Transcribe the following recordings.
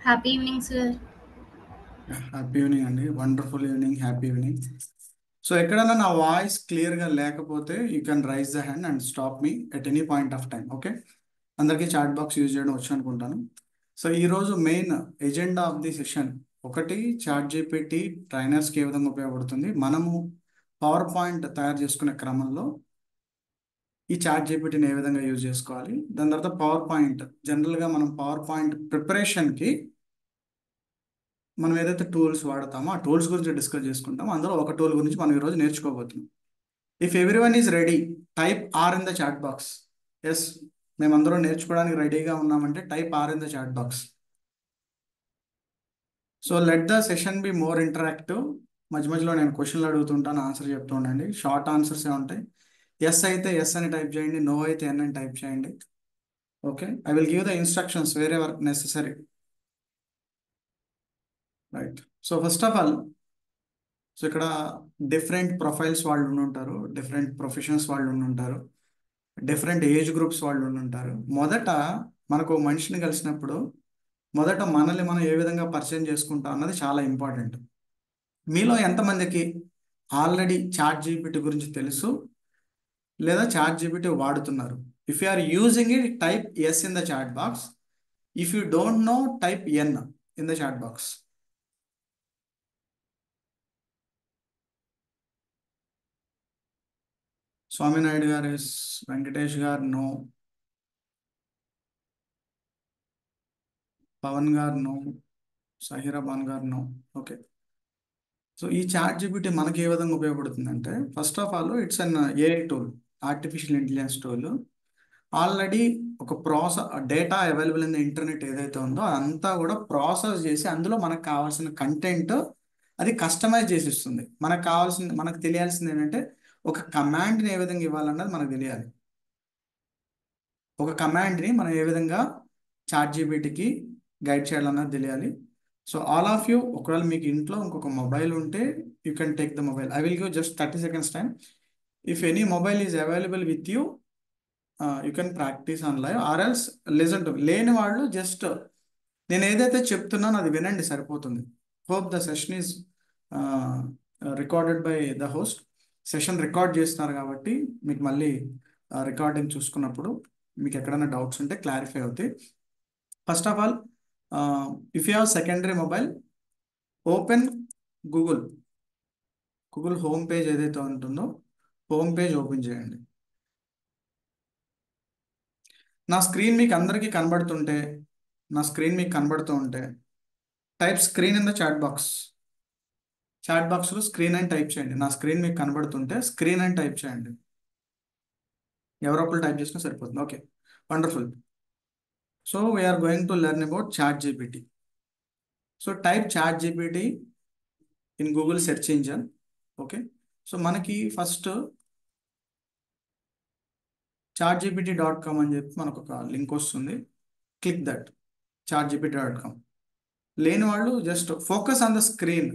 Happy evening sir. Happy evening అండి. Wonderful evening. Happy evening. So ఎక్కడైనా నా voice క్లియర్గా లేకపోతే you can raise the hand and stop me at any point of time. Okay, అందరికీ chat box use చేయడం వచ్చు అనుకుంటాను. So ఈరోజు main agenda of the session ఒకటి, చాట్ జీపీటీ ట్రైనర్స్కి ఏ విధంగా ఉపయోగపడుతుంది, మనము పవర్ పాయింట్ తయారు చేసుకునే క్రమంలో ఈ చాట్ జీపీటీని ఏ విధంగా యూజ్ చేసుకోవాలి, దాని తర్వాత పవర్ పాయింట్ జనరల్గా మనం పవర్ పాయింట్ ప్రిపరేషన్కి మనం ఏదైతే టూల్స్ వాడతామో ఆ టూల్స్ గురించి డిస్కస్ చేసుకుంటాం. అందులో ఒక టూల్ గురించి మనం ఈరోజు నేర్చుకోబోతున్నాం. If everyone is ready, type R in the chat box. Yes, మేమందరం నేర్చుకోవడానికి రెడీగా ఉన్నామంటే type R in the chat box. So let the session be more interactive. మధ్య మధ్యలో నేను క్వశ్చన్లు అడుగుతుంటాను, ఆన్సర్ చెప్తూ ఉండండి. షార్ట్ ఆన్సర్స్ ఏ ఉంటాయి. ఎస్ అయితే ఎస్ అని టైప్ చేయండి, నో అయితే ఎన్ అని టైప్ చేయండి. Okay, I will give the instructions wear ever necessary. Right. So first of all, so ఇక్కడ డిఫరెంట్ ప్రొఫైల్స్ వాళ్ళు ఉండుంటారు, డిఫరెంట్ ప్రొఫెషన్స్ వాళ్ళు ఉండుంటారు, డిఫరెంట్ ఏజ్ గ్రూప్స్ వాళ్ళు ఉండుంటారు. మొదట మనకు ఓ మనిషిని కలిసినప్పుడు మొదట మనల్ని మనం ఏ విధంగా పరిచయం చేసుకుంటాం అన్నది చాలా ఇంపార్టెంట్. మీలో ఎంతమందికి ఆల్రెడీ చాట్ జీపీటీ గురించి తెలుసు లేదా చాట్ జీపీటీ వాడుతున్నారు? If you are using it, type S in the chat box. If you don't know, type N in the chat box. Swaminaidu గారు ఎస్, వెంకటేష్ గారు నో, పవన్ గారు నో, సహీరాబాన్ గారు నో. ఓకే. సో ఈ chat GPT మనకి ఏ విధంగా ఉపయోగపడుతుందంటే, first of all it's an AI tool, artificial intelligence tool. Already ఒక data available in the internet ఏదైతే ఉందో అదంతా కూడా ప్రాసెస్ చేసి అందులో మనకు కావాల్సిన కంటెంట్ అది కస్టమైజ్ చేసి ఇస్తుంది. మనకు తెలియాల్సింది ఏంటంటే ఒక కమాండ్ని ఏ విధంగా ఇవ్వాలన్నది మనకు తెలియాలి. ఒక కమాండ్ని మనం ఏ విధంగా చాట్ జీపీటీకి గైడ్ చేయాలన్నది తెలియాలి. సో ఆల్ ఆఫ్ యూ, ఒకవేళ మీకు ఇంట్లో ఇంకొక మొబైల్ ఉంటే you can take the mobile. I will give just 30 seconds time. If any mobile is available with you, you can practice on live or else listen to. లేని వాళ్ళు just నేను ఏదైతే చెప్తున్నానో అది వినండి, సరిపోతుంది. Hope the session is recorded by the host. Session record చేస్తున్నారు కాబట్టి మీకు మళ్ళీ రికార్డింగ్ చూసుకున్నప్పుడు మీకు ఎక్కడైనా డౌట్స్ ఉంటే క్లారిఫై అవుతాయి. First of all, if you have secondary mobile, open Google. Google home page ఏదైతే ఉంటుందో హోమ్ పేజ్ ఓపెన్ చేయండి. నా స్క్రీన్ మీకు అందరికీ కనబడుతుంటే, నా స్క్రీన్ మీకు కనబడుతూ ఉంటే type screen in the chat box. Chat బాక్స్లో స్క్రీన్ అని టైప్ చేయండి. నా స్క్రీన్ మీకు కనబడుతుంటే స్క్రీన్ అని టైప్ చేయండి. ఎవరో ఒకరు టైప్ చేసినా సరిపోతుంది. Okay, wonderful. So we're going to learn about chat GPT. So type chat GPT in Google search engine. Okay. So మనకి ఫస్ట్ chatgpt.com అని చెప్పి మనకు ఒక లింక్ వస్తుంది. Click that, chatgpt.com. లేని వాళ్ళు just focus on the screen.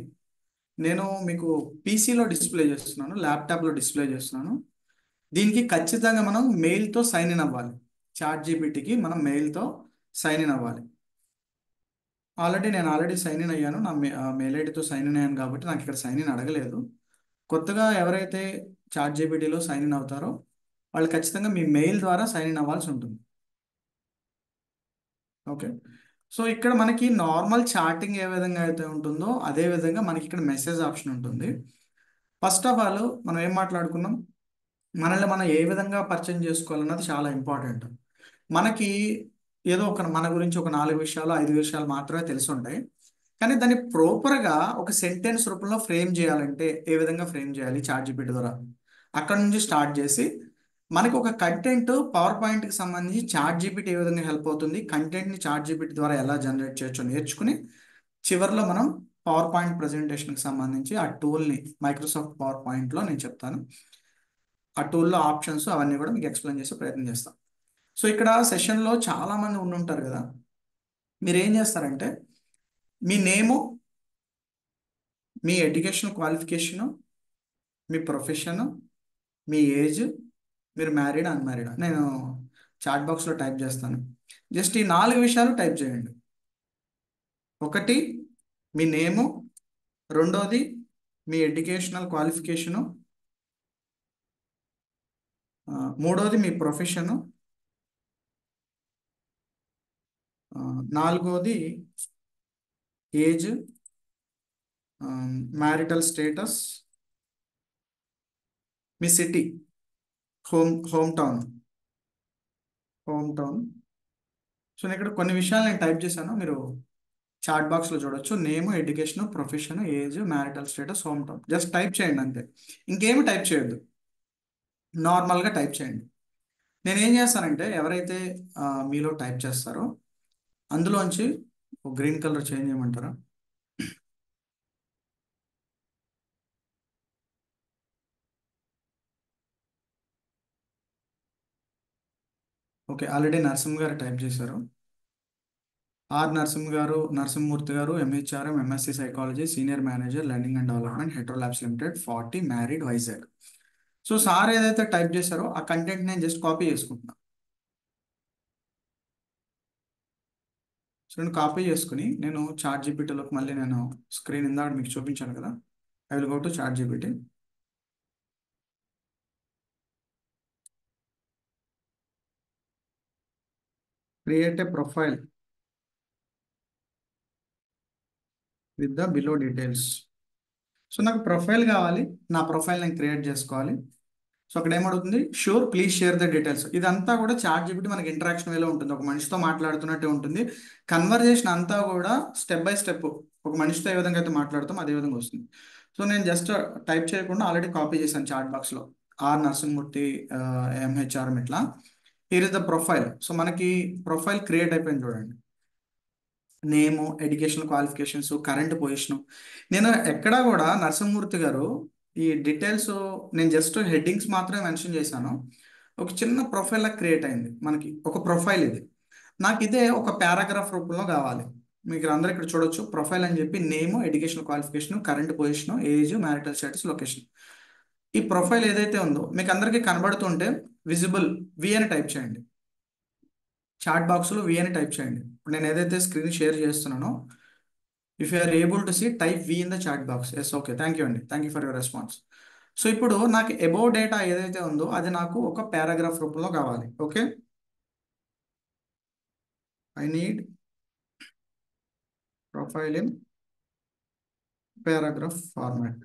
నేను మీకు పీసీలో డిస్ప్లే చేస్తున్నాను, ల్యాప్టాప్లో డిస్ప్లే చేస్తున్నాను. దీనికి ఖచ్చితంగా మనం మెయిల్తో సైన్ ఇన్ అవ్వాలి. చాట్ జీపీటీకి మనం మెయిల్తో సైన్ ఇన్ అవ్వాలి. నేను ఆల్రెడీ సైన్ ఇన్ అయ్యాను, నా మెయిల్ ఐడితో సైన్ ఇన్ అయ్యాను కాబట్టి నాకు ఇక్కడ సైన్ ఇన్ అడగలేదు. కొత్తగా ఎవరైతే చాట్ జీపీటీలో సైన్ ఇన్ అవుతారో వాళ్ళు ఖచ్చితంగా మీ మెయిల్ ద్వారా సైన్ ఇన్ అవ్వాల్సి ఉంటుంది. ఓకే. సో ఇక్కడ మనకి నార్మల్ చాటింగ్ ఏ విధంగా అయితే ఉంటుందో అదే విధంగా మనకి ఇక్కడ మెసేజ్ ఆప్షన్ ఉంటుంది. ఫస్ట్ ఆఫ్ ఆల్ మనం ఏం మాట్లాడుకున్నాం, మనల్ని మనం ఏ విధంగా పరిచయం చేసుకోవాలన్నది చాలా ఇంపార్టెంట్. మనకి ఏదో మన గురించి ఒక 4 విషయాలు 5 విషయాలు మాత్రమే తెలిసి ఉంటాయి. కానీ దాన్ని ప్రాపర్గా ఒక సెంటెన్స్ రూపంలో ఫ్రేమ్ చేయాలంటే ఏ విధంగా ఫ్రేమ్ చేయాలి చాట్ జీపీటీ ద్వారా, అక్కడ నుంచి స్టార్ట్ చేసి మనకి ఒక కంటెంట్ పవర్ పాయింట్కి సంబంధించి చాట్ జీపీటీ ఏ విధంగా హెల్ప్ అవుతుంది, కంటెంట్ని చాట్ జీపీటీ ద్వారా ఎలా జనరేట్ చేయొచ్చో నేర్చుకుని చివరిలో మనం పవర్ పాయింట్ ప్రజెంటేషన్కి సంబంధించి ఆ టూల్ని మైక్రోసాఫ్ట్ పవర్ పాయింట్లో నేను చెప్తాను. ఆ టూల్లో ఆప్షన్స్ అవన్నీ కూడా మీకు ఎక్స్ప్లెయిన్ చేసే ప్రయత్నం చేస్తాం. సో ఇక్కడ సెషన్లో చాలా మంది ఉండుంటారు కదా, మీరు ఏం చేస్తారంటే మీ నేము, మీ ఎడ్యుకేషన్ క్వాలిఫికేషను, మీ ప్రొఫెషను, మీ ఏజ్, మీరు మ్యారీడ్ అన్మ్యారీడ్, నేను చాట్ బాక్స్లో టైప్ చేస్తాను. జస్ట్ ఈ 4 విషయాలు టైప్ చేయండి. ఒకటి మీ నేము, రెండోది మీ ఎడ్యుకేషనల్ క్వాలిఫికేషను, మూడోది మీ ప్రొఫెషను, నాలుగోది ఏజ్, మ్యారిటల్ స్టేటస్, మీ city, home town. Home town. So నేను ఇక్కడ కొన్ని విషయాలు నేను టైప్ చేశాను, మీరు చాట్ బాక్స్లో చూడొచ్చు. Name, education, profession, age, marital status, home town. Just type చేయండి అంతే, ఇంకేమి టైప్ చేయొద్దు, నార్మల్గా టైప్ చేయండి. నేను ఏం చేస్తానంటే ఎవరైతే మీలో టైప్ చేస్తారో అందులోంచి గ్రీన్ కలర్ చేంజ్ చేయమంటారా? ఓకే, ఆల్రెడీ నరసింహ గారు టైప్ చేశారు. నరసింహ గారు, నరసింహమూర్తి గారు, MHRM, MSc psychology, senior manager learning and development, Hetero labs limited, 40, married, Vizag. So sir ఏదైతే టైప్ చేశారో ఆ కంటెంట్ నేను జస్ట్ కాపీ చేసుకుంటున్నా. సో నేను కాపీ చేసుకుని నేను చాట్ జీపీటీలోకి మళ్ళీ నేను స్క్రీన్ ఇందాక మీకు చూపించాను కదా, I will go to chat GPT. Create a profile with the below details. So నాకు ప్రొఫైల్ కావాలి, నా ప్రొఫైల్ నేను క్రియేట్ చేసుకోవాలి. సో అక్కడ ఏమడుగుతుంది, sure please share the details. ఇదంతా కూడా చాట్ జీపీటీ మనకి ఇంటరాక్షన్ వేలో ఉంటుంది, ఒక మనిషితో మాట్లాడుతున్నట్టే ఉంటుంది. కన్వర్జేషన్ అంతా కూడా స్టెప్ బై స్టెప్ ఒక మనిషితో ఏ విధంగా అయితే మాట్లాడుతాం అదే విధంగా వస్తుంది. సో నేను జస్ట్ టైప్ చేయకుండా ఆల్రెడీ కాపీ చేశాను చాట్ బాక్స్లో. నరసింహమూర్తి, ఎంహెచ్ఆర్ఎం ఇట్లా. Here is the profile. So మనకి ప్రొఫైల్ క్రియేట్ అయిపోయింది చూడండి. నేము, ఎడ్యుకేషనల్ క్వాలిఫికేషన్స్, కరెంట్ పొజిషన్. నేను ఎక్కడా కూడా నరసింహమూర్తి గారు ఈ డీటెయిల్స్, నేను జస్ట్ హెడ్డింగ్స్ మాత్రమే మెన్షన్ చేశాను. ఒక చిన్న ప్రొఫైల్ క్రియేట్ అయింది మనకి, ఒక ప్రొఫైల్ ఇది. నాకు ఇదే ఒక పారాగ్రాఫ్ రూపంలో కావాలి. మీకు అందరూ ఇక్కడ చూడొచ్చు, ప్రొఫైల్ అని చెప్పి name, educational qualification, current position, age, marital status, location. ఈ ప్రొఫైల్ ఏదైతే ఉందో మీకు అందరికీ కనబడుతుంటే విజిబుల్ వి అని టైప్ చేయండి. చాట్ బాక్స్లో వి అని టైప్ చేయండి. ఇప్పుడు నేను ఏదైతే స్క్రీన్ షేర్ చేస్తున్నానో, if you are able to see, type V in the chat box. Yes, okay, thank you అండి, thank you for your response. So ఇప్పుడు నాకు అబౌవ్ డేటా ఏదైతే ఉందో అది నాకు ఒక పారాగ్రాఫ్ రూపంలో కావాలి. Okay, I need profile in paragraph format.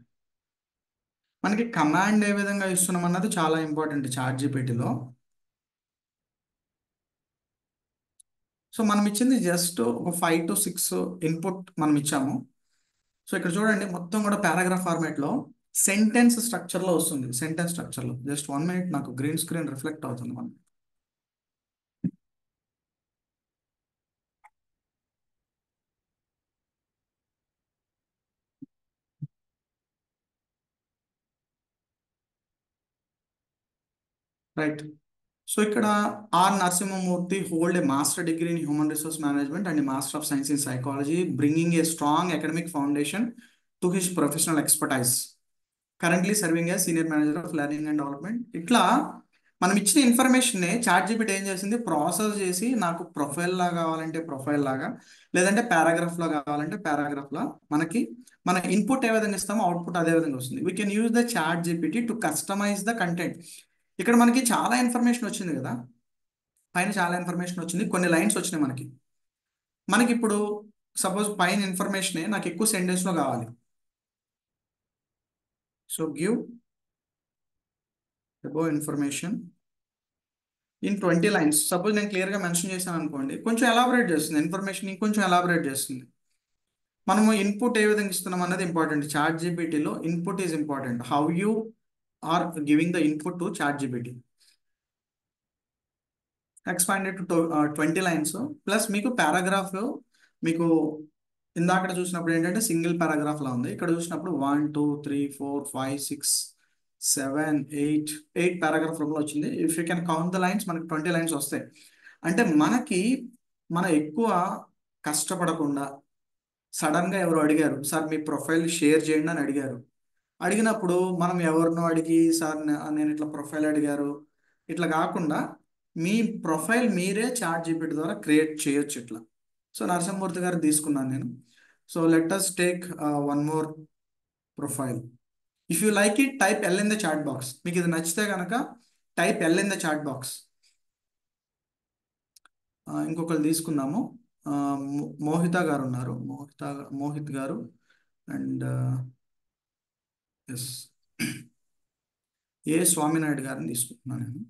మనకి కమాండ్ ఏ విధంగా ఇస్తున్నాం అన్నది చాలా ఇంపార్టెంట్ చాట్ జీపీటీలో. సో మనం ఇచ్చింది జస్ట్ ఒక 5 to 6 ఇన్పుట్ మనం ఇచ్చాము. సో ఇక్కడ చూడండి మొత్తం కూడా పారాగ్రాఫ్ ఫార్మాట్లో సెంటెన్స్ స్ట్రక్చర్లో వస్తుంది. సెంటెన్స్ స్ట్రక్చర్లో జస్ట్ 1 minute, నాకు గ్రీన్ స్క్రీన్ రిఫ్లెక్ట్ అవుతుంది మనకి. రైట్. సో ఇక్కడ Narasimhamurthy hold a master degree in human resource management and master of science in psychology, bringing a strong academic foundation to his professional expertise. Currently serving as senior manager of learning and development. ఇట్లా మనం ఇచ్చిన information chat GPT ఏం చేసింది, process చేసి నాకు profile లాగా కావాలంటే profile లాగా, లేదంటే పారాగ్రాఫ్ లా కావాలంటే పారాగ్రాఫ్ లా, మనకి మన ఇన్పుట్ ఏ విధంగా ఇస్తామో అవుట్పుట్ అదే విధంగా వస్తుంది. We can use the chat GPT to customize the content. ఇక్కడ మనకి చాలా ఇన్ఫర్మేషన్ వచ్చింది కదా, పైన చాలా ఇన్ఫర్మేషన్ వచ్చింది, కొన్ని లైన్స్ వచ్చినాయి మనకి. మనకి ఇప్పుడు సపోజ్ పైన ఇన్ఫర్మేషన్ నాకు ఎక్కువ సెంటెన్స్ లో కావాలి. So give above information in 20 lines. Suppose నేను క్లియర్గా మెన్షన్ చేశాను అనుకోండి, కొంచెం ఎలాబరేట్ చేస్తుంది ఇన్ఫర్మేషన్, ఇంకొంచెం ఎలాబరేట్ చేస్తుంది. మనము ఇన్పుట్ ఏ విధంగా ఇస్తున్నాం అన్నది ఇంపార్టెంట్. చాట్ జీపీటీలో input is important. How you are giving the input to chat GPT. Expanded to 20 lines. Plus మీకు పారాగ్రాఫ్, మీకు ఇందాక చూసినప్పుడు ఏంటంటే సింగిల్ పారాగ్రాఫ్ లా ఉంది, ఇక్కడ చూసినప్పుడు 1 2 3 4 5 6 7 8 పారాగ్రాఫ్ రూపంలో వచ్చింది. If you can count the lines మనకి 20 lines వస్తాయి. అంటే మనకి మనం ఎక్కువ కష్టపడకుండా, సడన్ గా ఎవరు అడిగారు సార్ మీ ప్రొఫైల్ షేర్ చేయండి అని అడిగారు, అడిగినప్పుడు మనం ఎవరినో అడిగి సార్ నేను ఇట్లా ప్రొఫైల్ అడిగారు ఇట్లా కాకుండా మీ ప్రొఫైల్ మీరే చాట్ జీపీటీ ద్వారా క్రియేట్ చేయొచ్చు ఇట్లా. సో నరసింహమూర్తి గారు తీసుకున్నాను నేను. So let us take one more profile. If you like it type L in the chat box. మీకు ఇది నచ్చితే కనుక type L in the chat box. ఇంకొకరు తీసుకుందాము. ఆ, మోహిత గారు ఉన్నారు. మోహిత్ గారు అండ్ ఎస్ ఏ స్వామినాయుడు గారిని తీసుకుంటున్నాను నేను.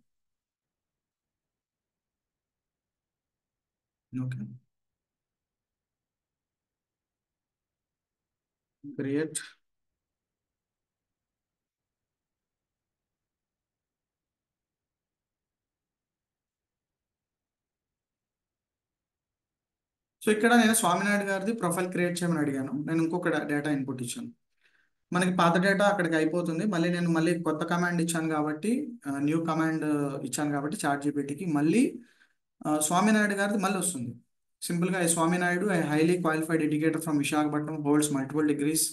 Okay, create. సో ఇక్కడ నేను స్వామినాయుడు గారిది ప్రొఫైల్ క్రియేట్ చేయమని అడిగాను. నేను ఇంకొక డేటా ఇన్పుట్ ఇచ్చాను. మనకి పాత డేటా అక్కడికి అయిపోతుంది. మళ్ళీ కొత్త కమాండ్ ఇచ్చాను కాబట్టి, న్యూ కమాండ్ ఇచ్చాను కాబట్టి చాట్ జీపీటీకి మళ్ళీ స్వామినాయుడు గారిది మళ్ళీ వస్తుంది. సింపుల్గా ఈ Swami Naidu a highly qualified educator from Visakhapatnam, holds multiple degrees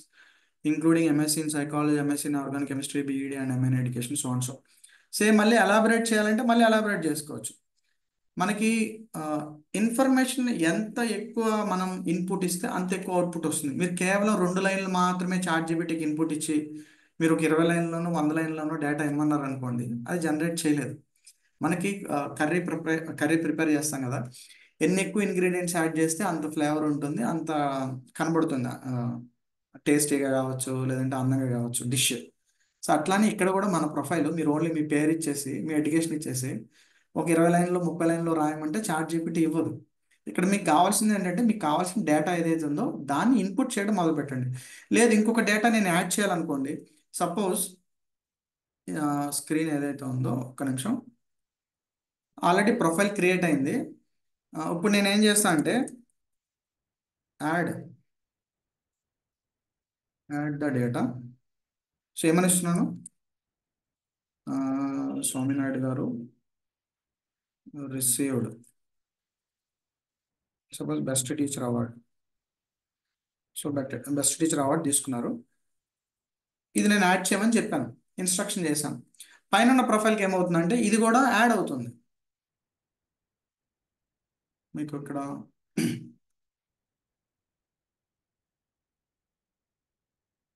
including MSc in psychology, MSc in organic chemistry, BEd and MN education, so and so. Same మళ్ళీ ఎలాబరేట్ చేయాలంటే మళ్ళీ ఎలాబరేట్ చేసుకోవచ్చు. మనకి ఇన్ఫర్మేషన్ ఎంత ఎక్కువ మనం ఇన్పుట్ ఇస్తే అంత ఎక్కువ అవుట్పుట్ వస్తుంది. మీరు కేవలం 2 లైన్లు మాత్రమే చాట్ జీపీటీకి ఇన్పుట్ ఇచ్చి మీరు ఒక 20 లైన్లోనూ 100 లైన్లోనూ డేటా ఇమ్మన్నారు అనుకోండి, అది జనరేట్ చేయలేదు. మనకి కర్రీ ప్రిపేర్ చేస్తాం కదా, ఎన్ని ఎక్కువ ఇంగ్రీడియంట్స్ యాడ్ చేస్తే అంత ఫ్లేవర్ ఉంటుంది, అంత కనబడుతుంది, టేస్టీగా కావచ్చు లేదంటే అందంగా కావచ్చు డిష్. సో అట్లానే ఇక్కడ కూడా మన ప్రొఫైల్ మీరు ఓన్లీ మీ పేరు ఇచ్చేసి మీ ఎడ్యుకేషన్ ఇచ్చేసి ఒక 20 లైన్లో 30 లైన్లో రాయమంటే చాట్ జీపీటీ ఇవ్వదు. ఇక్కడ మీకు కావాల్సింది ఏంటంటే మీకు కావాల్సిన డేటా ఏదైతే ఉందో దాన్ని ఇన్పుట్ చేయడం మొదలు పెట్టండి. లేదు ఇంకొక డేటా నేను యాడ్ చేయాలనుకోండి, సపోజ్ స్క్రీన్ ఏదైతే ఉందో ఒక్క నిమిషం, ఆల్రెడీ ప్రొఫైల్ క్రియేట్ అయింది. ఇప్పుడు నేను ఏం చేస్తా అంటే add add the data. So ఏమని ఇస్తున్నాను, స్వామినాయుడు గారు received suppose best teacher award. So best teacher award తీసుకున్నారు. ఇది నేను యాడ్ చేయమని చెప్పాను, ఇన్స్ట్రక్షన్ చేశాను. పైన ఉన్న ప్రొఫైల్కి ఏమవుతుందంటే ఇది కూడా యాడ్ అవుతుంది. మీకు ఇక్కడ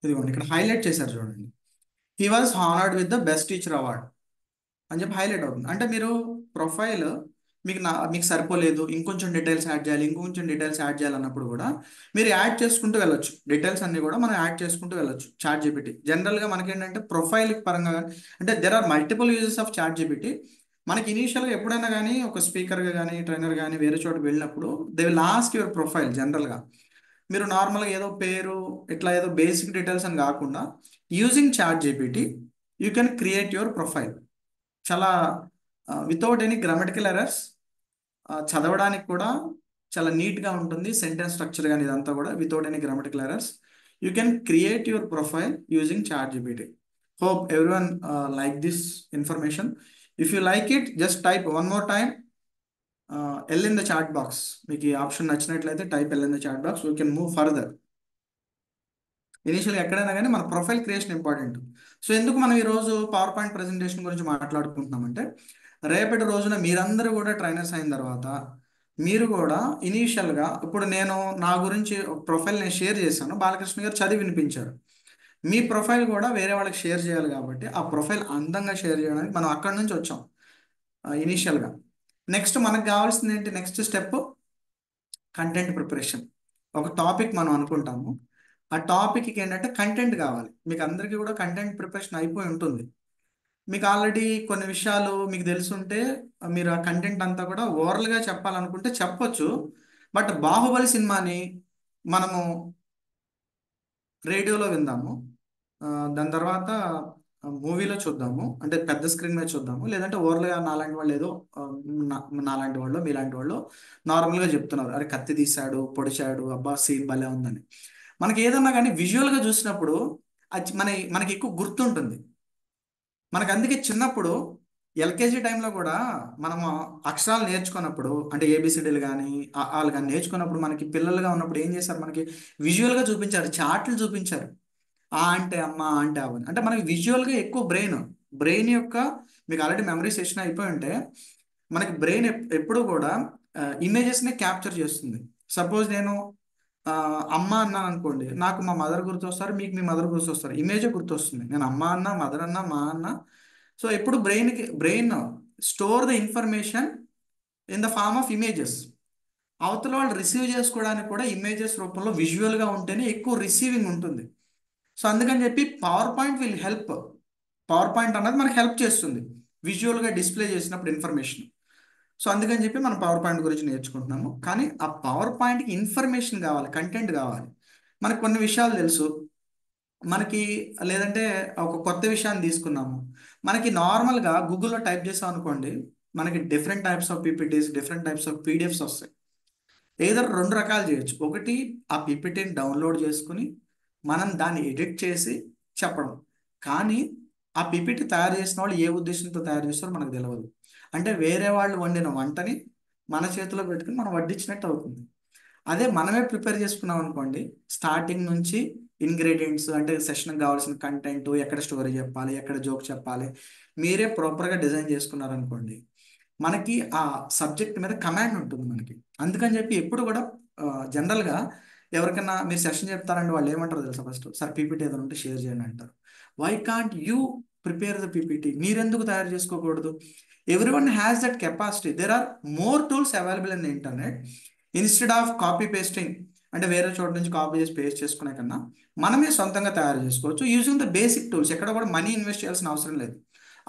ఇదిగోండి ఇక్కడ హైలైట్ చేశారు చూడండి, he was honoured with the best teacher award అని చెప్పి హైలైట్ అవుతుంది. అంటే మీరు ప్రొఫైల్ మీకు సరిపోలేదు, ఇంకొంచెం డీటెయిల్స్ యాడ్ చేయాలి, ఇంకొంచెం డీటెయిల్స్ యాడ్ చేయాలన్నప్పుడు కూడా మీరు యాడ్ చేసుకుంటూ వెళ్ళొచ్చు. డీటెయిల్స్ అన్ని కూడా మనం యాడ్ చేసుకుంటూ వెళ్ళొచ్చు. చాట్ జీపీటీ జనరల్గా మనకేంటంటే ప్రొఫైల్ పరంగా అంటే there are multiple uses of chat GPT. మనకి ఇనీషియల్గా ఎప్పుడైనా కానీ ఒక స్పీకర్గా కానీ ట్రైనర్ కానీ వేరే చోట వెళ్ళినప్పుడు they will ask your profile. జనరల్గా మీరు నార్మల్గా ఏదో పేరు ఇట్లా ఏదో బేసిక్ డీటెయిల్స్ అని కాకుండా using chat GPT you can create your profile. చాలా వితౌట్ ఎనీ గ్రామటికల్ ఎర్రర్స్, చదవడానికి కూడా చాలా నీట్గా ఉంటుంది. సెంటెన్స్ స్ట్రక్చర్ కానీ ఇదంతా కూడా without any grammatical errors you can create your profile using chat GPT. Hope everyone like this information. If you like it just type one more time L in the chat box. మీకు ఈ option నచ్చినట్లయితే type L in the chat box, we can move further. ఇనిషియల్గా ఎక్కడైనా కానీ మన profile creation important. So ఎందుకు మనం ఈరోజు పవర్ పాయింట్ ప్రజెంటేషన్ గురించి మాట్లాడుకుంటున్నామంటే, రేపటి రోజున మీరందరూ కూడా ట్రైనర్స్ అయిన తర్వాత మీరు కూడా ఇనీషియల్గా ఇప్పుడు నేను నా గురించి ఒక ప్రొఫైల్ నేను షేర్ చేశాను, బాలకృష్ణ గారు చదివి వినిపించారు. మీ ప్రొఫైల్ కూడా వేరే వాళ్ళకి షేర్ చేయాలి కాబట్టి ఆ ప్రొఫైల్ అందంగా షేర్ చేయడానికి మనం అక్కడి నుంచి వచ్చాం ఇనీషియల్గా. నెక్స్ట్ మనకు కావాల్సింది ఏంటి, నెక్స్ట్ స్టెప్ కంటెంట్ ప్రిపరేషన్. ఒక టాపిక్ మనం అనుకుంటాము, ఆ టాపిక్కి ఏంటంటే కంటెంట్ కావాలి. మీకు అందరికీ కూడా కంటెంట్ ప్రిపరేషన్ అయిపోయి ఉంటుంది. మీకు ఆల్రెడీ కొన్ని విషయాలు మీకు తెలుసుంటే మీరు ఆ కంటెంట్ అంతా కూడా ఓవరాల్గా చెప్పాలనుకుంటే చెప్పొచ్చు. బట్ బాహుబలి సినిమాని మనము రేడియోలో విందాము, ఆ, దాని తర్వాత మూవీలో చూద్దాము, అంటే పెద్ద స్క్రీన్ మీద చూద్దాము. లేదంటే ఓవర్గా నాలాంటి వాళ్ళు ఏదో నాలాంటి వాళ్ళు మీలాంటి వాళ్ళు నార్మల్గా చెప్తున్నారు, అరే కత్తి తీశాడు పొడిచాడు అబ్బా సీన్ భలే ఉందని. మనకి ఏదన్నా కానీ విజువల్గా చూసినప్పుడు అది మనకి ఎక్కువ గుర్తుంటుంది. మనకు అందుకే చిన్నప్పుడు ఎల్కేజీ టైంలో కూడా మనము అక్షరాలు నేర్చుకున్నప్పుడు అంటే ఏబిసిడీలు కానీ ఆలు కానీ నేర్చుకున్నప్పుడు మనకి పిల్లలుగా ఉన్నప్పుడు ఏం చేశారు, మనకి విజువల్గా చూపించారు, చార్ట్లు చూపించారు. ఆ అంటే అమ్మ ఆ అంటే అవని అంటే మనకి విజువల్గా ఎక్కువ బ్రెయిన్ యొక్క మీకు ఆల్రెడీ మెమరీ సెషన్ అయిపోయి ఉంటే మనకి బ్రెయిన్ ఎప్పుడు కూడా ఇమేజెస్ని క్యాప్చర్ చేస్తుంది. సపోజ్ నేను ఆ, అమ్మ అన్నాను అనుకోండి, నాకు మా మదర్ గుర్తొస్తారు, మీకు మీ మదర్ గుర్తొస్తారు, ఇమేజే గుర్తొస్తుంది. నేను అమ్మ అన్న, మదర్ అన్న, మా అన్న. సో ఎప్పుడు brain store the information in the form of images. అవతల వాళ్ళు రిసీవ్ చేసుకోవడానికి కూడా ఇమేజెస్ రూపంలో విజువల్గా ఉంటేనే ఎక్కువ రిసీవింగ్ ఉంటుంది. సో అందుకని చెప్పి power point will help. Power point అన్నది మనకు హెల్ప్ చేస్తుంది విజువల్గా డిస్ప్లే చేసినప్పుడు ఇన్ఫర్మేషన్. సో అందుకని చెప్పి మనం పవర్ పాయింట్ గురించి నేర్చుకుంటున్నాము. కానీ ఆ పవర్ పాయింట్కి ఇన్ఫర్మేషన్ కావాలి, కంటెంట్ కావాలి. మనకు కొన్ని విషయాలు తెలుసు మనకి, లేదంటే ఒక కొత్త విషయాన్ని తీసుకున్నాము, మనకి నార్మల్గా గూగుల్లో టైప్ చేసాం అనుకోండి, మనకి different types of PPTs, different types of PDFs వస్తాయి. ఏదో రెండు రకాలు చేయొచ్చు. ఒకటి, ఆ పీపీటీని డౌన్లోడ్ చేసుకుని మనం దాన్ని ఎడిట్ చేసి చెప్పడం. కానీ ఆ పీపీటీ తయారు చేసిన వాళ్ళు ఏ ఉద్దేశంతో తయారు చేస్తారో మనకు తెలియదు. అంటే వేరే వాళ్ళు వండిన వంటని మన చేతిలో పెట్టుకుని మనం వడ్డించినట్టు అవుతుంది. అదే మనమే ప్రిపేర్ చేసుకున్నాం అనుకోండి, స్టార్టింగ్ నుంచి ఇంగ్రీడియంట్స్ అంటే సెషన్కి కావాల్సిన కంటెంట్, ఎక్కడ స్టోరీ చెప్పాలి, ఎక్కడ జోక్ చెప్పాలి, మీరే ప్రాపర్గా డిజైన్ చేసుకున్నారనుకోండి, మనకి ఆ సబ్జెక్ట్ మీద కమాండ్ ఉంటుంది మనకి. అందుకని చెప్పి ఎప్పుడు కూడా జనరల్గా ఎవరికైనా మీరు సెషన్ చెప్తారంటే వాళ్ళు ఏమంటారు తెలుసా, ఫస్ట్ సార్ పీపీటీ ఏదైనా ఉంటే షేర్ చేయండి అంటారు. Why can't you prepare the PPT? మీరెందుకు తయారు చేసుకోకూడదు? Every one has that capacity. There are more tools available in the internet. Instead of copy pasting, అంటే వేరే చోట నుంచి కాపీ చేసి పేస్ట్ చేసుకునే కన్నా మనమే సొంతంగా తయారు చేసుకోవచ్చు యూజింగ్ ద బేసిక్ టూల్స్. ఎక్కడ కూడా మనీ ఇన్వెస్ట్ చేయాల్సిన అవసరం లేదు.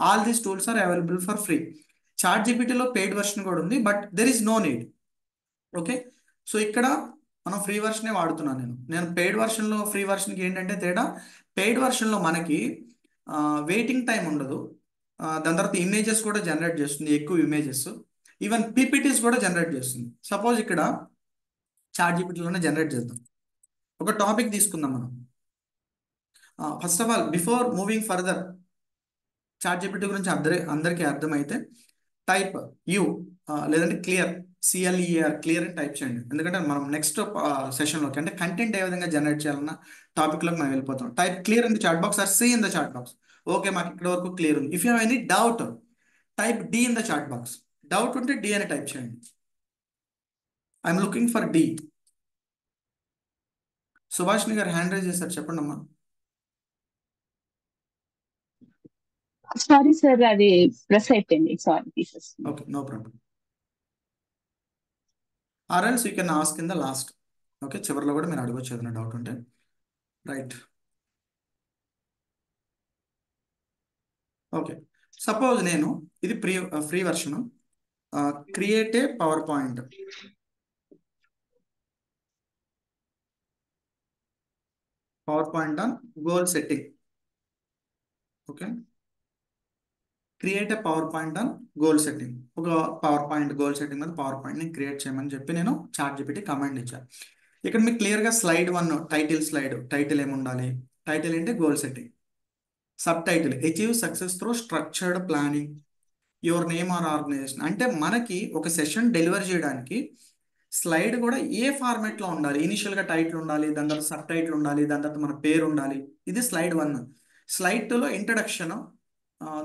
All these tools are available for free. Chat జీపీటీలో పెయిడ్ వర్షన్ కూడా ఉంది, but there is no need. Okay. So ఇక్కడ మనం ఫ్రీ వర్షనే వాడుతున్నాను. నేను పెయిడ్ వర్షన్లో ఫ్రీ వర్షన్కి ఏంటంటే తేడా, పెయిడ్ వర్షన్లో మనకి వెయిటింగ్ టైం ఉండదు. దాని తర్వాత ఇమేజెస్ కూడా జనరేట్ చేస్తుంది, ఎక్కువ ఇమేజెస్. ఈవెన్ పీపీటీస్ కూడా జనరేట్ చేస్తుంది. సపోజ్ ఇక్కడ చాట్ జీపీటీలోనే జనరేట్ చేద్దాం. ఒక టాపిక్ తీసుకుందాం మనం. First of all before moving further, chat GPT గురించి అందరికీ అర్థమైతే టైప్ యూ, లేదంటే క్లియర్, సిఎల్ఈఆర్, క్లియర్ అని టైప్ చేయండి. ఎందుకంటే మనం నెక్స్ట్ సెషన్లోకి, అంటే కంటెంట్ ఏ విధంగా జనరేట్ చేయాలన్న టాపిక్లోకి మనం వెళ్ళిపోతాం. Type clear in the chat box or C in the chat box. Okay, మాకు ఇక్కడ వరకు క్లియర్ ఉంది. If you have any doubt, type D in the chat box. Doubt ఉంటే డి అని టైప్ చేయండి. I'm looking for D. Subhashini గారు hand raise చేశారు, చెప్పండి అమ్మా. సారీ సార్, అది ప్రెస్ అయిపోయింది. సారీ, తీసేస్తుంది. Okay, no problem. Or else you can ask in the last. Okay, చివరిలో కూడా మీరు అడగొచ్చు ఏదైనా డౌట్ ఉంటే. రైట్. ఓకే. సపోజ్ నేను, ఇది free version, create a power point. Power point on goal setting. Okay. Create a power point on goal setting. ఒక power point goal setting మీద పవర్ పాయింట్ని క్రియేట్ చేయమని చెప్పి నేను చాట్ జీపీటీ కమాండ్ ఇచ్చాను. ఇక్కడ మీకు క్లియర్గా స్లైడ్ 1 టైటిల్, స్లైడ్ టైటిల్ ఏముండాలి? టైటిల్ ఏంటి? Goal setting. Subtitle, achieve success through structured planning your name or organization. అంటే మనకి ఒక సెషన్ డెలివర్ చేయడానికి స్లైడ్ కూడా ఏ ఫార్మాట్లో ఉండాలి? ఇనిషియల్గా టైటిల్ ఉండాలి, దాని తర్వాత సబ్ టైటిల్ ఉండాలి, దాని తర్వాత మన పేరు ఉండాలి. ఇది స్లైడ్ 1. స్లైడ్ 2లో ఇంట్రడక్షన్,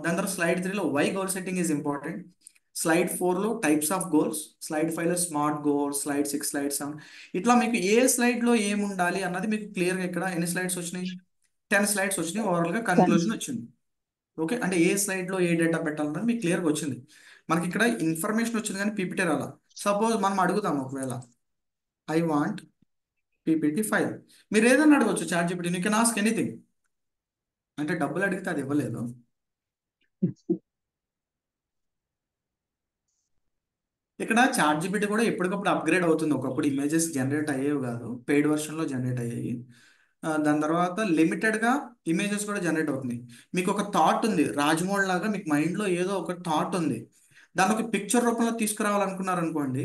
దాని తర్వాత స్లైడ్ 3లో why goal setting is important, slide 4లో టైప్స్ ఆఫ్ గోల్స్, స్లైడ్ 5లో స్మార్ట్ గోల్స్, స్లైడ్ 6, స్లైడ్ 7. ఇట్లా మీకు ఏ స్లైడ్లో ఏముండాలి అన్నది మీకు క్లియర్గా ఇక్కడ ఎన్ని స్లైడ్స్ వచ్చినాయి? 10 స్లైడ్స్ వచ్చినాయి. ఓవరాల్గా కన్క్లూజన్ వచ్చింది. ఓకే, అంటే ఏ స్లైడ్లో ఏ డేటా పెట్టాలన్నది మీకు క్లియర్గా వచ్చింది. మనకి ఇక్కడ ఇన్ఫర్మేషన్ వచ్చింది కానీ పీపీటీ రాలా. సపోజ్ మనం అడుగుతాం ఒకవేళ, ఐ వాంట్ పీపీటీ 5. మీరు ఏదైనా అడగవచ్చు chat GPT, you can ask anything. అంటే డబ్బులు అడిగితే అది ఇవ్వలేదు. ఇక్కడ చాట్ జీపీటీ కూడా ఎప్పటికప్పుడు అప్గ్రేడ్ అవుతుంది. ఒకప్పుడు ఇమేజెస్ జనరేట్ అయ్యేవి కాదు, పెయిడ్ వర్షన్లో జనరేట్ అయ్యాయి. దాని తర్వాత లిమిటెడ్గా ఇమేజెస్ కూడా జనరేట్ అవుతుంది. మీకు ఒక థాట్ ఉంది, రాజమౌళి లాగా మీకు మైండ్లో ఏదో ఒక థాట్ ఉంది, దాన్ని ఒక పిక్చర్ రూపంలో తీసుకురావాలనుకున్నారు అనుకోండి.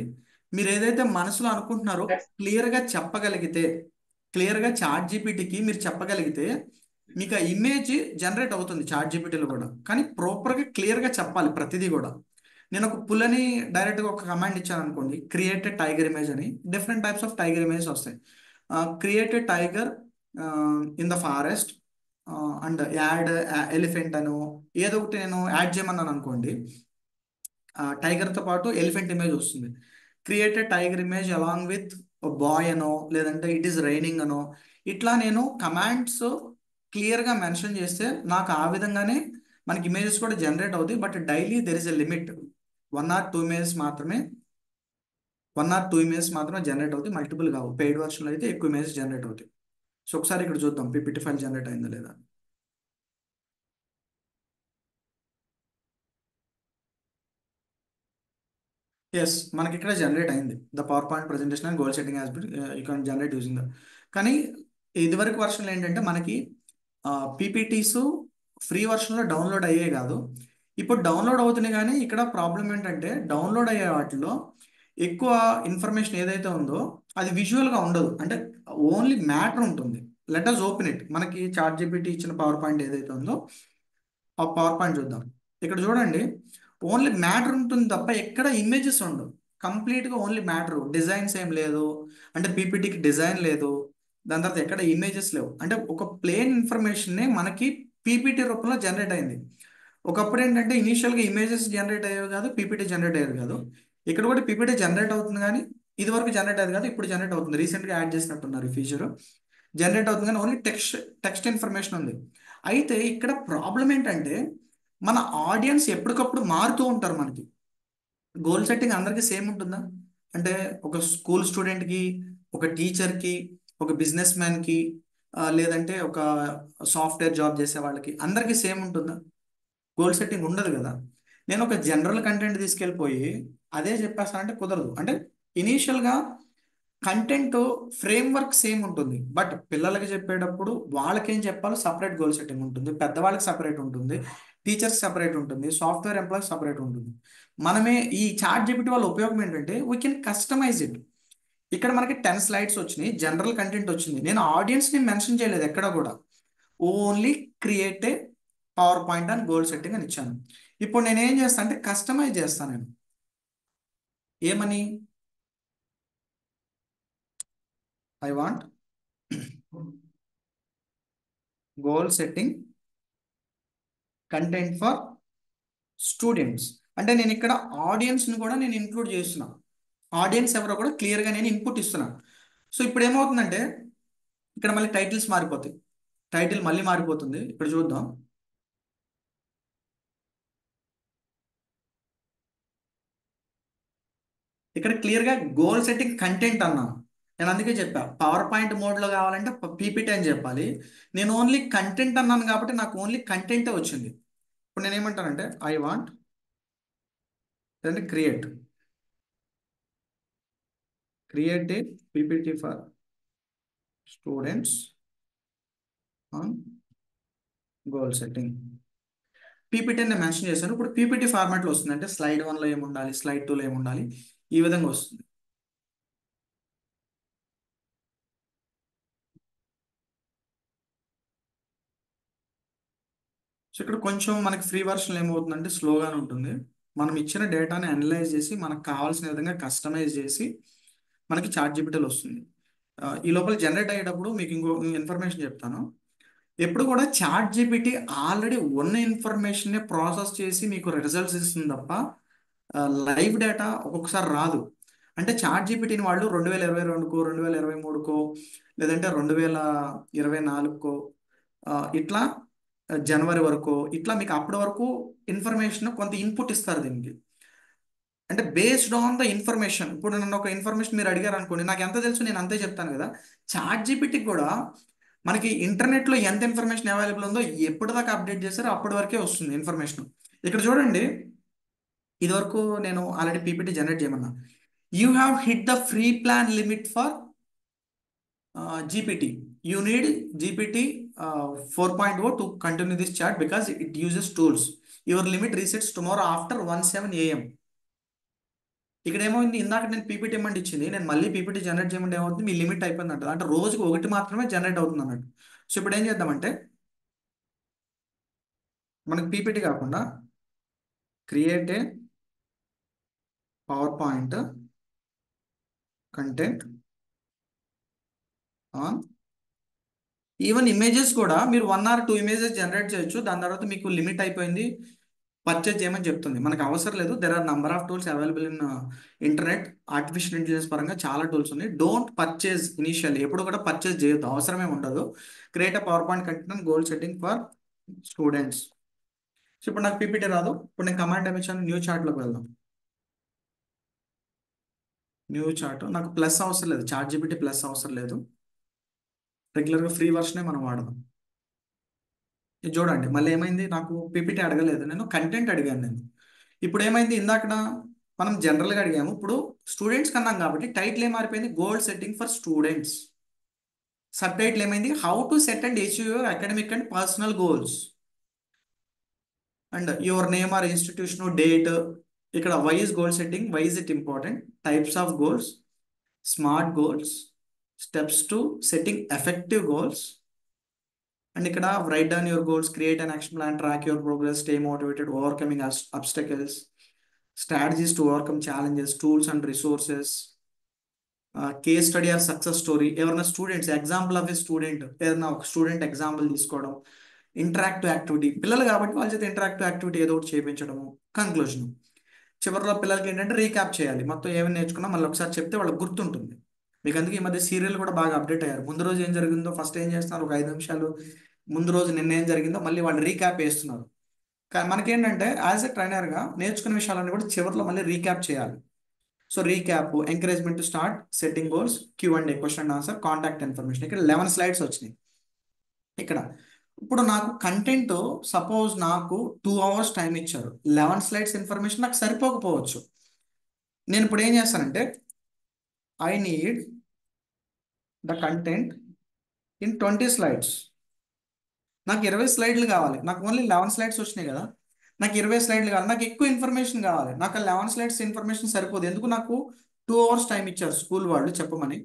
మీరు ఏదైతే మనసులో అనుకుంటున్నారో క్లియర్గా చెప్పగలిగితే, క్లియర్గా చాట్ జీపీటీకి మీరు చెప్పగలిగితే, మీకు ఆ ఇమేజ్ జనరేట్ అవుతుంది చాట్ జీపీటీలో కూడా. కానీ ప్రాపర్గా క్లియర్గా చెప్పాలి ప్రతిదీ కూడా. నేను ఒక పుల్లని డైరెక్ట్గా ఒక కమాండ్ ఇచ్చాను అనుకోండి, క్రియేటెడ్ టైగర్ ఇమేజ్ అని, different types of tiger image వస్తాయి. Created tiger in the forest and add elephant అను ఏదో ఒకటి నేను యాడ్ చేయమన్నాను అనుకోండి, టైగర్తో పాటు ఎలిఫెంట్ ఇమేజ్ వస్తుంది. Created tiger image along with boy అనో లేదంటే ఇట్ ఈస్ రైనింగ్ అనో ఇట్లా నేను కమాండ్స్ క్లియర్గా మెన్షన్ చేస్తే నాకు ఆ విధంగానే మనకి ఇమేజెస్ కూడా జనరేట్ అవుతాయి. But daily there is a limit. 1 or 2 images మాత్రమే 1 or 2 ఇమేజెస్ మాత్రమే జనరేట్ అవుతాయి, మల్టిపుల్ కావు. పెయిడ్ వర్షన్లో అయితే ఎక్కువ ఇమేజెస్ జనరేట్ అవుతాయి. సో ఒకసారి ఇక్కడ చూద్దాం పీపీటీ ఫైల్ జనరేట్ అయిందా లేదా. ఎస్, మనకి ఇక్కడ జనరేట్ అయింది. The power point presentation and goal setting has been you can generate using the. కానీ ఇదివరకు వర్షన్లో ఏంటంటే మనకి పీపీటీస్ ఫ్రీ వర్షన్లో డౌన్లోడ్ అయ్యే కాదు, ఇప్పుడు డౌన్లోడ్ అవుతున్నాయి. కానీ ఇక్కడ ప్రాబ్లం ఏంటంటే డౌన్లోడ్ అయ్యే వాటిలో ఎక్కువ ఇన్ఫర్మేషన్ ఏదైతే ఉందో అది విజువల్గా ఉండదు, అంటే ఓన్లీ మ్యాటర్ ఉంటుంది. Let us open it. మనకి చాట్ జీపీటీ ఇచ్చిన పవర్ పాయింట్ ఏదైతే ఉందో ఆ పవర్ పాయింట్ చూద్దాం. ఇక్కడ చూడండి, ఓన్లీ మ్యాటర్ ఉంటుంది తప్ప ఎక్కడ ఇమేజెస్ ఉండవు. కంప్లీట్గా ఓన్లీ మ్యాటర్, డిజైన్స్ ఏం లేదు, అంటే పీపీటీకి డిజైన్ లేదు. దాని తర్వాత ఎక్కడ ఇమేజెస్ లేవు, అంటే ఒక ప్లేన్ ఇన్ఫర్మేషన్నే మనకి పీపీటీ రూపంలో జనరేట్ అయింది. ఒకప్పుడు ఏంటంటే ఇనీషియల్గా ఇమేజెస్ జనరేట్ అయ్యేవి కాదు, పీపీటీ జనరేట్ అయ్యేది కాదు. ఇక్కడ కూడా పీపీటీ జనరేట్ అవుతుంది కానీ ఇది వరకు జనరేట్ అయ్యేది కాదు, ఇప్పుడు జనరేట్ అవుతుంది. రీసెంట్గా యాడ్ చేసినట్టున్నారు ఈ ఫీచర్. జనరేట్ అవుతుంది కానీ ఓన్లీ టెక్స్ట్ ఇన్ఫర్మేషన్ ఉంది. అయితే ఇక్కడ ప్రాబ్లం ఏంటంటే మన ఆడియన్స్ ఎప్పటికప్పుడు మారుతూ ఉంటారు. మనకి గోల్ సెట్టింగ్ అందరికీ సేమ్ ఉంటుందా? అంటే ఒక స్కూల్ స్టూడెంట్కి, ఒక టీచర్కి, ఒక బిజినెస్ మ్యాన్కి, లేదంటే ఒక సాఫ్ట్వేర్ జాబ్ చేసే వాళ్ళకి అందరికీ సేమ్ ఉంటుందా? గోల్ సెట్టింగ్ ఉండదు కదా. నేను ఒక జనరల్ కంటెంట్ తీసుకెళ్ళిపోయి అదే చెప్పేస్తానంటే కుదరదు. అంటే ఇనీషియల్గా కంటెంట్ ఫ్రేమ్ వర్క్ సేమ్ ఉంటుంది, బట్ పిల్లలకి చెప్పేటప్పుడు వాళ్ళకేం చెప్పాలో సపరేట్ గోల్ సెట్టింగ్ ఉంటుంది, పెద్దవాళ్ళకి సపరేట్ ఉంటుంది, టీచర్స్ సపరేట్ ఉంటుంది, సాఫ్ట్వేర్ ఎంప్లాయీస్ సపరేట్ ఉంటుంది. మనమే ఈ చాట్ జీపీటీ వల్ల ఉపయోగం ఏంటంటే వీ కెన్ కస్టమైజ్ ఇట్. ఇక్కడ మనకి 10 స్లైడ్స్ వచ్చినాయి, జనరల్ కంటెంట్ వచ్చింది. నేను ఆడియన్స్ని మెన్షన్ చేయలేదు ఎక్కడ కూడా, only create a power point and goal setting అని ఇచ్చాను. ఇప్పుడు నేను ఏం చేస్తాను అంటే కస్టమైజ్ చేస్తాను. నేను ఏమని, I want goal setting content for students. అంటే నేను ఇక్కడ ఆడియన్స్ని కూడా నేను ఇంక్లూడ్ చేస్తున్నా. ఆడియన్స్ ఎవరో కూడా క్లియర్గా నేను ఇన్పుట్ ఇస్తున్నాను. సో ఇప్పుడు ఏమవుతుందంటే ఇక్కడ మళ్ళీ టైటిల్స్ మారిపోతాయి. టైటిల్ మళ్ళీ మారిపోతుంది. ఇక్కడ చూద్దాం. ఇక్కడ క్లియర్గా గోల్ సెట్టింగ్ కంటెంట్ అన్నాను. నేను అందుకే చెప్పా పవర్ పాయింట్ మోడ్లో కావాలంటే పీపీటీ అని చెప్పాలి. నేను ఓన్లీ కంటెంట్ అన్నాను కాబట్టి నాకు ఓన్లీ కంటెంటే వచ్చింది. ఇప్పుడు నేను ఏమంటానంటే I want create create a PPT for students on goal setting. PPT నేను మెన్షన్ చేశాను. ఇప్పుడు పీపీటీ ఫార్మాట్లో వస్తుంది, అంటే స్లైడ్ 1లో ఏముండాలి, స్లైడ్ 2లో ఏముండాలి, ఈ విధంగా వస్తుంది. సో ఇక్కడ కొంచెం మనకి ఫ్రీ వర్షన్ ఏమవుతుందంటే స్లోగానే ఉంటుంది. మనం ఇచ్చిన డేటాని అనలైజ్ చేసి మనకు కావాల్సిన విధంగా కస్టమైజ్ చేసి మనకి చాట్ జీపీటీలో వస్తుంది. ఈ లోపల జనరేట్ అయ్యేటప్పుడు మీకు ఇంకో ఇన్ఫర్మేషన్ చెప్తాను. ఎప్పుడు కూడా చాట్ జీపీటీ ఆల్రెడీ ఉన్న ఇన్ఫర్మేషన్నే ప్రాసెస్ చేసి మీకు రిజల్ట్స్ ఇస్తుంది తప్ప లైవ్ డేటా ఒక్కొక్కసారి రాదు. అంటే చాట్ జీపీటీని వాళ్ళు 2022కో 2023కో లేదంటే 2024కో ఇట్లా జనవరి వరకు ఇట్లా మీకు అప్పటి వరకు ఇన్ఫర్మేషన్ కొంత ఇన్పుట్ ఇస్తారు దీనికి. అంటే బేస్డ్ ఆన్ ద ఇన్ఫర్మేషన్. ఇప్పుడు నన్ను ఒక ఇన్ఫర్మేషన్ మీరు అడిగారు అనుకోండి, నాకు ఎంత తెలుసు నేను అంతే చెప్తాను కదా. చాట్ జీపీటీకి కూడా మనకి ఇంటర్నెట్లో ఎంత ఇన్ఫర్మేషన్ అవైలబుల్ ఉందో ఎప్పటిదాకా అప్డేట్ చేస్తారో అప్పటి వరకే వస్తుంది ఇన్ఫర్మేషన్. ఇక్కడ చూడండి, ఇది వరకు నేను ఆల్రెడీ పీపీటీ జనరేట్ చేయమన్నా. You have hit the free plan limit for GPT. You need GPT 4.0 to continue this chat because it uses tools. Your limit resets tomorrow after 17 AM. ఇక్కడ ఏమైంది, ఇందాక నేను పీపీటీ ఇమ్మంటే ఇచ్చింది, నేను మళ్ళీ పీపీటీ జనరేట్ చేయమంటే ఏమవుతుంది, మీ లిమిట్ అయిపోయింది అంట. అంటే రోజుకి ఒకటి మాత్రమే జనరేట్ అవుతుంది అన్నట్టు. సో ఇప్పుడు ఏం చేద్దామంటే మనకి పీపీటీ కాకుండా create a power point content on, even images కూడా మీరు 1 or 2 ఇమేజెస్ జనరేట్ చేయొచ్చు. దాని తర్వాత మీకు లిమిట్ అయిపోయింది, పర్చేజ్ చేయమని చెప్తుంది. మనకు అవసరం లేదు. There are number of tools available in internet. Artificial intelligence పరంగా చాలా టూల్స్ ఉన్నాయి. డోంట్ పర్చేజ్ ఇనిషియల్లీ, ఎప్పుడు కూడా పర్చేజ్ చేయొద్దు, అవసరమే ఉండదు. Create a power point content goal setting for students. So ఇప్పుడు నాకు పీపీటీ రాదు. ఇప్పుడు నేను కమాండ్ టైప్ ఇచ్చాను, న్యూ చార్ట్లోకి వెళ్దాం. న్యూ చార్ట్ నాకు ప్లస్ అవసరం లేదు, చార్ట్ జీపీటీ ప్లస్ అవసరం లేదు. రెగ్యులర్గా ఫ్రీ వర్షనే మనం వాడదాం. ఇది చూడండి మళ్ళీ ఏమైంది, నాకు పీపీటీ అడగలేదు, నేను కంటెంట్ అడిగాను నేను. ఇప్పుడు ఏమైంది, ఇందాక మనం జనరల్గా అడిగాము, ఇప్పుడు స్టూడెంట్స్ కన్నాం కాబట్టి టైటిల్ ఏం మారిపోయింది, goal setting for students. Sub title ఏమైంది, how to set and achieve your academic and personal goals. And your name or institution, date. ఇక్కడ why is goal setting, why is it important, types of goals, smart goals, steps to setting effective goals. And ఇక్కడ write down your goals, create an action plan, track your progress, stay motivated, overcoming obstacles, strategies to overcome challenges, tools and resources, case study or success story. ఎవరైనా students example of a student, ఏదైనా ఒక student example తీసుకోవడం. Interactive activity, పిల్లలు కాబట్టి వాళ్ళ చేత interactive activity ఏదో ఒకటి చేయించడము. కంక్లూజన్, చివరిలో పిల్లలకి ఏంటంటే రీక్యాప్ చేయాలి, మొత్తం ఏమైనా నేర్చుకున్నా మళ్ళీ ఒకసారి చెప్తే వాళ్ళకి గుర్తుంటుంది. మీకు అందుకే ఈ మధ్య సీరియల్ కూడా బాగా అప్డేట్ అయ్యారు. ముందు రోజు ఏం జరిగిందో ఫస్ట్ ఏం చేస్తున్నారు, ఒక 5 నిమిషాలు ముందు రోజు నిన్న ఏం జరిగిందో మళ్ళీ వాళ్ళు రీక్యాప్ వేస్తున్నారు. కానీ మనకేంటంటే యాజ్ ఎ ట్రైనర్గా నేర్చుకున్న విషయాలన్నీ కూడా చివరిలో మళ్ళీ రీక్యాప్ చేయాలి. So recap, encouragement to start setting goals, Q and A, question and answer, contact information. ఇక్కడ 11 స్లైడ్స్ వచ్చినాయి. ఇక్కడ ఇప్పుడు నాకు కంటెంట్, సపోజ్ నాకు 2 hours టైం ఇచ్చారు, 11 స్లైడ్స్ ఇన్ఫర్మేషన్ నాకు సరిపోకపోవచ్చు. నేను ఇప్పుడు ఏం చేస్తానంటే, I need the content in 20 slides. నాకు 20 స్లైడ్లు కావాలి, నాకు ఓన్లీ 11 స్లైడ్స్ వచ్చినాయి కదా, నాకు 20 స్లైడ్లు కావాలి, నాకు ఎక్కువ ఇన్ఫర్మేషన్ కావాలి. నాకు ఆ 11 స్లైడ్స్ ఇన్ఫర్మేషన్ సరిపోదు. ఎందుకు, నాకు 2 hours టైం ఇచ్చారు స్కూల్ వాళ్ళు చెప్పమని.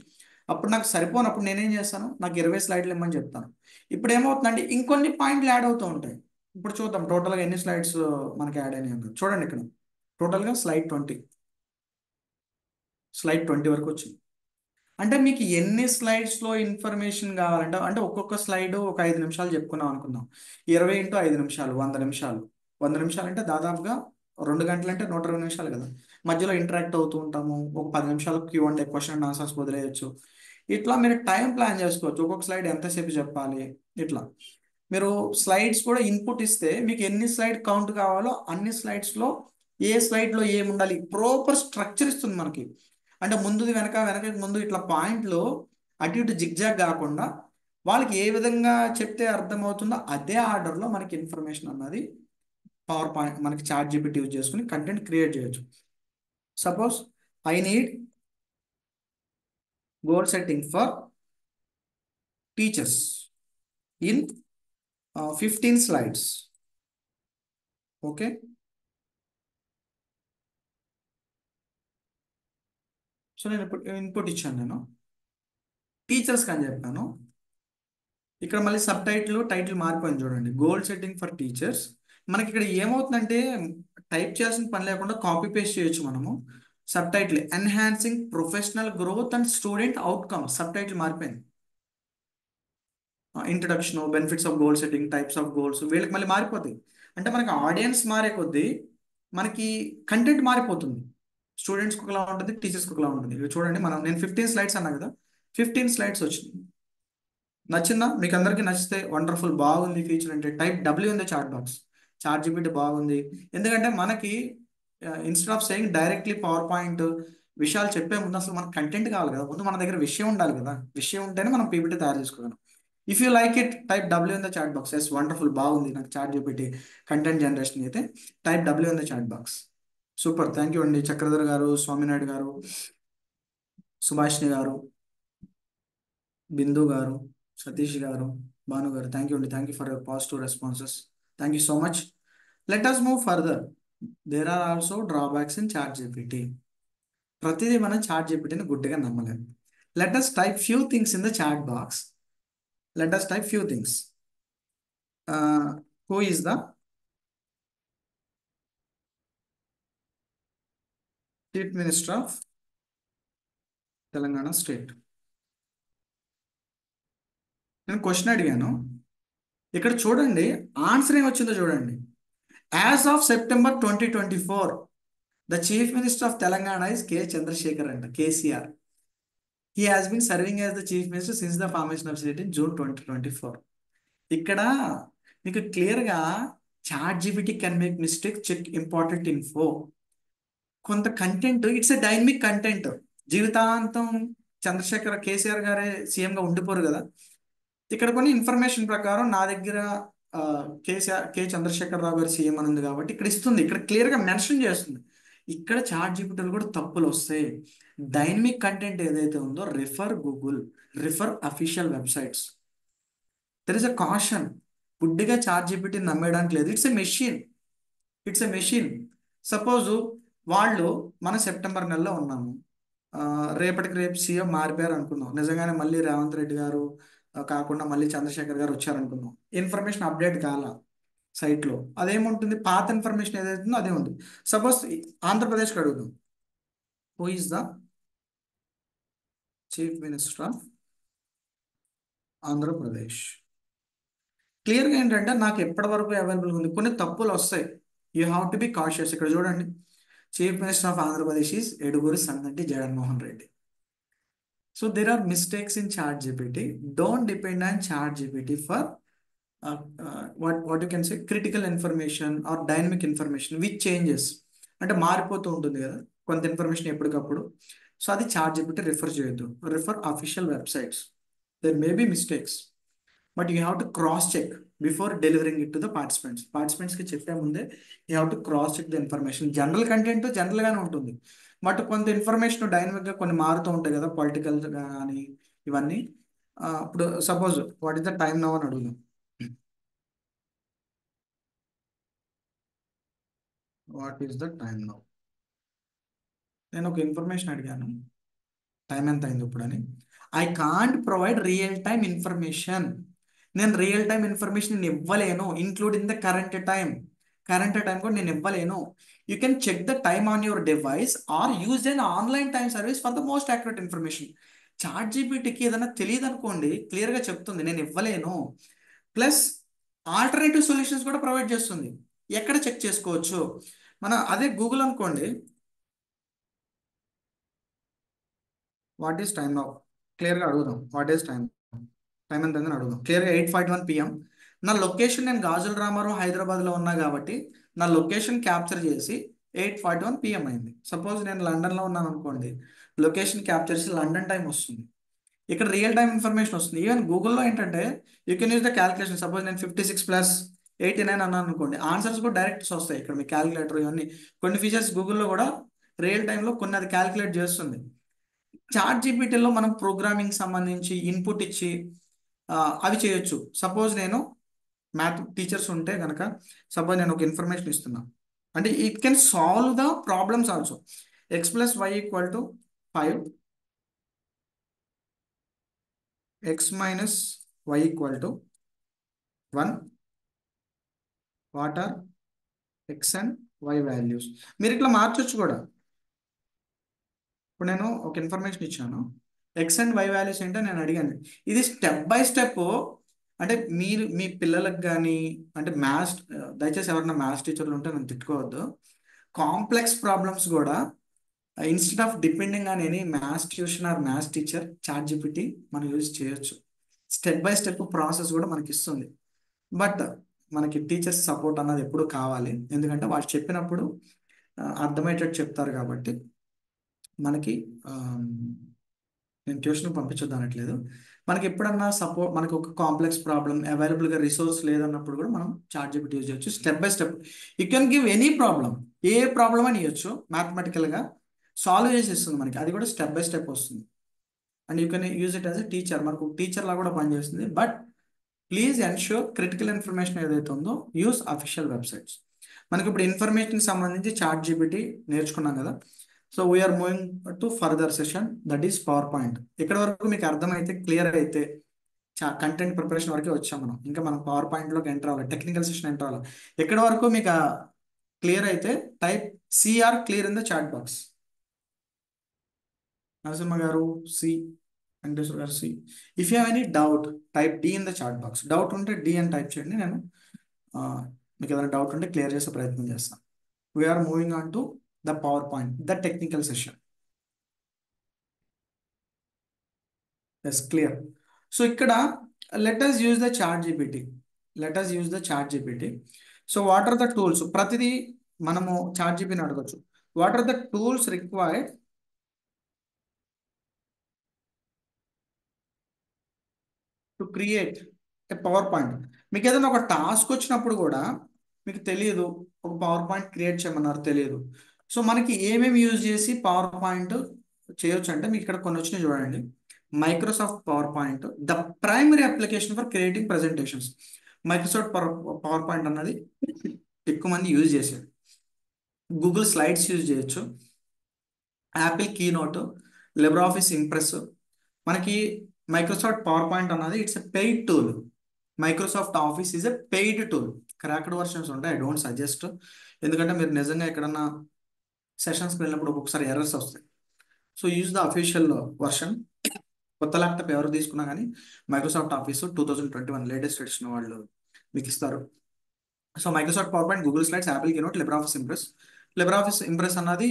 అప్పుడు నాకు సరిపోనప్పుడు నేనేం చేస్తాను, నాకు 20 స్లైడ్లు ఇమ్మని చెప్తాను. ఇప్పుడు ఏమవుతుందంటే ఇంకొన్ని పాయింట్లు యాడ్ అవుతూ ఉంటాయి. ఇప్పుడు చూద్దాం టోటల్గా ఎన్ని స్లైడ్స్ మనకి యాడ్ అయినాయి అన్నారు. చూడండి ఇక్కడ టోటల్గా స్లైడ్ 20 వరకు వచ్చింది. అంటే మీకు ఎన్ని స్లైడ్స్లో ఇన్ఫర్మేషన్ కావాలంటే, అంటే ఒక్కొక్క స్లైడ్ ఒక 5 నిమిషాలు చెప్పుకున్నాం అనుకుందాం. 20 × 5 నిమిషాలు 100 నిమిషాలు. 100 నిమిషాలు అంటే దాదాపుగా 2 గంటలు, అంటే 120 నిమిషాలు కదా. మధ్యలో ఇంటరాక్ట్ అవుతూ ఉంటాము, ఒక 10 నిమిషాలు క్యూ అంటే క్వశ్చన్ అండ్ ఆన్సర్స్ వదిలేయచ్చు. ఇట్లా మీరు టైం ప్లాన్ చేసుకోవచ్చు, ఒక్కొక్క స్లైడ్ ఎంతసేపు చెప్పాలి. ఇట్లా మీరు స్లైడ్స్ కూడా ఇన్పుట్ ఇస్తే మీకు ఎన్ని స్లైడ్ కౌంట్ కావాలో అన్ని స్లైడ్స్లో ఏ స్లైడ్లో ఏమి ఉండాలి, ప్రాపర్ స్ట్రక్చర్ ఇస్తుంది మనకి. అంటే ముందుది వెనక, వెనక ముందు, ఇట్లా పాయింట్లు అటు ఇటు జిగ్జాగ్ కాకుండా వాళ్ళకి ఏ విధంగా చెప్తే అర్థమవుతుందో అదే ఆర్డర్లో మనకి ఇన్ఫర్మేషన్ అన్నది పవర్ పాయింట్ మనకి చాట్ జీపీటీ యూజ్ చేసుకుని కంటెంట్ క్రియేట్ చేయొచ్చు. Suppose I need goal setting for teachers in 15 slides. Okay, so నేను ఇప్పుడు ఇన్పుట్ ఇచ్చాను, నేను టీచర్స్కి అని చెప్పాను. ఇక్కడ మళ్ళీ సబ్ టైటిల్, టైటిల్ మారిపోయింది చూడండి, గోల్ సెట్టింగ్ ఫర్ టీచర్స్. మనకి ఇక్కడ ఏమవుతుందంటే టైప్ చేయాల్సిన పని లేకుండా కాపీ పేస్ట్ చేయొచ్చు మనము. Sub title enhancing professional growth and student outcome, sub title మారిపోయింది. Introduction, benefits of goal setting, types of goals, వీళ్ళకి మళ్ళీ మారిపోతాయి. అంటే మనకి ఆడియన్స్ మారే కొద్దీ మనకి కంటెంట్ మారిపోతుంది. స్టూడెంట్స్కి ఒకలా ఉంటుంది, టీచర్స్కి ఒకలా ఉంటుంది. ఇవి చూడండి, నేను 15 స్లైడ్స్ అన్నా కదా, 15 స్లైడ్స్ వచ్చినాయి. నచ్చిందా మీకు అందరికీ? నచ్చితే వండర్ఫుల్, బాగుంది ఫీచర్ అంటే టైప్ డబ్ల్యూ ఉంది చాట్ బాక్స్. చాట్ జీపీటీ బాగుంది, ఎందుకంటే మనకి instead of saying directly power point విషయాలు చెప్పే ముందు అసలు మనకు కంటెంట్ కావాలి కదా, ముందు మన దగ్గర విషయం ఉండాలి కదా, విషయం ఉంటేనే మనం పీపీటీ తయారు చేసుకోగలం. If you like it, type W in the chat box. Yes, wonderful, బాగుంది నాకు చాట్ జీపీటీ కంటెంట్ జనరేషన్ అయితే. Type W in the chat box. Super, thank you అండి చక్రధర్ గారు, స్వామినాయుడు గారు, సుభాష్ని గారు, బిందు గారు, సతీష్ గారు, భాను గారు, థ్యాంక్ యూ అండి. Thank you for your positive responses. Thank you so much. Let us move further. There are also drawbacks in chat GPT. ప్రతిదీ మనం చాట్ జీపీటీని గుడ్డిగా నమ్మలేము. Let us type few things in the chat box. Let us type few things. Who is the chief minister of Telangana state? నేను question అడిగాను, ఇక్కడ చూడండి answer ఏమొచ్చిందో చూడండి. As of September 2024, the Chief Minister of Telangana is K. Chandrasekhar and KCR. He has been serving as the Chief Minister since the formation of state in June 2024. ఇక్కడ మీకు క్లియర్గా chat GPT can make mistake, check important info. కొంత content it's a dynamic content. జీవితాంతం చంద్రశేఖర్ కేసీఆర్ గారే సీఎంగా ఉండిపోరు కదా. ఇక్కడ కొన్ని ఇన్ఫర్మేషన్ ప్రకారం నా దగ్గర కే చంద్రశేఖర్ రావు గారు సీఎం అని ఉంది కాబట్టి ఇక్కడ ఇస్తుంది, ఇక్కడ క్లియర్గా మెన్షన్ చేస్తుంది. ఇక్కడ చాట్ జీపీటీలు కూడా తప్పులు వస్తాయి. డైనమిక్ కంటెంట్ ఏదైతే ఉందో refer Google, refer official websites. There is a caution. గుడ్డిగా చాట్ జీపీటీ నమ్మేయడానికి లేదు. It's a machine, it's a machine. Suppose వాళ్ళు మన సెప్టెంబర్ నెలలో ఉన్నాము, రేపటికి రేపు సీఎం మారిపోయారు అనుకుందాం. నిజంగానే మళ్ళీ రేవంత్ రెడ్డి గారు కాకుండా మళ్ళీ చంద్రశేఖర్ గారు వచ్చారనుకుందాం. ఇన్ఫర్మేషన్ అప్డేట్ కాల సైట్లో, అదేముంటుంది, పాత ఇన్ఫర్మేషన్ ఏదైతుందో అదే ఉంది. సపోజ్ ఆంధ్రప్రదేశ్కి అడుగుదాం, who is the chief minister of Andhra Pradesh. క్లియర్గా ఏంటంటే నాకు ఎప్పటి వరకు అవైలబుల్ ఉంది, కొన్ని తప్పులు వస్తాయి. You have to be cautious. ఇక్కడ చూడండి, chief minister of Andhra Pradesh is ఎడుగురి సంగంటి Jaganmohan Reddy. So there are mistakes in ChatGPT. Don't depend on ChatGPT for what you can say critical information or dynamic information which changes. అంటే మారిపోతూ ఉంటుంది కదా కొంత information ఎప్పటికప్పుడు. So అది ChatGPT refer చేయొద్దు. Refer official websites. There may be mistakes, but you have to cross check before delivering it to the participants. పార్టిసిపెంట్స్కి చెప్పే ముందే you have to cross check the information. General content జనరల్గానే ఉంటుంది, but కొంత information డైనమిక్గా కొన్ని మారుతూ ఉంటాయి కదా, పొలిటికల్ కానీ ఇవన్నీ. ఇప్పుడు suppose what is the time now అని అడుగుదాం. What is the time now? నేను ఒక ఇన్ఫర్మేషన్ అడిగాను, టైం ఎంత అయింది ఇప్పుడు అని. I can't provide real time information. నేను రియల్ టైమ్ ఇన్ఫర్మేషన్ నేను ఇవ్వలేను, including the current time. Current time కూడా నేను ఇవ్వలేను. You can check the time on your device are use an online time service for the most accurate information. Chat జీపీటీకి ఏదైనా తెలియదు అనుకోండి, క్లియర్గా చెప్తుంది నేను ఇవ్వలేను. ప్లస్ ఆల్టర్నేటివ్ సొల్యూషన్స్ కూడా ప్రొవైడ్ చేస్తుంది, ఎక్కడ చెక్ చేసుకోవచ్చు. అదే గూగుల్ అనుకోండి, వాట్ ఈస్ టైమ్ నౌ క్లియర్గా అడుగుదాం. వాట్ ఈస్ టైం, టైం ఎంత అని అడుగుదాం. క్లియర్గా 8:41 PM. నా లొకేషన్ నేను గాజుల రామారావు హైదరాబాద్లో ఉన్నా కాబట్టి నా లొకేషన్ క్యాప్చర్ చేసి 8:41 PM అయింది. సపోజ్ నేను లండన్లో ఉన్నాను అనుకోండి, లొకేషన్ క్యాప్చర్ చేసి లండన్ టైం వస్తుంది. ఇక్కడ రియల్ టైం ఇన్ఫర్మేషన్ వస్తుంది. ఈవెన్ గూగుల్లో ఏంటంటే you can use the calculation. Suppose నేను 56 + 89 అన్నాను అనుకోండి, ఆన్సర్స్ కూడా డైరెక్ట్స్ వస్తాయి. ఇక్కడ మీ క్యాలిక్యులేటర్ ఇవన్నీ కొన్ని ఫీచర్స్ గూగుల్లో కూడా రియల్ టైంలో కొన్ని అది క్యాలిక్యులేట్ చేస్తుంది. చాట్ జీపీటీలో మనం ప్రోగ్రామింగ్ సంబంధించి ఇన్పుట్ ఇచ్చి అవి చేయొచ్చు. సపోజ్ నేను మ్యాథ్ టీచర్స్ ఉంటే కనుక, సపోజ్ నేను ఒక ఇన్ఫర్మేషన్ ఇస్తున్నా అంటే it can solve the problems also. x + y = 5, x - y = 1. What are x and y values? మీరు ఇట్లా మార్చొచ్చు కూడా. ఇప్పుడు నేను ఒక ఇన్ఫర్మేషన్ ఇచ్చాను, ఎక్స్ అండ్ వై వాల్యూస్ ఏంటో నేను అడిగాను. ఇది స్టెప్ బై స్టెప్. అంటే మీరు మీ పిల్లలకు కానీ అంటే మ్యాథ్స్, దయచేసి ఎవరైనా మ్యాథ్స్ టీచర్లు ఉంటే నన్ను తిట్టుకోవద్దు. కాంప్లెక్స్ ప్రాబ్లమ్స్ కూడా instead of depending on any maths tuition or maths teacher, chat GPT మనం యూజ్ చేయొచ్చు. స్టెప్ బై స్టెప్ ప్రాసెస్ కూడా మనకి ఇస్తుంది. బట్ మనకి టీచర్స్ సపోర్ట్ అన్నది ఎప్పుడు కావాలి, ఎందుకంటే వాళ్ళు చెప్పినప్పుడు అర్థమయ్యేటట్టు చెప్తారు కాబట్టి. మనకి నేను ట్యూషన్ పంపించొద్దు అనట్లేదు. మనకి ఎప్పుడన్నా సపోర్ట్, మనకి ఒక కాంప్లెక్స్ ప్రాబ్లం అవైలబుల్గా రిసోర్స్ లేదన్నప్పుడు కూడా మనం చాట్ జీపీటీ యూజ్ చేయొచ్చు. Step by step you can give any problem, A problem అని ఇవ్వచ్చు, మ్యాథమెటికల్గా సాల్వ్ చేసి ఇస్తుంది మనకి. అది కూడా స్టెప్ బై స్టెప్ వస్తుంది. And you can use it as a teacher, మనకు టీచర్ లా కూడా పనిచేస్తుంది. But please ensure critical information ఏదైతే ఉందో యూస్ అఫీషియల్ వెబ్సైట్స్. మనకి ఇప్పుడు ఇన్ఫర్మేషన్ సంబంధించి చాట్ జీపీటీ నేర్చుకున్నాం కదా. So we're moving to further session, that is PowerPoint. ఇక్కడ వరకు మీకు అర్థమైతే, క్లియర్ అయితే, కంటెంట్ ప్రిపరేషన్ వరకే వచ్చాం మనం. ఇంకా మనం పవర్ పాయింట్లోకి ఎంటర్ అవ్వాలి, టెక్నికల్ సెషన్ ఎంటర్ అవ్వాలి. ఎక్కడ వరకు మీకు క్లియర్ అయితే type C R clear in the chat box. Narasimha గారు సి, వెంకటేశ్వర గారు C. If you have any doubt type D in the chat box. Doubt ఉంటే డి అని టైప్ చేయండి, నేను మీకు ఏదైనా డౌట్ ఉంటే క్లియర్ చేసే ప్రయత్నం చేస్తాను. We're moving on to the PowerPoint, the technical session. Yes, clear. So ఇక్కడ let us use the chat GPT. Let us use the chat GPT. So what are the tools? ప్రతిదీ మనము చాట్ జీపీని అడగచ్చు. What are the tools required to create a PowerPoint? మీకు ఏదైనా ఒక task వచ్చినప్పుడు కూడా మీకు తెలియదు, ఒక పవర్ పాయింట్ క్రియేట్ చేయమన్నారు, తెలియదు. సో మనకి ఏమేమి యూజ్ చేసి పవర్ పాయింట్ చేయొచ్చు అంటే మీకు ఇక్కడ కొన్ని వచ్చినాయి చూడండి. Microsoft PowerPoint, the primary application for creating presentations. Microsoft power point అన్నది ఎక్కువ మంది యూజ్ చేశారు. గూగుల్ స్లైడ్స్ యూజ్ చేయొచ్చు, యాపిల్ కీనోట్, లిబ్రాఫీస్ ఇంప్రెస్. మనకి మైక్రోసాఫ్ట్ పవర్ పాయింట్ అన్నది it's a paid tool. Microsoft office is a paid tool. Cracked versions ఉంటాయి, I don't suggest. ఎందుకంటే మీరు నిజంగా ఎక్కడన్నా సెషన్స్కి వెళ్ళినప్పుడు ఒక్కొక్కసారి ఎర్రర్స్ వస్తాయి. So use the official version. కొత్త ల్యాప్టాప్ ఎవరు తీసుకున్నా కానీ మైక్రోసాఫ్ట్ ఆఫీస్ 2021 లేటెస్ట్ ఎడిషన్ వాళ్ళు మీకు ఇస్తారు. So Microsoft PowerPoint, Google Slides, Apple Keynote, LibreOffice Impress. LibreOffice Impress అన్నది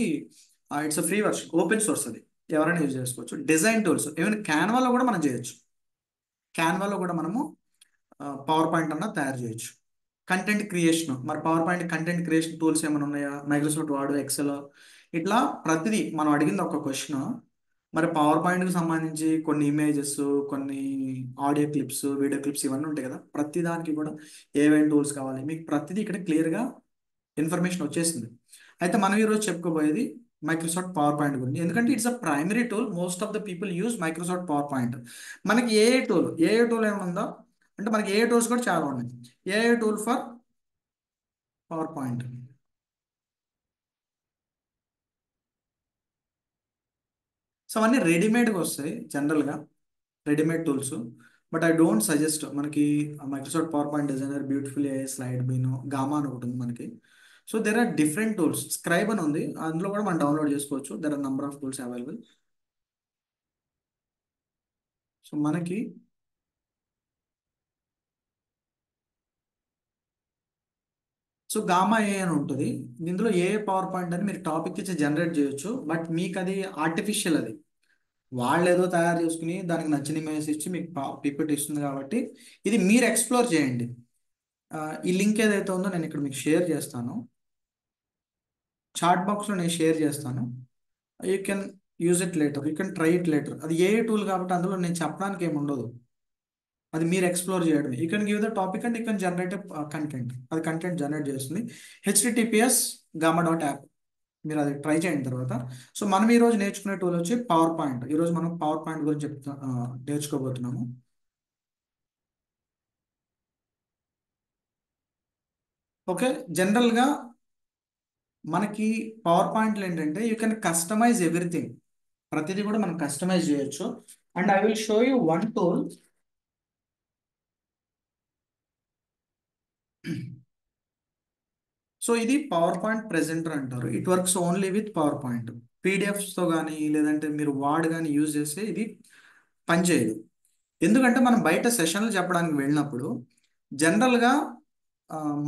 it's free version, open source. అది ఎవరైనా యూజ్ చేసుకోవచ్చు. డిజైన్ టూల్స్, ఈవెన్ క్యాన్వాలో కూడా మనం చేయొచ్చు. క్యాన్వాలో కూడా మనము పవర్ పాయింట్ అన్న తయారు చేయొచ్చు. కంటెంట్ క్రియేషన్, మరి power point content creation tools ఏమైనా ఉన్నాయా? మైక్రోసాఫ్ట్ వర్డ్, ఎక్సెల్, ఇట్లా ప్రతిదీ మనం అడిగింది ఒక క్వశ్చన్. మరి పవర్ పాయింట్కి సంబంధించి కొన్ని ఇమేజెస్, కొన్ని ఆడియో క్లిప్స్, వీడియో క్లిప్స్ ఇవన్నీ ఉంటాయి కదా, ప్రతి దానికి కూడా ఏవైనా టూల్స్ కావాలి మీకు ప్రతిదీ ఇక్కడ క్లియర్గా ఇన్ఫర్మేషన్ వచ్చేసింది. అయితే మనం ఈరోజు చెప్పుకోబోయేది మైక్రోసాఫ్ట్ పవర్ పాయింట్ గురించి. ఎందుకంటే it's a primary tool, most of the people use Microsoft power point. మనకి ఏ టూల్ ఏమైనా ఉందా అంటే మనకి ఏ టూల్స్ కూడా చాలా ఉన్నాయి. A tool for PowerPoint. So అవన్నీ రెడీమేడ్గా వస్తాయి జనరల్గా, readymade tools. But I don't suggest. మనకి Microsoft PowerPoint designer, beautiful a, Slidebean, Gamma అని ఒకటి ఉంది మనకి. So there are different tools. Scribe అని ఉంది, అందులో కూడా మనం డౌన్లోడ్ చేసుకోవచ్చు. There are number of tools available. So మనకి సో గామా ఏ అని ఉంటుంది. ఇందులో ఏ పవర్ పాయింట్ అని మీరు టాపిక్ ఇచ్చి జనరేట్ చేయొచ్చు. బట్ మీకు అది ఆర్టిఫిషియల్. అది వాళ్ళు ఏదో తయారు చేసుకుని దానికి నచ్చిన ఇమేజ్ ఇచ్చి మీకు పిపిటి ఇస్తుంది. కాబట్టి ఇది మీరు ఎక్స్ప్లోర్ చేయండి. ఈ లింక్ ఏదైతే ఉందో నేను ఇక్కడ మీకు షేర్ చేస్తాను, చాట్ బాక్స్లో నేను షేర్ చేస్తాను. You can use it later, you can try it later. అది ఏ టూల్ కాబట్టి అందులో నేను చెప్పడానికి ఏమి ఉండదు, అది మీరు ఎక్స్ప్లోర్ చేయడమే. You can give the topic and you can generate content. అది కంటెంట్ జనరేట్ చేస్తుంది. https gamma.app. మీరు అది ట్రై చేయిన తర్వాత. సో మనం ఈరోజు నేర్చుకునే టూల్ వచ్చి పవర్ పాయింట్. ఈరోజు మనం పవర్ పాయింట్ గురించి నేర్చుకోబోతున్నాము. ఓకే, జనరల్గా మనకి పవర్ పాయింట్లు ఏంటంటే యూ కెన్ కస్టమైజ్ ఎవ్రీథింగ్. ప్రతిదీ కూడా మనం కస్టమైజ్ చేయొచ్చు. And I will show you one tool. So ఇది పవర్ పాయింట్ ప్రెజెంటర్ అంటారు. It works only with PowerPoint. పీడిఎఫ్స్తో కానీ లేదంటే మీరు వార్డ్ కానీ యూజ్ చేస్తే ఇది పనిచేయదు. ఎందుకంటే మనం బయట సెషన్లు చెప్పడానికి వెళ్ళినప్పుడు జనరల్గా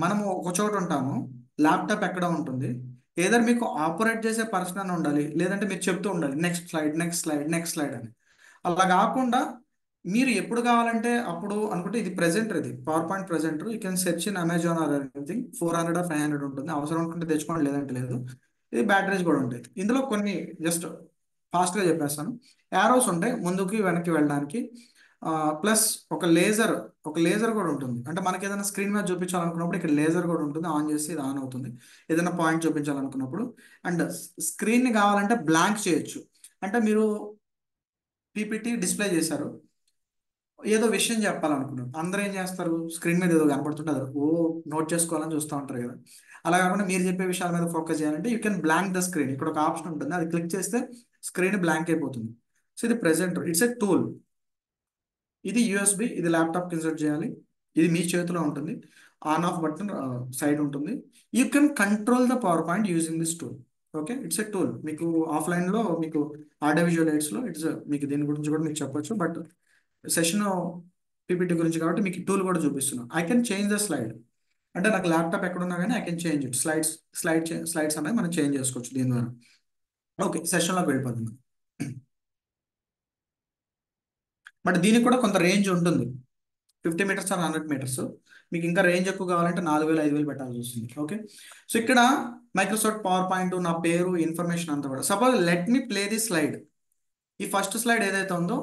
మనము ఒక చోట ఉంటాము, ల్యాప్టాప్ ఎక్కడ ఉంటుంది, ఏదర్ మీకు ఆపరేట్ చేసే పర్సన్ అని ఉండాలి, లేదంటే మీరు చెప్తూ ఉండాలి next slide, next slide, next slide అని. అలా కాకుండా మీరు ఎప్పుడు కావాలంటే అప్పుడు అనుకుంటే ఇది ప్రెజెంటర్, ఇది PowerPoint presenter. You can search in Amazon or anything. 400 or 500 ఉంటుంది. అవసరం అనుకుంటే తెచ్చుకోండి, లేదంటే లేదు. ఇది బ్యాటరీస్ కూడా ఉంటాయి. ఇందులో కొన్ని జస్ట్ ఫాస్ట్గా చెప్పేస్తాను. యారోస్ ఉంటాయి ముందుకి వెనక్కి వెళ్ళడానికి. ప్లస్ ఒక లేజర్ కూడా ఉంటుంది. అంటే మనకి ఏదైనా స్క్రీన్ మీద చూపించాలనుకున్నప్పుడు ఇక్కడ లేజర్ కూడా ఉంటుంది. ఆన్ చేసి ఇది ఆన్ అవుతుంది ఏదైనా పాయింట్ చూపించాలనుకున్నప్పుడు. అండ్ స్క్రీన్ని కావాలంటే బ్లాంక్ చేయొచ్చు. అంటే మీరు పీపీటీ డిస్ప్లే చేశారు, ఏదో విషయం చెప్పాలనుకున్నారు, అందరూ ఏం చేస్తారు, స్క్రీన్ మీద ఏదో కనపడుతుంటే అది నోట్ చేసుకోవాలని చూస్తూ ఉంటారు కదా. అలా కాకుండా మీరు చెప్పే విషయాల మీద ఫోకస్ చేయాలంటే you can blank the screen. ఇక్కడ ఒక ఆప్షన్ ఉంటుంది, అది క్లిక్ చేస్తే స్క్రీన్ బ్లాంక్ అయిపోతుంది. సో ఇది ప్రెజెంటర్, ఇట్స్ ఎ టూల్. ఇది యూఎస్బి, ఇది ల్యాప్టాప్కి ఇన్సర్ట్ చేయాలి. ఇది మీ చేతిలో ఉంటుంది. ఆన్ ఆఫ్ బటన్ సైడ్ ఉంటుంది. You can control the power point using this tool. Okay, it's a tool. మీకు ఆఫ్లైన్లో మీకు ఆడియో విజువల్ ఎయిడ్స్లో ఇట్స్ మీకు దీని గురించి కూడా మీకు చెప్పొచ్చు. బట్ సెషన్ పీపీటీ గురించి కాబట్టి మీకు టూల్ కూడా చూపిస్తున్నాను. I can change the slide. అంటే నాకు ల్యాప్టాప్ ఎక్కడున్నా కానీ I can change it. Slides అనేది మనం చేంజ్ చేసుకోవచ్చు దీని ద్వారా. ఓకే, సెషన్లోకి వెళ్ళిపోతుంది. బట్ దీనికి కూడా కొంత రేంజ్ ఉంటుంది, 50 మీటర్స్ ఆర్ 100 మీటర్స్. మీకు ఇంకా రేంజ్ ఎక్కువ కావాలంటే 4000 5000 పెట్టాల్సి వస్తుంది. ఓకే, సో ఇక్కడ మైక్రోసాఫ్ట్ పవర్ పాయింట్, నా పేరు, ఇన్ఫర్మేషన్ అంతా కూడా. Suppose let me play the slide. ఈ ఫస్ట్ స్లైడ్ ఏదైతే ఉందో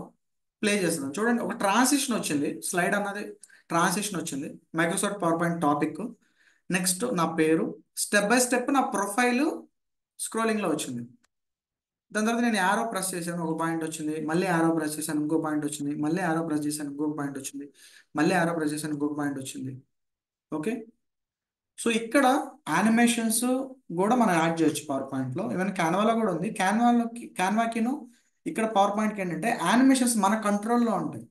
ప్లే చేస్తున్నాం చూడండి. ఒక ట్రాన్సిషన్ వచ్చింది, స్లైడ్ అన్నది ట్రాన్సిషన్ వచ్చింది. Microsoft power point topic, next నా పేరు, స్టెప్ బై స్టెప్ నా ప్రొఫైల్ స్క్రోలింగ్లో వచ్చింది. దాని తర్వాత నేను యారో ప్రెస్ చేశాను, ఒక పాయింట్ వచ్చింది. మళ్ళీ యారో ప్రెస్ చేశాను, ఇంకో పాయింట్ వచ్చింది. మళ్ళీ యారో ప్రెస్ చేశాను, ఇంకొక పాయింట్ వచ్చింది. మళ్ళీ యారో ప్రెస్ చేశాను, ఇంకొక పాయింట్ వచ్చింది. ఓకే, సో ఇక్కడ యానిమేషన్స్ కూడా మనం యాడ్ చేయొచ్చు పవర్ పాయింట్లో. ఈవెన్ క్యాన్వాలో కూడా ఉంది. క్యాన్వాకిను ఇక్కడ పవర్ పాయింట్కి ఏంటంటే యానిమేషన్స్ మన కంట్రోల్లో ఉంటాయి.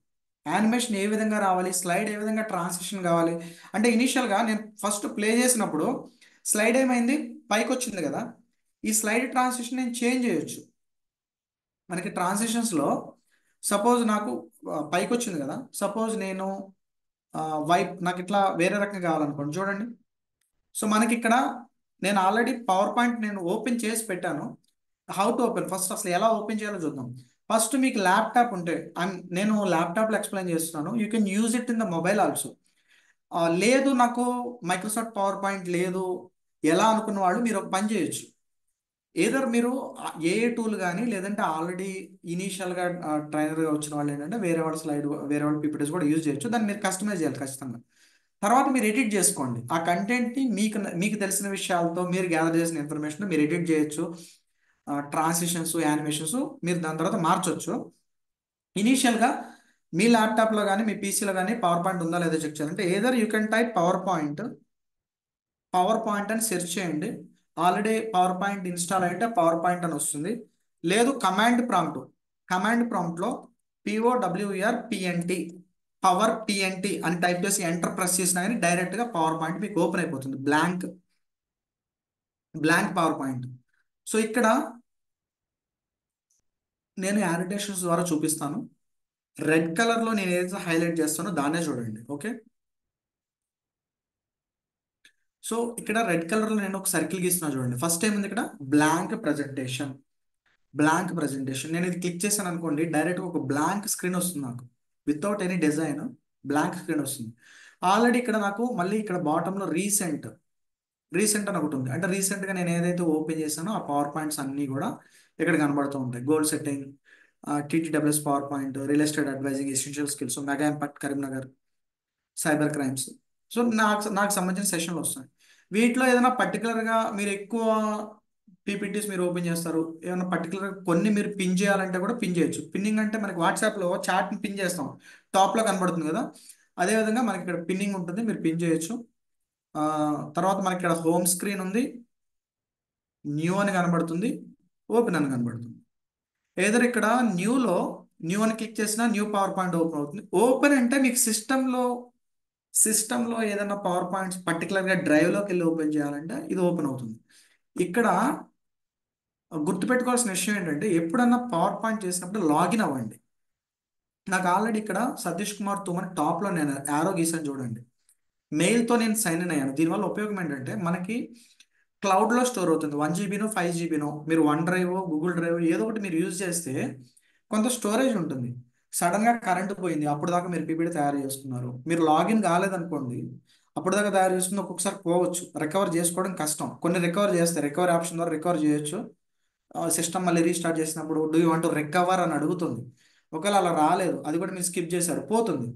యానిమేషన్ ఏ విధంగా రావాలి, స్లైడ్ ఏ విధంగా ట్రాన్సిషన్ కావాలి అంటే, ఇనీషియల్గా నేను ఫస్ట్ ప్లే చేసినప్పుడు స్లైడ్ ఏమైంది, పైకి వచ్చింది కదా. ఈ స్లైడ్ ట్రాన్సిషన్ నేను చేంజ్ చేయొచ్చు. మనకి ట్రాన్సిషన్స్లో సపోజ్ నాకు పైకి వచ్చింది కదా. సపోజ్ నేను నాకు ఇట్లా వేరే రకంగా కావాలనుకోండి, చూడండి. సో మనకి ఇక్కడ నేను ఆల్రెడీ పవర్ పాయింట్ నేను ఓపెన్ చేసి పెట్టాను. హౌ టు ఓపెన్, ఫస్ట్ అసలు ఎలా ఓపెన్ చేయాలో చూద్దాం. ఫస్ట్ మీకు ల్యాప్టాప్ ఉంటే, నేను ల్యాప్టాప్లో ఎక్స్ప్లెయిన్ చేస్తున్నాను, you can use it in the mobile also. లేదు నాకు మైక్రోసాఫ్ట్ పవర్ పాయింట్ లేదు ఎలా అనుకున్న వాళ్ళు మీరు ఒక పని చేయొచ్చు. ఏదర్ మీరు ఏ టూల్ కానీ, లేదంటే ఆల్రెడీ ఇనీషియల్గా ట్రైనర్గా వచ్చిన వాళ్ళు ఏంటంటే వేరే వాళ్ళ స్లైడ్, వేరే వాళ్ళ పీపీటీస్ కూడా యూజ్ చేయొచ్చు. దాన్ని మీరు కస్టమైజ్ చేయాలి ఖచ్చితంగా. తర్వాత మీరు ఎడిట్ చేసుకోండి ఆ కంటెంట్ని. మీకు మీకు తెలిసిన విషయాలతో మీరు గ్యాదర్ చేసిన ఇన్ఫర్మేషన్ మీరు ఎడిట్ చేయొచ్చు. ట్రాన్సిషన్స్, యానిమేషన్స్ మీరు దాని తర్వాత మార్చొచ్చు. ఇనీషియల్గా మీ ల్యాప్టాప్లో కానీ మీ పీసీలో కానీ పవర్ పాయింట్ ఉందా లేదా చెక్ చేయాలంటే either you can type power point అని సెర్చ్ చేయండి. ఆల్రెడీ పవర్ పాయింట్ ఇన్స్టాల్ అయితే పవర్ పాయింట్ అని వస్తుంది. లేదు కమాండ్ ప్రాంప్ట్లో POWER పవర్ PNT అని టైప్ చేసి ఎంటర్ ప్రెస్ చేసినా కానీ డైరెక్ట్గా పవర్ పాయింట్ మీకు ఓపెన్ అయిపోతుంది, బ్లాంక్ పవర్ పాయింట్. సో ఇక్కడ నేను యానిటేషన్స్ ద్వారా చూపిస్తాను. రెడ్ కలర్లో నేను ఏదైతే హైలైట్ చేస్తానో దాన్నే చూడండి. ఓకే, సో ఇక్కడ రెడ్ కలర్లో నేను ఒక సర్కిల్ గీస్తున్నా చూడండి. ఫస్ట్ ఏముంది ఇక్కడ, బ్లాంక్ ప్రజెంటేషన్. నేను ఇది క్లిక్ చేశాను అనుకోండి, డైరెక్ట్గా ఒక బ్లాంక్ స్క్రీన్ వస్తుంది నాకు, without any design blank screen వస్తుంది. ఆల్రెడీ ఇక్కడ నాకు మళ్ళీ ఇక్కడ బాటంలో రీసెంట్ అని ఒకటి ఉంది. అంటే రీసెంట్గా నేను ఏదైతే ఓపెన్ చేశానో ఆ పవర్ పాయింట్స్ అన్నీ కూడా ఇక్కడ కనబడుతూ ఉంటాయి. Goal setting, TTWS power point, real estate advising, essential skills, mega impact Karimnagar, cyber crimes. So నాకు సంబంధించిన సెషన్లు వస్తాయి. వీటిలో ఏదైనా పర్టికులర్గా మీరు ఎక్కువ పీపీటీస్ మీరు ఓపెన్ చేస్తారు, ఏమైనా పర్టికులర్ కొన్ని మీరు పిన్ చేయాలంటే కూడా పిన్ చేయొచ్చు. పిన్నింగ్ అంటే మనకి వాట్సాప్లో చాట్ని పిన్ చేస్తాం, టాప్లో కనబడుతుంది కదా, అదేవిధంగా మనకి ఇక్కడ పిన్నింగ్ ఉంటుంది, మీరు పిన్ చేయొచ్చు. తర్వాత మనకి ఇక్కడ హోమ్ స్క్రీన్ ఉంది, న్యూ అని కనబడుతుంది, ఓపెన్ అని కనబడుతుంది. ఏదర్ ఇక్కడ న్యూ అని క్లిక్ చేసినా న్యూ పవర్ పాయింట్ ఓపెన్ అవుతుంది. ఓపెన్ అంటే మీకు సిస్టంలో ఏదైనా పవర్ పాయింట్స్ పర్టికులర్గా డ్రైవ్లోకి వెళ్ళి ఓపెన్ చేయాలంటే ఇది ఓపెన్ అవుతుంది. ఇక్కడ గుర్తుపెట్టుకోవాల్సిన విషయం ఏంటంటే, ఎప్పుడన్నా పవర్ పాయింట్ చేసినప్పుడు లాగిన్ అవ్వండి. నాకు ఆల్రెడీ ఇక్కడ సతీష్ కుమార్ తుమ్మని టాప్లో నేను యారో గీసాను చూడండి, మెయిల్తో నేను సైన్ ఇన్ అయ్యాను. దీనివల్ల ఉపయోగం ఏంటంటే మనకి క్లౌడ్లో స్టోర్ అవుతుంది. 1 GB 5 GB మీరు వన్ డ్రైవ్, గూగుల్ డ్రైవ్ ఏదో ఒకటి మీరు యూజ్ చేస్తే కొంత స్టోరేజ్ ఉంటుంది. సడన్గా కరెంటు పోయింది, అప్పుడు దాకా మీరు పీపీటీ తయారు చేసుకున్నారు, మీరు లాగిన్ కాలేదనుకోండి, అప్పుడు దాకా తయారు చేసుకుని ఒక్కొక్కసారి పోవచ్చు, రికవర్ చేసుకోవడం కష్టం. కొన్ని రికవర్ చేస్తాయి, రికవరీ ఆప్షన్ ద్వారా రికవర్ చేయొచ్చు. సిస్టమ్ మళ్ళీ రీస్టార్ట్ చేసినప్పుడు do you want to recover అని అడుగుతుంది. ఒకవేళ అలా రాలేదు, అది కూడా మీరు స్కిప్ చేశారు, పోతుంది.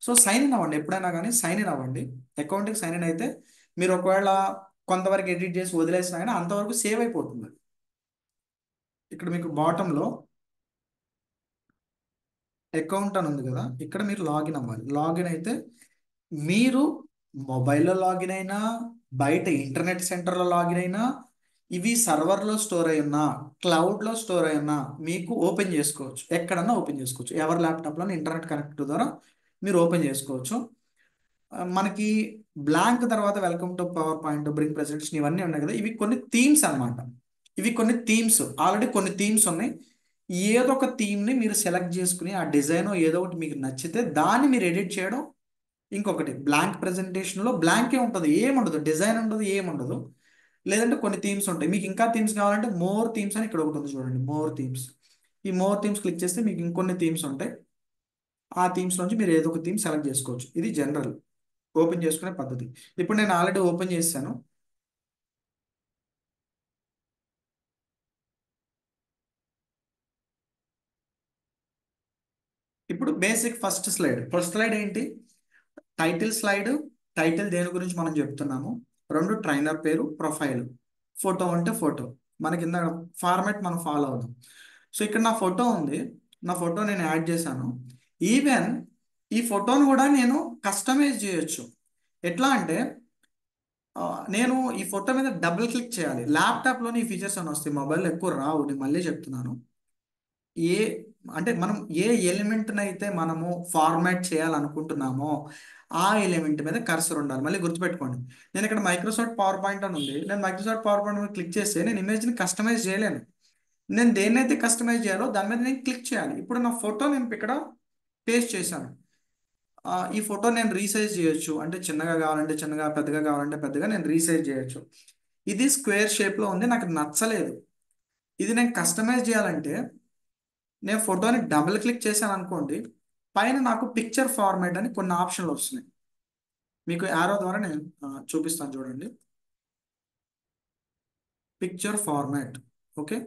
సో సైన్ ఇన్ అవ్వండి, ఎప్పుడైనా కానీ సైన్ ఇన్ అవ్వండి. అకౌంట్కి సైన్ ఇన్ అయితే మీరు ఒకవేళ కొంతవరకు ఎడిట్ చేసి వదిలేసినా కానీ అంతవరకు సేవ్ అయిపోతుంది. ఇక్కడ మీకు బాటంలో అకౌంట్ అని ఉంది కదా, ఇక్కడ మీరు లాగిన్ అవ్వాలి. లాగిన్ అయితే మీరు మొబైల్లో లాగిన్ అయినా, బయట ఇంటర్నెట్ సెంటర్లో లాగిన్ అయినా, ఇవి సర్వర్లో స్టోర్ అయి ఉన్నా, క్లౌడ్లో స్టోర్ అయి ఉన్నా మీకు ఓపెన్ చేసుకోవచ్చు, ఎక్కడన్నా ఓపెన్ చేసుకోవచ్చు. ఎవరి ల్యాప్టాప్లో ఇంటర్నెట్ కనెక్ట్ ద్వారా మీరు ఓపెన్ చేసుకోవచ్చు. మనకి బ్లాంక్ తర్వాత welcome to power point, bring presentation ఇవన్నీ ఉన్నాయి కదా, ఇవి కొన్ని థీమ్స్ అనమాట. ఇవి కొన్ని థీమ్స్, ఆల్రెడీ కొన్ని థీమ్స్ ఉన్నాయి. ఏదో ఒక థీమ్ని మీరు సెలెక్ట్ చేసుకుని ఆ డిజైన్ ఏదో ఒకటి మీకు నచ్చితే దాన్ని మీరు ఎడిట్ చేయడం ఇంకొకటి బ్లాంక్ ప్రెజెంటేషన్లో బ్లాంకే ఉంటుంది, ఏముండదు, డిజైన్ ఉండదు, ఏముండదు. లేదంటే కొన్ని థీమ్స్ ఉంటాయి. మీకు ఇంకా థీమ్స్ కావాలంటే మోర్ థీమ్స్ అని ఇక్కడ ఒకటి ఉంది చూడండి, మోర్ థీమ్స్. ఈ మోర్ థీమ్స్ క్లిక్ చేస్తే మీకు ఇంకొన్ని థీమ్స్ ఉంటాయి. ఆ థీమ్స్ నుంచి మీరు ఏదో ఒక థీమ్ సెలెక్ట్ చేసుకోవచ్చు. ఇది జనరల్ ఓపెన్ చేసుకునే పద్ధతి. ఇప్పుడు నేను ఆల్రెడీ ఓపెన్ చేశాను. ఇప్పుడు బేసిక్ ఫస్ట్ స్లైడ్ ఏంటి? Title slide. టైటిల్ దేని గురించి మనం చెప్తున్నాము. రెండు, ట్రైనర్ పేరు, ప్రొఫైల్, ఫోటో అంటే ఫోటో. మనకి కింద ఫార్మాట్ మనం ఫాలో అవుదాం. సో ఇక్కడ నా ఫోటో ఉంది, నా ఫోటో నేను యాడ్ చేశాను. ఈవెన్ ఈ ఫోటోను కూడా నేను కస్టమైజ్ చేయొచ్చు. ఎట్లా అంటే ఆ, నేను ఈ ఫోటో మీద డబుల్ క్లిక్ చేయాలి. ల్యాప్టాప్లోని ఈ ఫీచర్స్ అని వస్తాయి, మొబైల్లో ఎక్కువ రావు. నేను మళ్ళీ చెప్తున్నాను. ఏ అంటే మనం ఏ ఎలిమెంట్ని అయితే మనము ఫార్మాట్ చేయాలనుకుంటున్నామో ఆ ఎలిమెంట్ మీద కర్సర్ ఉండాలి. మళ్ళీ గుర్తుపెట్టుకోండి, నేను ఇక్కడ మైక్రోసాఫ్ట్ పవర్ పాయింట్ అని ఉంది, నేను మైక్రోసాఫ్ట్ పవర్ పాయింట్ మీద క్లిక్ చేస్తే నేను ఇమేజ్ని కస్టమైజ్ చేయలేను. నేను దేన్నైతే కస్టమైజ్ చేయాలో దాని మీద నేను క్లిక్ చేయాలి. ఇప్పుడు నా ఫోటో నేను ఇక్కడ పేస్ట్ చేశాను. ఈ ఫోటో నేను రీసైజ్ చేయొచ్చు, అంటే చిన్నగా కావాలంటే చిన్నగా, పెద్దగా కావాలంటే పెద్దగా నేను రీసైజ్ చేయొచ్చు. ఇది స్క్వేర్ షేప్లో ఉంది, నాకు నచ్చలేదు. ఇది నేను కస్టమైజ్ చేయాలంటే నేను ఫోటోని డబుల్ క్లిక్ చేశాను అనుకోండి, పైన నాకు పిక్చర్ ఫార్మాట్ అని కొన్ని ఆప్షన్లు వస్తున్నాయి. మీకు యారో ద్వారా నేను చూపిస్తాను చూడండి. Picture format. ఓకే,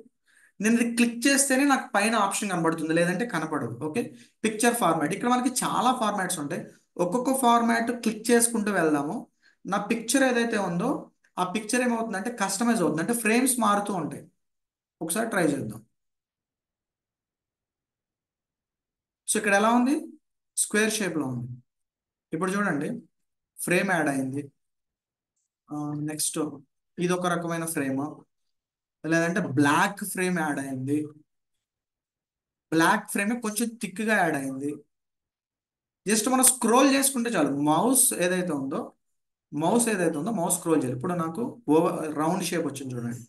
నేను ఇది క్లిక్ చేస్తేనే నాకు పైన ఆప్షన్ కనబడుతుంది, లేదంటే కనపడదు. Okay, picture format. ఇక్కడ మనకి చాలా ఫార్మాట్స్ ఉంటాయి. ఒక్కొక్క ఫార్మాట్ క్లిక్ చేసుకుంటూ వెళ్దాము. నా పిక్చర్ ఏదైతే ఉందో ఆ పిక్చర్ ఏమవుతుందంటే కస్టమైజ్ అవుతుంది, అంటే ఫ్రేమ్స్ మారుతూ ఉంటాయి. ఒకసారి ట్రై చేద్దాం. సో ఇక్కడ ఎలా ఉంది? స్క్వేర్ షేప్లో ఉంది. ఇప్పుడు చూడండి, ఫ్రేమ్ యాడ్ అయింది. నెక్స్ట్ ఇది ఒక రకమైన ఫ్రేమ్, లేదంటే బ్లాక్ ఫ్రేమ్ యాడ్ అయింది. బ్లాక్ ఫ్రేమ్ కొంచెం థిక్గా యాడ్ అయింది. జస్ట్ మనం స్క్రోల్ చేసుకుంటే చాలు. మౌస్ స్క్రోల్ చేయాలి. ఇప్పుడు నాకు రౌండ్ షేప్ వచ్చింది చూడండి,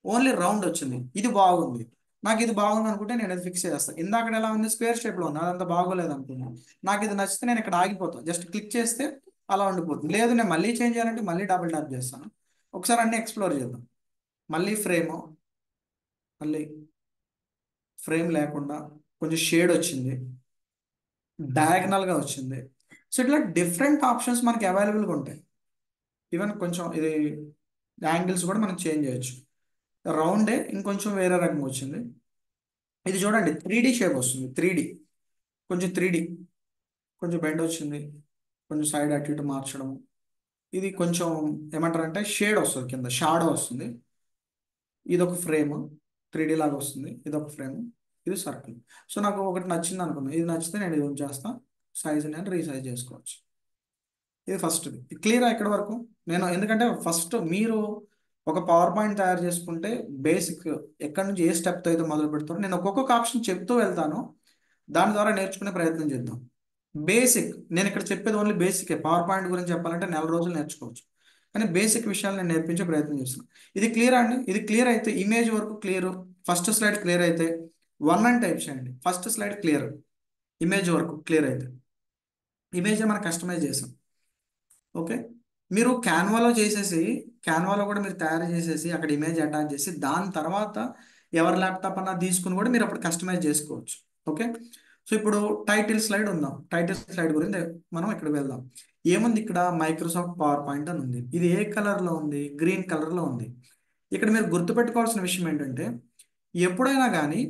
ఓన్లీ రౌండ్ వచ్చింది. ఇది బాగుంది, నాకు ఇది బాగుంది అనుకుంటే నేను అది ఫిక్స్ చేస్తాను. ఇందాక ఎలా ఉంది? స్క్వేర్ షేప్లో ఉంది, అదంతా బాగోలేదు అనుకున్నాను. నాకు ఇది నచ్చితే నేను ఇక్కడ ఆగిపోతాను, జస్ట్ క్లిక్ చేస్తే అలా ఉండిపోతుంది. లేదు నేను మళ్ళీ చేంజ్ చేయాలంటే మళ్ళీ డబుల్ ట్యాప్ చేస్తాను. ఒకసారి అన్ని ఎక్స్ప్లోర్ చేద్దాం. మళ్ళీ మళ్ళీ ఫ్రేమ్ లేకుండా కొంచెం షేడ్ వచ్చింది, డయాగ్నల్గా వచ్చింది. సో ఇట్లా డిఫరెంట్ ఆప్షన్స్ మనకి అవైలబుల్గా ఉంటాయి. ఈవెన్ కొంచెం ఇది యాంగిల్స్ కూడా మనం చేంజ్ చేయొచ్చు. రౌండే ఇంకొంచెం వేరే రకం వచ్చింది. ఇది చూడండి, 3D షేప్ వస్తుంది. 3D, కొంచెం 3D, కొంచెం బెండ్ వచ్చింది, కొంచెం సైడ్ అటు ఇటు మార్చడం. ఇది కొంచెం ఏమంటారంటే షేడ్ వస్తుంది, కింద షాడో వస్తుంది. ఇది ఒక ఫ్రేమ్, 3D లాగా వస్తుంది. ఇది ఒక ఫ్రేమ్, ఇది సర్కిల్. సో నాకు ఒకటి నచ్చింది అనుకున్నాను, ఇది నచ్చితే నేను ఇది చేస్తాను. సైజ్ నేను రీసైజ్ చేసుకోవచ్చు. ఇది ఫస్ట్. క్లియర్ ఇక్కడ వరకు. నేను ఎందుకంటే ఫస్ట్ మీరు ఒక పవర్ పాయింట్ తయారు చేసుకుంటే బేసిక్ ఎక్కడి నుంచి ఏ స్టెప్తో అయితే మొదలు పెడతారో నేను ఒక్కొక్క ఆప్షన్ చెప్తూ వెళ్తాను. దాని ద్వారా నేర్చుకునే ప్రయత్నం చేద్దాం. బేసిక్ నేను ఇక్కడ చెప్పేది ఓన్లీ బేసికే. పవర్ పాయింట్ గురించి చెప్పాలంటే 4 రోజులు నేర్చుకోవచ్చు, కానీ బేసిక్ విషయాలు నేను నేర్పించే ప్రయత్నం చేస్తున్నాను. ఇది క్లియర్ అండి. ఇది క్లియర్ అయితే ఇమేజ్ వరకు క్లియర్. ఫస్ట్ స్లైడ్ క్లియర్ అయితే 1 అని టైప్ చేయండి. ఫస్ట్ స్లైడ్ క్లియర్, ఇమేజ్ వరకు క్లియర్ అయితే. ఇమేజ్ మనం కస్టమైజ్ చేసాం. ఓకే, మీరు క్యాన్వాలో కూడా మీరు తయారు చేసేసి అక్కడ ఇమేజ్ అటాచ్ చేసి దాని తర్వాత ఎవరి ల్యాప్టాప్ అన్నా తీసుకుని కూడా మీరు అప్పుడు కస్టమైజ్ చేసుకోవచ్చు. ఓకే, సో ఇప్పుడు టైటిల్ స్లైడ్ ఉందాం. టైటిల్ స్లైడ్ గురించి మనం ఇక్కడ వెళ్దాం. ఏముంది ఇక్కడ? మైక్రోసాఫ్ట్ పవర్ పాయింట్ అని ఉంది. ఇది ఏ కలర్లో ఉంది? గ్రీన్ కలర్లో ఉంది. ఇక్కడ మీరు గుర్తుపెట్టుకోవాల్సిన విషయం ఏంటంటే ఎప్పుడైనా కానీ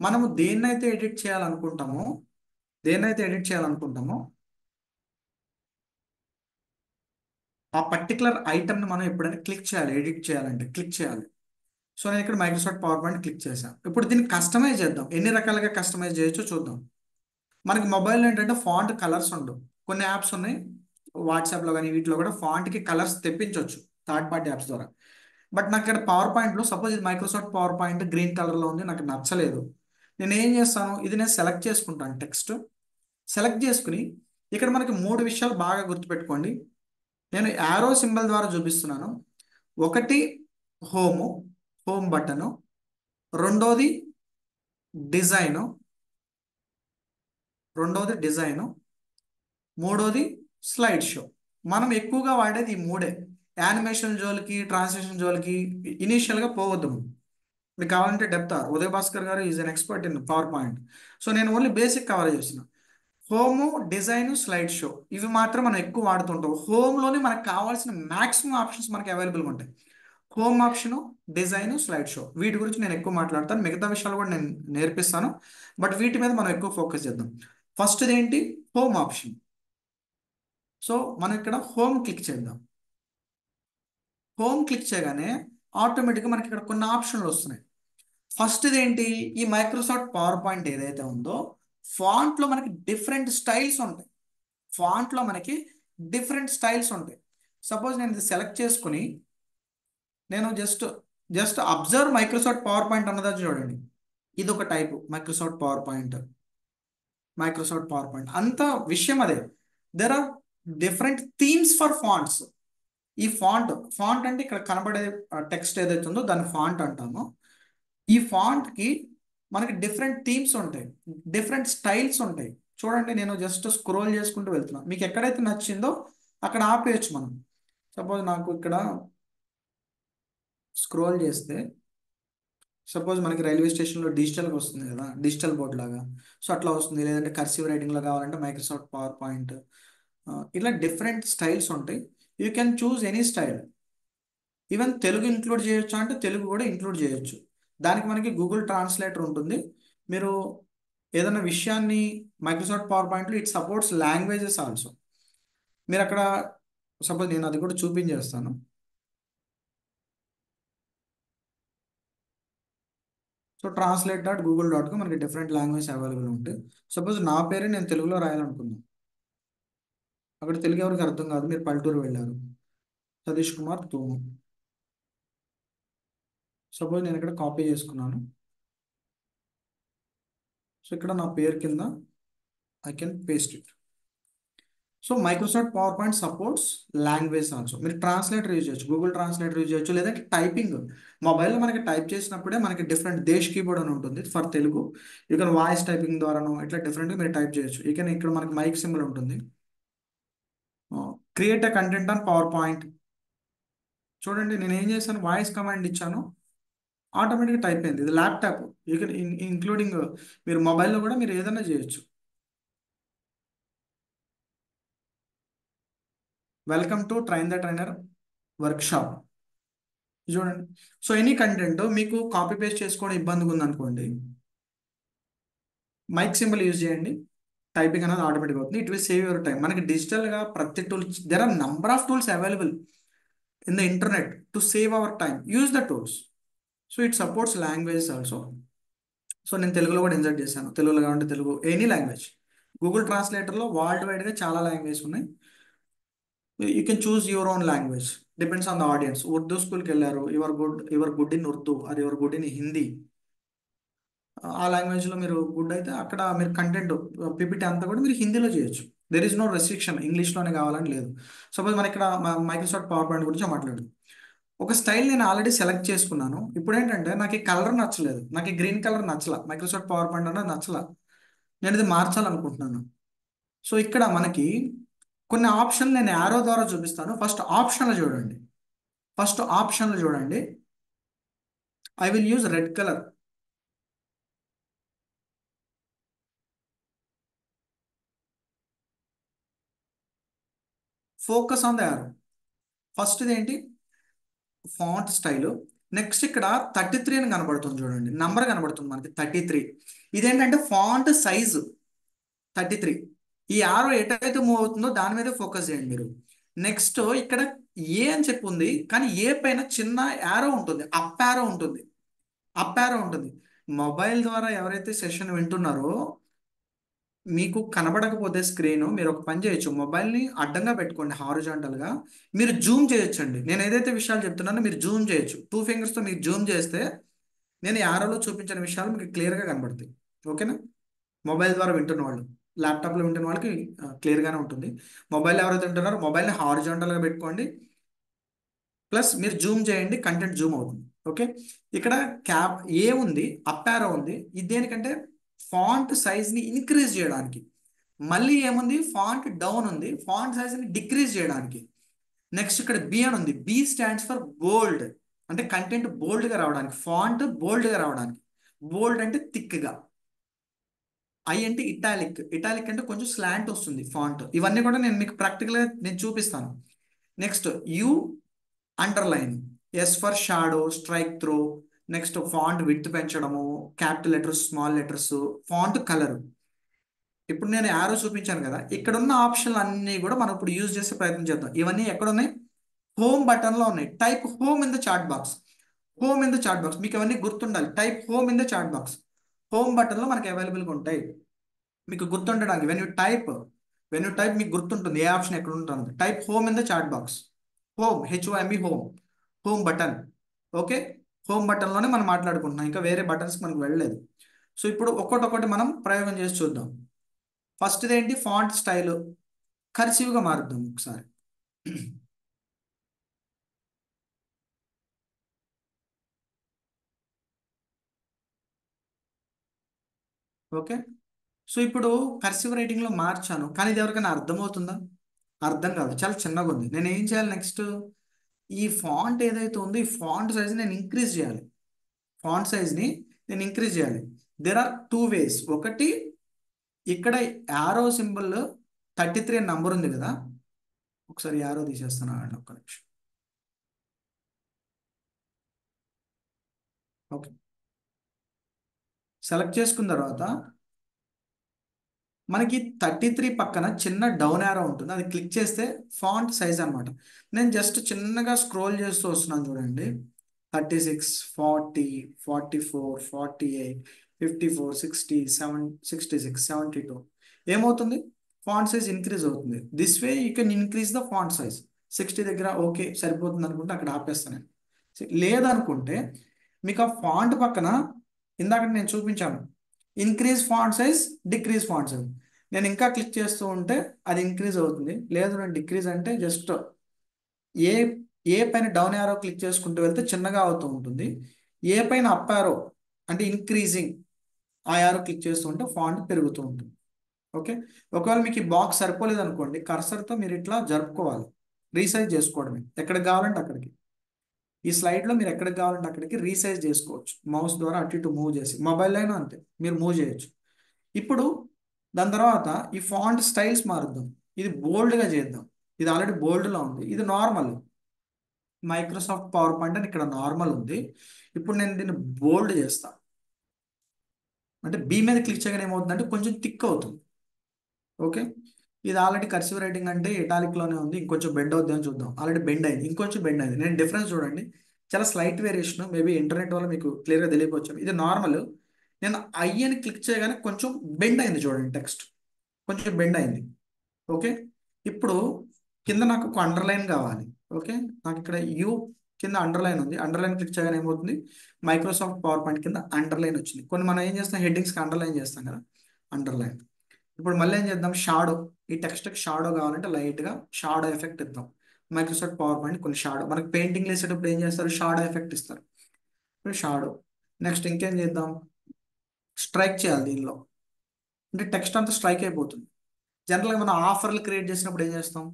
మనము దేన్నైతే ఎడిట్ చేయాలనుకుంటామో ఆ పర్టికులర్ ఐటమ్ని మనం ఎప్పుడైనా క్లిక్ చేయాలి. ఎడిట్ చేయాలంటే క్లిక్ చేయాలి. సో నేను ఇక్కడ మైక్రోసాఫ్ట్ పవర్ పాయింట్ క్లిక్ చేశాను. ఇప్పుడు దీన్ని కస్టమైజ్ చేద్దాం. ఎన్ని రకాలుగా కస్టమైజ్ చేయొచ్చో చూద్దాం. మనకి మొబైల్లో ఏంటంటే ఫాంట్ కలర్స్ ఉండవు. కొన్ని యాప్స్ ఉన్నాయి, వాట్సాప్లో కానీ వీటిలో కూడా ఫాంట్కి కలర్స్ తెప్పించవచ్చు థర్డ్ పార్టీ యాప్స్ ద్వారా. బట్ నాకు ఇక్కడ పవర్ పాయింట్లో సపోజ్ ఇది మైక్రోసాఫ్ట్ పవర్ పాయింట్ గ్రీన్ కలర్లో ఉంది, నాకు నచ్చలేదు. నేను ఏం చేస్తాను? ఇది నేను సెలెక్ట్ చేసుకుంటాను. టెక్స్ట్ సెలెక్ట్ చేసుకుని ఇక్కడ మనకి 3 విషయాలు బాగా గుర్తుపెట్టుకోండి. నేను యారో సింబల్ ద్వారా చూపిస్తున్నాను. ఒకటి హోమ్ బటను, రెండోది డిజైను, మూడోది స్లైడ్ షో. మనం ఎక్కువగా వాడేది ఈ మూడే. యానిమేషన్ జోలికి, ట్రాన్స్లేషన్ జోలికి ఇనీషియల్గా పోవద్దు మనం. మీకు కావాలంటే డెప్త్ ఉదయ్ భాస్కర్ గారు is an expert in power point. So నేను ఓన్లీ బేసిక్ కవర్ చేసిన. హోము, డిజైన్, స్లైడ్ షో ఇవి మాత్రం మనం ఎక్కువ వాడుతుంటాం. హోమ్లోనే మనకు కావాల్సిన మ్యాక్సిమం ఆప్షన్స్ మనకి అవైలబుల్గా ఉంటాయి. Home option, design, slide show వీటి గురించి నేను ఎక్కువ మాట్లాడతాను. మిగతా విషయాలు కూడా నేను నేర్పిస్తాను. బట్ వీటి మీద మనం ఎక్కువ ఫోకస్ చేద్దాం. ఫస్ట్ ఏంటి? Home option. సో మనం ఇక్కడ హోమ్ క్లిక్ చేద్దాం. హోమ్ క్లిక్ చేయగానే ఆటోమేటిక్గా మనకి ఇక్కడ కొన్ని ఆప్షన్లు వస్తున్నాయి. ఫస్ట్ ఏంటి? ఈ మైక్రోసాఫ్ట్ పవర్ పాయింట్ ఏదైతే ఉందో ఫాంట్లో మనకి డిఫరెంట్ స్టైల్స్ ఉంటాయి. ఫాంట్లో మనకి డిఫరెంట్ స్టైల్స్ ఉంటాయి. సపోజ్ నేను ఇది సెలెక్ట్ చేసుకుని నేను just observe Microsoft PowerPoint అన్నదా చూడండి. ఇది ఒక type Microsoft PowerPoint. Microsoft PowerPoint అంత విషయం అదే. There are different themes for fonts. ఈ ఫాంట్ అంటే ఇక్కడ కనబడే టెక్స్ట్ ఏదైతే ఉందో దాన్ని ఫాంట్ అంటాము. ఈ ఫాంట్కి మనకి డిఫరెంట్ థీమ్స్ ఉంటాయి, డిఫరెంట్ స్టైల్స్ ఉంటాయి. చూడండి, నేను జస్ట్ స్క్రోల్ చేసుకుంటూ వెళ్తున్నాను. మీకు ఎక్కడైతే నచ్చిందో అక్కడ ఆపేయచ్చు మనం. సపోజ్ నాకు ఇక్కడ స్క్రోల్ చేస్తే సపోజ్ మనకి రైల్వే స్టేషన్లో డిజిటల్గా వస్తుంది కదా, డిజిటల్ బోర్డ్ లాగా. సో అట్లా వస్తుంది. లేదంటే కర్సివ్ రైటింగ్లో కావాలంటే మైక్రోసాఫ్ట్ పవర్ పాయింట్. ఇలా డిఫరెంట్ స్టైల్స్ ఉంటాయి. You can choose any style. Even Telugu include చేయొచ్చు అంటే తెలుగు కూడా ఇంక్లూడ్ చేయొచ్చు. దానికి మనకి గూగుల్ ట్రాన్స్లేటర్ ఉంటుంది. మీరు ఏదైనా విషయాన్ని మైక్రోసాఫ్ట్ పవర్ పాయింట్లో ఇట్ సపోర్ట్స్ లాంగ్వేజెస్ ఆల్సో. మీరు అక్కడ సపోజ్ నేను అది కూడా చూపించేస్తాను. సో translate.google.com మనకి డిఫరెంట్ లాంగ్వేజ్ అవైలబుల్ ఉంటాయి. సపోజ్ నా పేరే నేను తెలుగులో రాయాలనుకున్నాను. అక్కడ తెలుగు ఎవరికి అర్థం కాదు, మీరు పల్లెటూరు వెళ్ళారు, సతీష్ కుమార్ తూము. సపోజ్ నేను ఇక్కడ కాపీ చేసుకున్నాను. సో ఇక్కడ నా పేరు కింద I can paste it. So Microsoft PowerPoint supports language also. మీరు ట్రాన్స్లేటర్ యూజ్ చేయొచ్చు, గూగుల్ ట్రాన్స్లేటర్ యూజ్ చేయొచ్చు. లేదంటే టైపింగ్ మొబైల్లో మనకి టైప్ చేసినప్పుడే మనకి డిఫరెంట్ దేశ్ కీబోర్డ్ అని ఉంటుంది for Telugu. You can voice typing ద్వారానో ఇట్లా డిఫరెంట్గా మీరు టైప్ చేయొచ్చు. యూ కెన్ ఇక్కడ మనకి మైక్ సింబల్ ఉంటుంది. Create a content on power point. చూడండి, నేను ఏం చేశాను, వాయిస్ కమాండ్ ఇచ్చాను, ఆటోమేటిక్గా టైప్ అయింది. ఇది ల్యాప్టాప్. యూ కెన్ ఇంక్లూడింగ్ మీరు మొబైల్లో కూడా మీరు ఏదైనా చేయొచ్చు. Welcome to train the trainer workshop. చూడండి. సో ఎనీ కంటెంట్ మీకు కాపీ పేస్ట్ చేసుకోవడం ఇబ్బందిగా ఉందనుకోండి, మైక్ సింబల్ యూజ్ చేయండి, టైపింగ్ అనేది ఆటోమేటిక్ అవుతుంది. It will save your time. మనకి డిజిటల్గా ప్రతి tools, there are number of tools available in the internet to save our time. Use the tools. So it supports languages also. So నేను తెలుగులో కూడా insert చేశాను. తెలుగులో కావాలంటే Telugu, any language. Google ట్రాన్స్లేటర్లో world వైడ్గా చాలా లాంగ్వేజ్ ఉన్నాయి. You can choose your own language, depends on the audience. Urdu స్కూల్కి వెళ్ళారు, యువర్ గుడ్ ఇన్ ఉర్దూ, అది యువర్ గుడ్ ఇన్ హిందీ. ఆ లాంగ్వేజ్లో మీరు గుడ్ అయితే అక్కడ మీరు కంటెంట్ పిపిటి అంతా కూడా మీరు హిందీలో చేయొచ్చు. దెర్ ఈస్ నో రెస్ట్రిక్షన్ ఇంగ్లీష్లోనే కావాలని లేదు. సపోజ్ మన ఇక్కడ మైక్రోసాఫ్ట్ పవర్ పాయింట్ గురించి మాట్లాడు. ఒక స్టైల్ నేను ఆల్రెడీ సెలెక్ట్ చేసుకున్నాను. ఇప్పుడు ఏంటంటే నాకు ఈ కలర్ నచ్చలేదు, నాకు ఈ గ్రీన్ కలర్ నచ్చలా, మైక్రోసాఫ్ట్ పవర్ పాయింట్ అనేది నచ్చలా, నేను ఇది మార్చాలనుకుంటున్నాను. సో ఇక్కడ మనకి కొన్ని ఆప్షన్లు నేను యారో ద్వారా చూపిస్తాను. ఫస్ట్ ఆప్షన్లు చూడండి. I will use red colour. Focus on the arrow. First ఏంటి? Font style. నెక్స్ట్ ఇక్కడ 33 అని కనబడుతుంది చూడండి, నంబర్ కనబడుతుంది మనకి 33. ఇదేంటంటే ఫాంట్ సైజు 33. ఈ యారో ఎటైతే మూవ్ అవుతుందో దాని మీద ఫోకస్ చేయండి మీరు. నెక్స్ట్ ఇక్కడ ఏ అని చెప్పి ఉంది, కానీ ఏ పైన చిన్న యారో ఉంటుంది, అప్ యారో ఉంటుంది. మొబైల్ ద్వారా ఎవరైతే సెషన్ వింటున్నారో మీకు కనబడకపోతే స్క్రీన్, మీరు ఒక పని చేయొచ్చు, మొబైల్ని అడ్డంగా పెట్టుకోండి హారిజాంటల్గా. మీరు జూమ్ చేయొచ్చండి. నేను ఏదైతే విషయాలు చెప్తున్నానో మీరు జూమ్ చేయొచ్చు. 2 ఫింగర్స్తో మీరు జూమ్ చేస్తే నేను యారోలో చూపించిన విషయాలు మీకు క్లియర్గా కనబడతాయి. ఓకేనా? మొబైల్ ద్వారా వింటున్న వాళ్ళు, ల్యాప్టాప్లో వింటున్న వాళ్ళకి క్లియర్గానే ఉంటుంది. మొబైల్ ఎవరైతే వింటున్నారో మొబైల్ని హారిజాంటల్గా పెట్టుకోండి, ప్లస్ మీరు జూమ్ చేయండి, కంటెంట్ జూమ్ అవుతుంది. ఓకే. ఇక్కడ క్యాప్ ఏ ఉంది, అప్ యారో ఉంది. ఇది దేనికంటే ఫాంట్ సైజ్ని ఇంక్రీజ్ చేయడానికి. మళ్ళీ ఏముంది, ఫాంట్ డౌన్ ఉంది, ఫాంట్ సైజ్ని డిక్రీజ్ చేయడానికి. నెక్స్ట్ ఇక్కడ బి అని ఉంది, బి స్టాండ్స్ ఫర్ బోల్డ్, అంటే కంటెంట్ బోల్డ్గా రావడానికి, ఫాంట్ బోల్డ్గా రావడానికి. బోల్డ్ అంటే థిక్గా. ఐ అంటే ఇటాలిక్, ఇటాలిక్ అంటే కొంచెం స్లాంట్ వస్తుంది ఫాంట్. ఇవన్నీ కూడా నేను మీకు ప్రాక్టికల్గా నేను చూపిస్తాను. Next U underline, S for shadow, strike through. Next font width పెంచడము, capital letters, small letters, font colour. ఇప్పుడు నేను యారో చూపించాను కదా, ఇక్కడ ఉన్న ఆప్షన్లు అన్నీ కూడా మనం ఇప్పుడు యూజ్ చేసే ప్రయత్నం చేద్దాం. ఇవన్నీ ఎక్కడ ఉన్నాయి, హోమ్ బటన్లో ఉన్నాయి. Type home in the chat box, home in the chat box, మీకు అవన్నీ గుర్తుండాలి. Type home in the chat box, home బటన్లో మనకి అవైలబుల్గా ఉంటాయి. మీకు గుర్తుండడానికి వెన్ యూ టైప్ మీకు గుర్తుంటుంది ఏ ఆప్షన్ ఎక్కడ ఉంటుంది. Type home in the chat box, home, H O M E, home, home button. Okay, home బటన్లోనే మనం మాట్లాడుకుంటున్నాం, ఇంకా వేరే బటన్స్ మనకు వెళ్ళలేదు. సో ఇప్పుడు ఒక్కొక్కటి మనం ప్రయోగం చేసి చూద్దాం. ఫస్ట్ ఏంటి, ఫాంట్ స్టైల్ కర్సివ్గా మారుద్దాం ఒకసారి. ఓకే, సో ఇప్పుడు కర్సివ్ రైటింగ్లో మార్చాను, కానీ ఇది ఎవరికైనా అర్థమవుతుందా? అర్థం కాదు, చాలా చిన్నగా ఉంది. నేను ఏం చేయాలి నెక్స్ట్, ఈ ఫాంట్ ఏదైతే ఉందో ఈ ఫాంట్ సైజ్ నేను ఇంక్రీజ్ చేయాలి. ఫాంట్ సైజ్ని నేను ఇంక్రీజ్ చేయాలి. There are two ways. ఒకటి, ఇక్కడ యారో సింబల్ 33 అని నంబర్ ఉంది కదా, ఒకసారి యారో తీసేస్తాను అండి, ఒక్క నిమిషం. ఓకే, సెలెక్ట్ చేసుకున్న తర్వాత మనకి 33 పక్కన చిన్న డౌన్ యారో ఉంటుంది, అది క్లిక్ చేస్తే ఫాంట్ సైజ్ అనమాట. నేను జస్ట్ చిన్నగా స్క్రోల్ చేస్తూ వస్తున్నాను చూడండి. 36, 40, 44, 48, 54, 60, 66, 72. ఏమవుతుంది, ఫాంట్ సైజ్ ఇంక్రీజ్ అవుతుంది. This way you can increase the font size. 60 దగ్గర ఓకే సరిపోతుంది అనుకుంటే అక్కడ ఆపేస్తాను నేను. లేదనుకుంటే మీకు ఆ ఫాంట్ పక్కన ఇందాక నేను చూపించాను, increase font size, decrease font size. నేను ఇంకా క్లిక్ చేస్తూ ఉంటే అది ఇంక్రీజ్ అవుతుంది. లేదు నేను డిక్రీజ్ అంటే జస్ట్ ఏ ఏ పైన డౌన్ యారో క్లిక్ చేసుకుంటూ వెళ్తే చిన్నగా అవుతూ ఉంటుంది. ఏ పైన అప్ యారో అంటే ఇంక్రీజింగ్, ఆ యారో క్లిక్ చేస్తూ ఉంటే ఫాంట్ పెరుగుతూ ఉంటుంది. ఓకే, ఒకవేళ మీకు ఈ బాక్స్ సరిపోలేదు అనుకోండి, కర్సర్తో మీరు ఇట్లా జరుపుకోవాలి, రీసైజ్ చేసుకోవడమే ఎక్కడికి కావాలంటే అక్కడికి. ఈ స్లైడ్లో మీరు ఎక్కడికి కావాలంటే అక్కడికి రీసైజ్ చేసుకోవచ్చు, మౌస్ ద్వారా అటు ఇటు మూవ్ చేసి. మొబైల్ అయినా అంతే, మీరు మూవ్ చేయొచ్చు. ఇప్పుడు దాని తర్వాత ఈ ఫాంట్ స్టైల్స్ మారుద్దాం. ఇది బోల్డ్గా చేద్దాం. ఇది ఆల్రెడీ బోల్డ్లో ఉంది, ఇది నార్మల్. మైక్రోసాఫ్ట్ పవర్ పాయింట్ అని ఇక్కడ నార్మల్ ఉంది. ఇప్పుడు నేను దీన్ని బోల్డ్ చేస్తా. అంటే బి మీద క్లిక్ చేయగానే ఏమవుతుందంటే కొంచెం థిక్ అవుతుంది. ఓకే, ఇది ఆల్రెడీ కర్సివ్ రైటింగ్ అంటే ఇటాలిక్లోనే ఉంది, ఇంకొంచెం బెండ్ అవుద్ది అని చూద్దాం. ఆల్రెడీ బెండ్ అయింది, ఇంకొంచెం బెండ్ అయింది. నేను డిఫరెన్స్ చూడండి, చాలా స్లైట్ వేరియేషన్. మేబీ ఇంటర్నెట్ వల్ల మీకు క్లియర్గా తెలియకపోవచ్చు. ఇది నార్మల్, నేను ఐ అని క్లిక్ చేయగానే కొంచెం బెండ్ అయింది చూడండి, టెక్స్ట్ కొంచెం బెండ్ అయింది. ఓకే, ఇప్పుడు కింద నాకు ఒక అండర్లైన్ కావాలి. ఓకే, నాకు ఇక్కడ యూ కింద అండర్లైన్ ఉంది, అండర్లైన్ క్లిక్ చేయగానే ఏమవుతుంది, మైక్రోసాఫ్ట్ పవర్ పాయింట్ కింద అండర్లైన్ వచ్చింది. కొన్ని మనం ఏం చేస్తాం, హెడ్డింగ్స్కి అండర్లైన్ చేస్తాం కదా, అండర్లైన్. ఇప్పుడు మళ్ళీ ఏం చేద్దాం, షాడో. ఈ టెక్స్ట్కి షాడో కావాలంటే లైట్గా షాడో ఎఫెక్ట్ ఇద్దాం. మైక్రోసాఫ్ట్ పవర్ పాయింట్ కొన్ని షాడో, మనకి పెయింటింగ్ వేసేటప్పుడు ఏం చేస్తారు, షాడో ఎఫెక్ట్ ఇస్తారు. ఇప్పుడు షాడో. నెక్స్ట్ ఇంకేం చేద్దాం, స్ట్రైక్ చేయాలి దీనిలో, అంటే టెక్స్ట్ అంతా స్ట్రైక్ అయిపోతుంది. జనరల్గా మనం ఆఫర్లు క్రియేట్ చేసినప్పుడు ఏం చేస్తాం,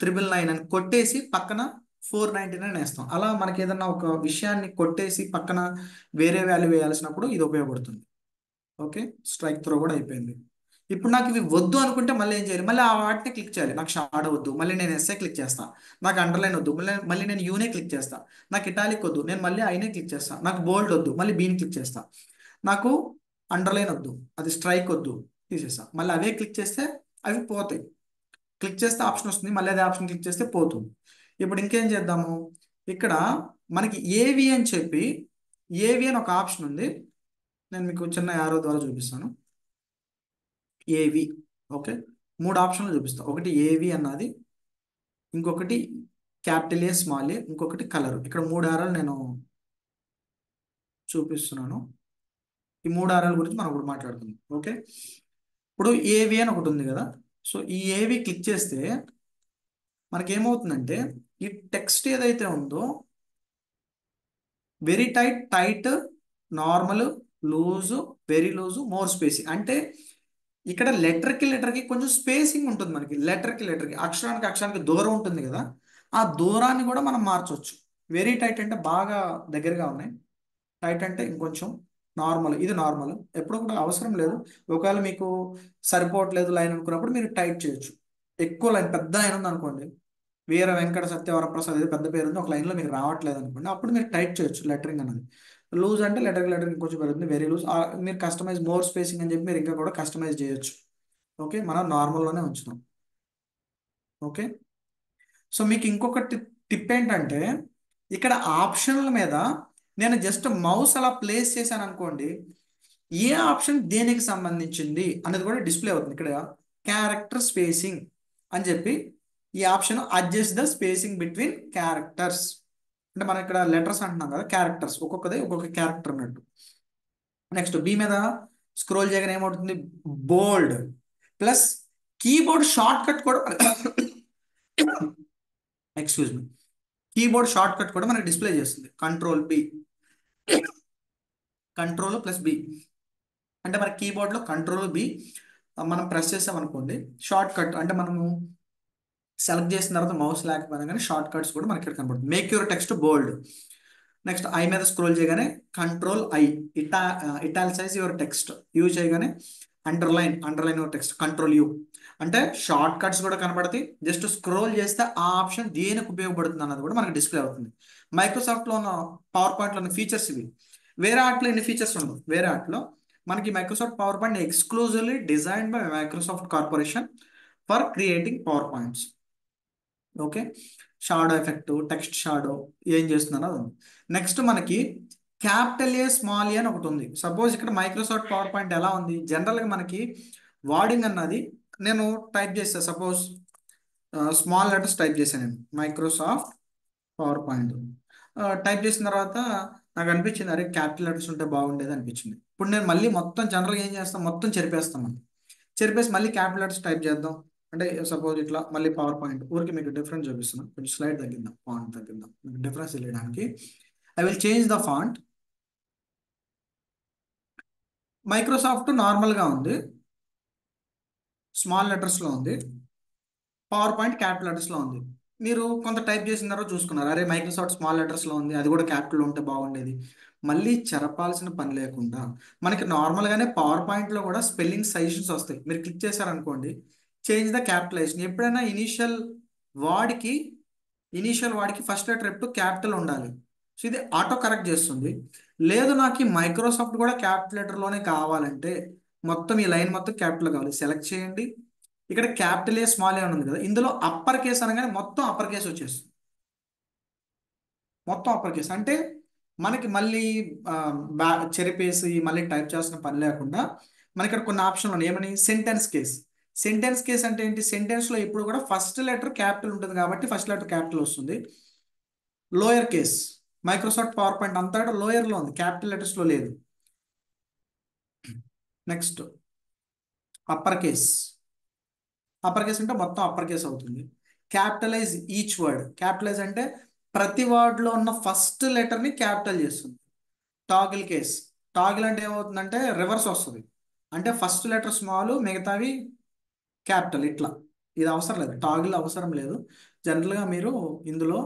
999 అని కొట్టేసి పక్కన 499 వేస్తాం. అలా మనకి ఏదన్నా ఒక విషయాన్ని కొట్టేసి పక్కన వేరే వాల్యూ వేయాల్సినప్పుడు ఇది ఉపయోగపడుతుంది. ఓకే, స్ట్రైక్ త్రో కూడా అయిపోయింది. ఇప్పుడు నాకు ఇవి వద్దు అనుకుంటే మళ్ళీ ఏం చేయాలి, మళ్ళీ ఆ వాటిని క్లిక్ చేయాలి. నాకు షాడో వద్దు, మళ్ళీ నేను ఎస్ఏ క్లిక్ చేస్తా. నాకు అండర్లైన్ వద్దు, మళ్ళీ నేను యూనే క్లిక్ చేస్తా. నాకు ఇటాలిక్ వద్దు, నేను మళ్ళీ ఐనే క్లిక్ చేస్తా. నాకు బోల్డ్ వద్దు, మళ్ళీ బీని క్లిక్ చేస్తా. నాకు అండర్లైన్ వద్దు, అది స్ట్రైక్ వద్దు, తీసేస్తా. మళ్ళీ అవే క్లిక్ చేస్తే అవి పోతాయి. క్లిక్ చేస్తే ఆప్షన్ వస్తుంది, మళ్ళీ అదే ఆప్షన్ క్లిక్ చేస్తే పోతుంది. ఇప్పుడు ఇంకేం చేద్దాము, ఇక్కడ మనకి ఏవి అని చెప్పి, ఏవి అని ఒక ఆప్షన్ ఉంది. నేను మీకు చిన్న యారో ద్వారా చూపిస్తాను. ఏవి. ఓకే, మూడు ఆప్షన్లు చూపిస్తాను. ఒకటి ఏవి అన్నది, ఇంకొకటి క్యాపిటల్ ఏ, స్మాల్ ఏ, ఇంకొకటి కలర్. ఇక్కడ మూడు ఆరాలు నేను చూపిస్తున్నాను. ఈ మూడు ఆరాల గురించి మనం ఇప్పుడు మాట్లాడుకుందాం. ఓకే, ఇప్పుడు ఏవి అని ఒకటి ఉంది కదా, సో ఈ ఏవి క్లిక్ చేస్తే మనకి ఏమవుతుందంటే ఈ టెక్స్ట్ ఏదైతే ఉందో very tight, tight, normal, loose, very loose, more spacey. అంటే ఇక్కడ లెటర్కి కొంచెం స్పేసింగ్ ఉంటుంది మనకి. లెటర్కి అక్షరానికి దూరం ఉంటుంది కదా, ఆ దూరాన్ని కూడా మనం మార్చవచ్చు. వెరీ టైట్ అంటే బాగా దగ్గరగా ఉన్నాయి, టైట్ అంటే ఇంకొంచెం నార్మల్. ఇది నార్మల్, ఎప్పుడు కూడా అవసరం లేదు. ఒకవేళ మీకు సరిపోవట్లేదు లైన్ అనుకున్నప్పుడు మీరు టైట్ చేయొచ్చు. ఎక్కువ లైన్ పెద్ద లైన్ ఉంది అనుకోండి, వీర వెంకట సత్యవరప్రసాద్ ఏదో పెద్ద పేరు ఉంది, ఒక లైన్లో మీకు రావట్లేదు అనుకోండి, అప్పుడు మీరు టైట్ చేయొచ్చు లెటరింగ్ అనేది. లూజ్ అంటే లెటరింగ్ కొంచెం పెరుగుతుంది, వెరీ లూజ్. మీరు కస్టమైజ్ మోర్ స్పేసింగ్ అని చెప్పి మీరు ఇంకా కూడా కస్టమైజ్ చేయొచ్చు. ఓకే, మనం నార్మల్లోనే ఉంచుదాం. ఓకే, సో మీకు ఇంకొక టిప్ ఏంటంటే, ఇక్కడ ఆప్షన్ల మీద నేను జస్ట్ మౌస్ అలా ప్లేస్ చేశాను అనుకోండి, ఏ ఆప్షన్ దేనికి సంబంధించింది అనేది కూడా డిస్ప్లే అవుతుంది. ఇక్కడ క్యారెక్టర్ స్పేసింగ్ అని చెప్పి ఈ option adjust the spacing between characters, అంటే మనం ఇక్కడ లెటర్స్ అంటున్నాం కదా, క్యారెక్టర్స్ ఒక్కొక్కది ఒక్కొక్క క్యారెక్టర్ అన్నట్టు. నెక్స్ట్ బి మీద స్క్రోల్ చేయగానే ఏమవుతుంది, బోల్డ్ ప్లస్ కీబోర్డ్ షార్ట్ కట్ కూడా excuse me, keyboard short cut కూడా మనకి డిస్ప్లే చేస్తుంది. కంట్రోల్ ప్లస్ బి అంటే మన కీబోర్డ్లో కంట్రోల్ బి మనం ప్రెస్ చేసామనుకోండి, షార్ట్ కట్ అంటే మనము సెలెక్ట్ చేసిన తర్వాత మౌస్ లేకపోయినా కానీ షార్ట్ కట్స్ కూడా మనకి ఇక్కడ కనబడుతుంది. Make your text bold. Next I మీద స్క్రోల్ చేయగానే control I, italicize your text. U చేయగానే underline your text, control U. అంటే షార్ట్ కట్స్ కూడా కనబడతాయి. జస్ట్ స్క్రోల్ చేస్తే ఆ ఆప్షన్ దేనికి ఉపయోగపడుతుంది అన్నది కూడా మనకి డిస్ప్లే అవుతుంది. మైక్రోసాఫ్ట్లో ఉన్న పవర్ పాయింట్లో ఉన్న ఫీచర్స్ ఇవి. వేరే యాప్లో ఎన్ని ఫీచర్స్ ఉండవు. వేరే యాప్లో మనకి Microsoft power point exclusively designed by Microsoft corporation for creating power points. Okay, shadow effect, text shadow ఏం చేస్తున్నారో అది ఉంది. నెక్స్ట్ మనకి క్యాపిటల్ ఏ స్మాల్ ఏ అని ఒకటి ఉంది. సపోజ్ ఇక్కడ మైక్రోసాఫ్ట్ పవర్ పాయింట్ ఎలా ఉంది, జనరల్గా మనకి వార్డింగ్ అన్నది నేను టైప్ చేస్తా, సపోజ్ స్మాల్ లెటర్స్ టైప్ చేశాను నేను మైక్రోసాఫ్ట్ పవర్ పాయింట్. టైప్ చేసిన తర్వాత నాకు అనిపించింది, అరే క్యాపిటల్ లెటర్స్ ఉంటే బాగుండేది అనిపించింది. ఇప్పుడు నేను మళ్ళీ మొత్తం జనరల్గా ఏం చేస్తాం, మొత్తం చెరిపేస్తాం మనం. చెరిపేసి మళ్ళీ క్యాపిటల్ లెటర్స్ టైప్ చేద్దాం అంటే, సపోజ్ ఇట్లా మళ్ళీ పవర్ పాయింట్ ఊరికి మీకు డిఫరెన్స్ చూపిస్తున్నాం. కొంచెం స్లైడ్ తగ్గిద్దాం, ఫాంట్ తగ్గిద్దాం, మీకు డిఫరెన్స్ తెలియడానికి. I will change the font. Microsoft నార్మల్గా ఉంది, స్మాల్ లెటర్స్లో ఉంది. పవర్ పాయింట్ క్యాపిటల్ లెటర్స్లో ఉంది. మీరు కొంత టైప్ చేసిన తర్వాత చూసుకున్నారు, అరే మైక్రోసాఫ్ట్ స్మాల్ లెటర్స్లో ఉంది, అది కూడా క్యాపిటల్ ఉంటే బాగుండేది. మళ్ళీ చెరపాల్సిన పని లేకుండా మనకి నార్మల్గానే పవర్ పాయింట్లో కూడా స్పెల్లింగ్ సజెషన్స్ వస్తాయి. మీరు క్లిక్ చేశారనుకోండి, చేంజ్ ద క్యాపిటలైజేషన్. ఎప్పుడైనా వాడికి ఇనీషియల్ వాడికి ఫస్ట్ లెటర్ ఎప్పుడు క్యాపిటల్ ఉండాలి. సో ఇది ఆటో కరెక్ట్ చేస్తుంది. లేదు నాకు ఈ మైక్రోసాఫ్ట్ కూడా క్యాపిటల్ లెటర్లోనే కావాలంటే, మొత్తం ఈ లైన్ మొత్తం క్యాపిటల్ కావాలి, సెలెక్ట్ చేయండి. ఇక్కడ క్యాపిటల్ ఏ స్మాల్ ఏ అని ఉంది కదా, ఇందులో అప్పర్ కేస్ అనగానే మొత్తం అప్పర్ కేస్ వచ్చేస్తుంది. మొత్తం అప్పర్ కేస్ అంటే మనకి మళ్ళీ చెరిపేసి మళ్ళీ టైప్ చేసిన పని లేకుండా మనకి ఇక్కడ కొన్ని ఆప్షన్లు ఉన్నాయి. ఏమని, సెంటెన్స్ కేస్. సెంటెన్స్ కేస్ అంటే ఏంటి, సెంటెన్స్లో ఇప్పుడు కూడా ఫస్ట్ లెటర్ క్యాపిటల్ ఉంటుంది కాబట్టి ఫస్ట్ లెటర్ క్యాపిటల్ వస్తుంది. Lower case, Microsoft power point అంతా కూడా లోయర్లో ఉంది, క్యాపిటల్ లెటర్స్లో లేదు. Next upper case. Upper case అంటే మొత్తం అప్పర్ కేస్ అవుతుంది. Capitalise each word. క్యాపిటలైజ్ అంటే ప్రతి వర్డ్లో ఉన్న ఫస్ట్ లెటర్ని క్యాపిటల్ చేస్తుంది. Toggle case. టాగిల్ అంటే ఏమవుతుందంటే రివర్స్ వస్తుంది, అంటే ఫస్ట్ లెటర్ స్మాల్ మిగతావి క్యాపిటల్ ఇట్లా. ఇది అవసరం లేదు, టాగిల్ అవసరం లేదు. జనరల్గా మీరు ఇందులో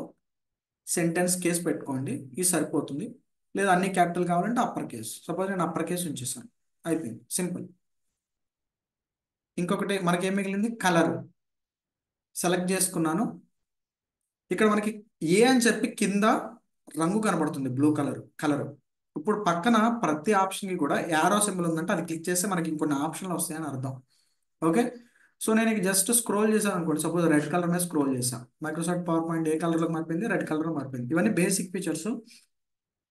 సెంటెన్స్ కేస్ పెట్టుకోండి, ఇది సరిపోతుంది. లేదా అన్ని క్యాపిటల్ కావాలంటే అప్పర్ కేస్. సపోజ్ నేను అప్పర్ కేస్ ఉంచేసాను, అయిపోయింది, సింపుల్. ఇంకొకటి మనకి ఏం మిగిలింది, కలర్. సెలెక్ట్ చేసుకున్నాను. ఇక్కడ మనకి ఏ అని చెప్పి కింద రంగు కనబడుతుంది, బ్లూ కలర్. ఇప్పుడు పక్కన ప్రతి ఆప్షన్కి కూడా యారో సింబల్ ఉందంటే అది క్లిక్ చేస్తే మనకి ఇంకొన్ని ఆప్షన్లు వస్తాయని అర్థం. ఓకే, సో నేను జస్ట్ స్క్రోల్ చేశాను అనుకోండి, సపోజ్ రెడ్ కలర్ మీద స్క్రోల్ చేశాను. మైక్రోసాఫ్ట్ పవర్ పాయింట్ ఏ కలర్లో మారిపోయింది, రెడ్ కలర్లో మారిపోయింది. ఇవన్నీ basic features.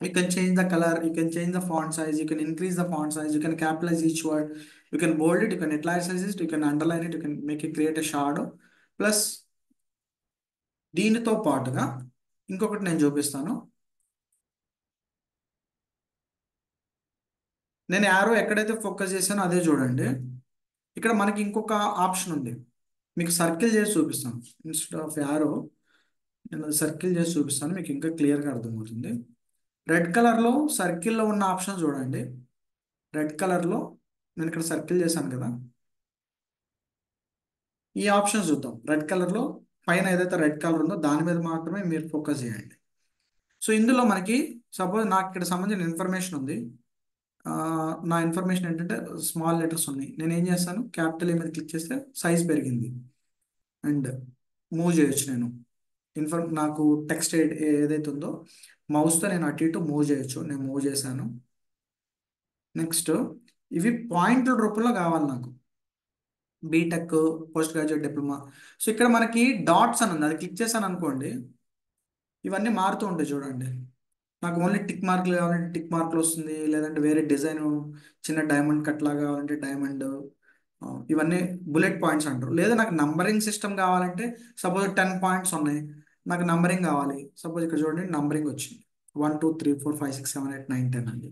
You can change the color, you can change the font size, you can increase the font size, you can capitalize each word, you can bold it, you can italicize it, you can underline it, you can make it create a shadow. Plus దీనితో పాటుగా ఇంకొకటి నేను చూపిస్తాను. నేను arrow ఎక్కడైతే focus చేశానో అదే చూడండి. ఇక్కడ మనకి ఇంకొక ఆప్షన్ ఉంది, మీకు సర్కిల్ చేసి చూపిస్తాను. ఇన్స్టెడ్ ఆఫ్ యారో నేను సర్కిల్ చేసి చూపిస్తాను, మీకు ఇంకా క్లియర్గా అర్థమవుతుంది. రెడ్ కలర్లో సర్కిల్లో ఉన్న ఆప్షన్ చూడండి. రెడ్ కలర్లో నేను ఇక్కడ సర్కిల్ చేశాను కదా, ఈ ఆప్షన్స్ చూద్దాం. రెడ్ కలర్లో పైన ఏదైతే రెడ్ కలర్ ఉందో దాని మీద మాత్రమే మీరు ఫోకస్ చేయండి. సో ఇందులో మనకి సపోజ్ నాకు ఇక్కడ సంబంధించిన ఇన్ఫర్మేషన్ ఉంది. ఆ, నా ఇన్ఫర్మేషన్ ఏంటంటే స్మాల్ లెటర్స్ ఉన్నాయి. నేను ఏం చేస్తాను, క్యాపిటల్ ఏ మీద క్లిక్ చేస్తే సైజ్ పెరిగింది అండ్ మూవ్ చేయొచ్చు నేను. నాకు టెక్స్ట్ ఏదైతే ఉందో మౌస్తో నేను అటు ఇటు మూవ్ చేయొచ్చు. నేను మూవ్ చేశాను. నెక్స్ట్ ఇవి పాయింట్ల రూపంలో కావాలి నాకు. BTech, post graduate, diploma. So ఇక్కడ మనకి డాట్స్ అని ఉంది, అది క్లిక్ చేశాను అనుకోండి, ఇవన్నీ మారుతూ ఉంటాయి చూడండి. నాకు ఓన్లీ టిక్ మార్కులు కావాలంటే టిక్ మార్కులు వస్తుంది, లేదంటే వేరే డిజైన్ చిన్న డైమండ్ కట్ లాగా కావాలంటే డైమండ్. ఇవన్నీ బుల్లెట్ పాయింట్స్ అంటారు. లేదా నాకు నంబరింగ్ సిస్టమ్ కావాలంటే సపోజ్ 10 పాయింట్స్ ఉన్నాయి, నాకు నంబరింగ్ కావాలి. సపోజ్ ఇక్కడ చూడండి నంబరింగ్ వచ్చింది 1 2 3 4 5 6 7 8 9 10 అండి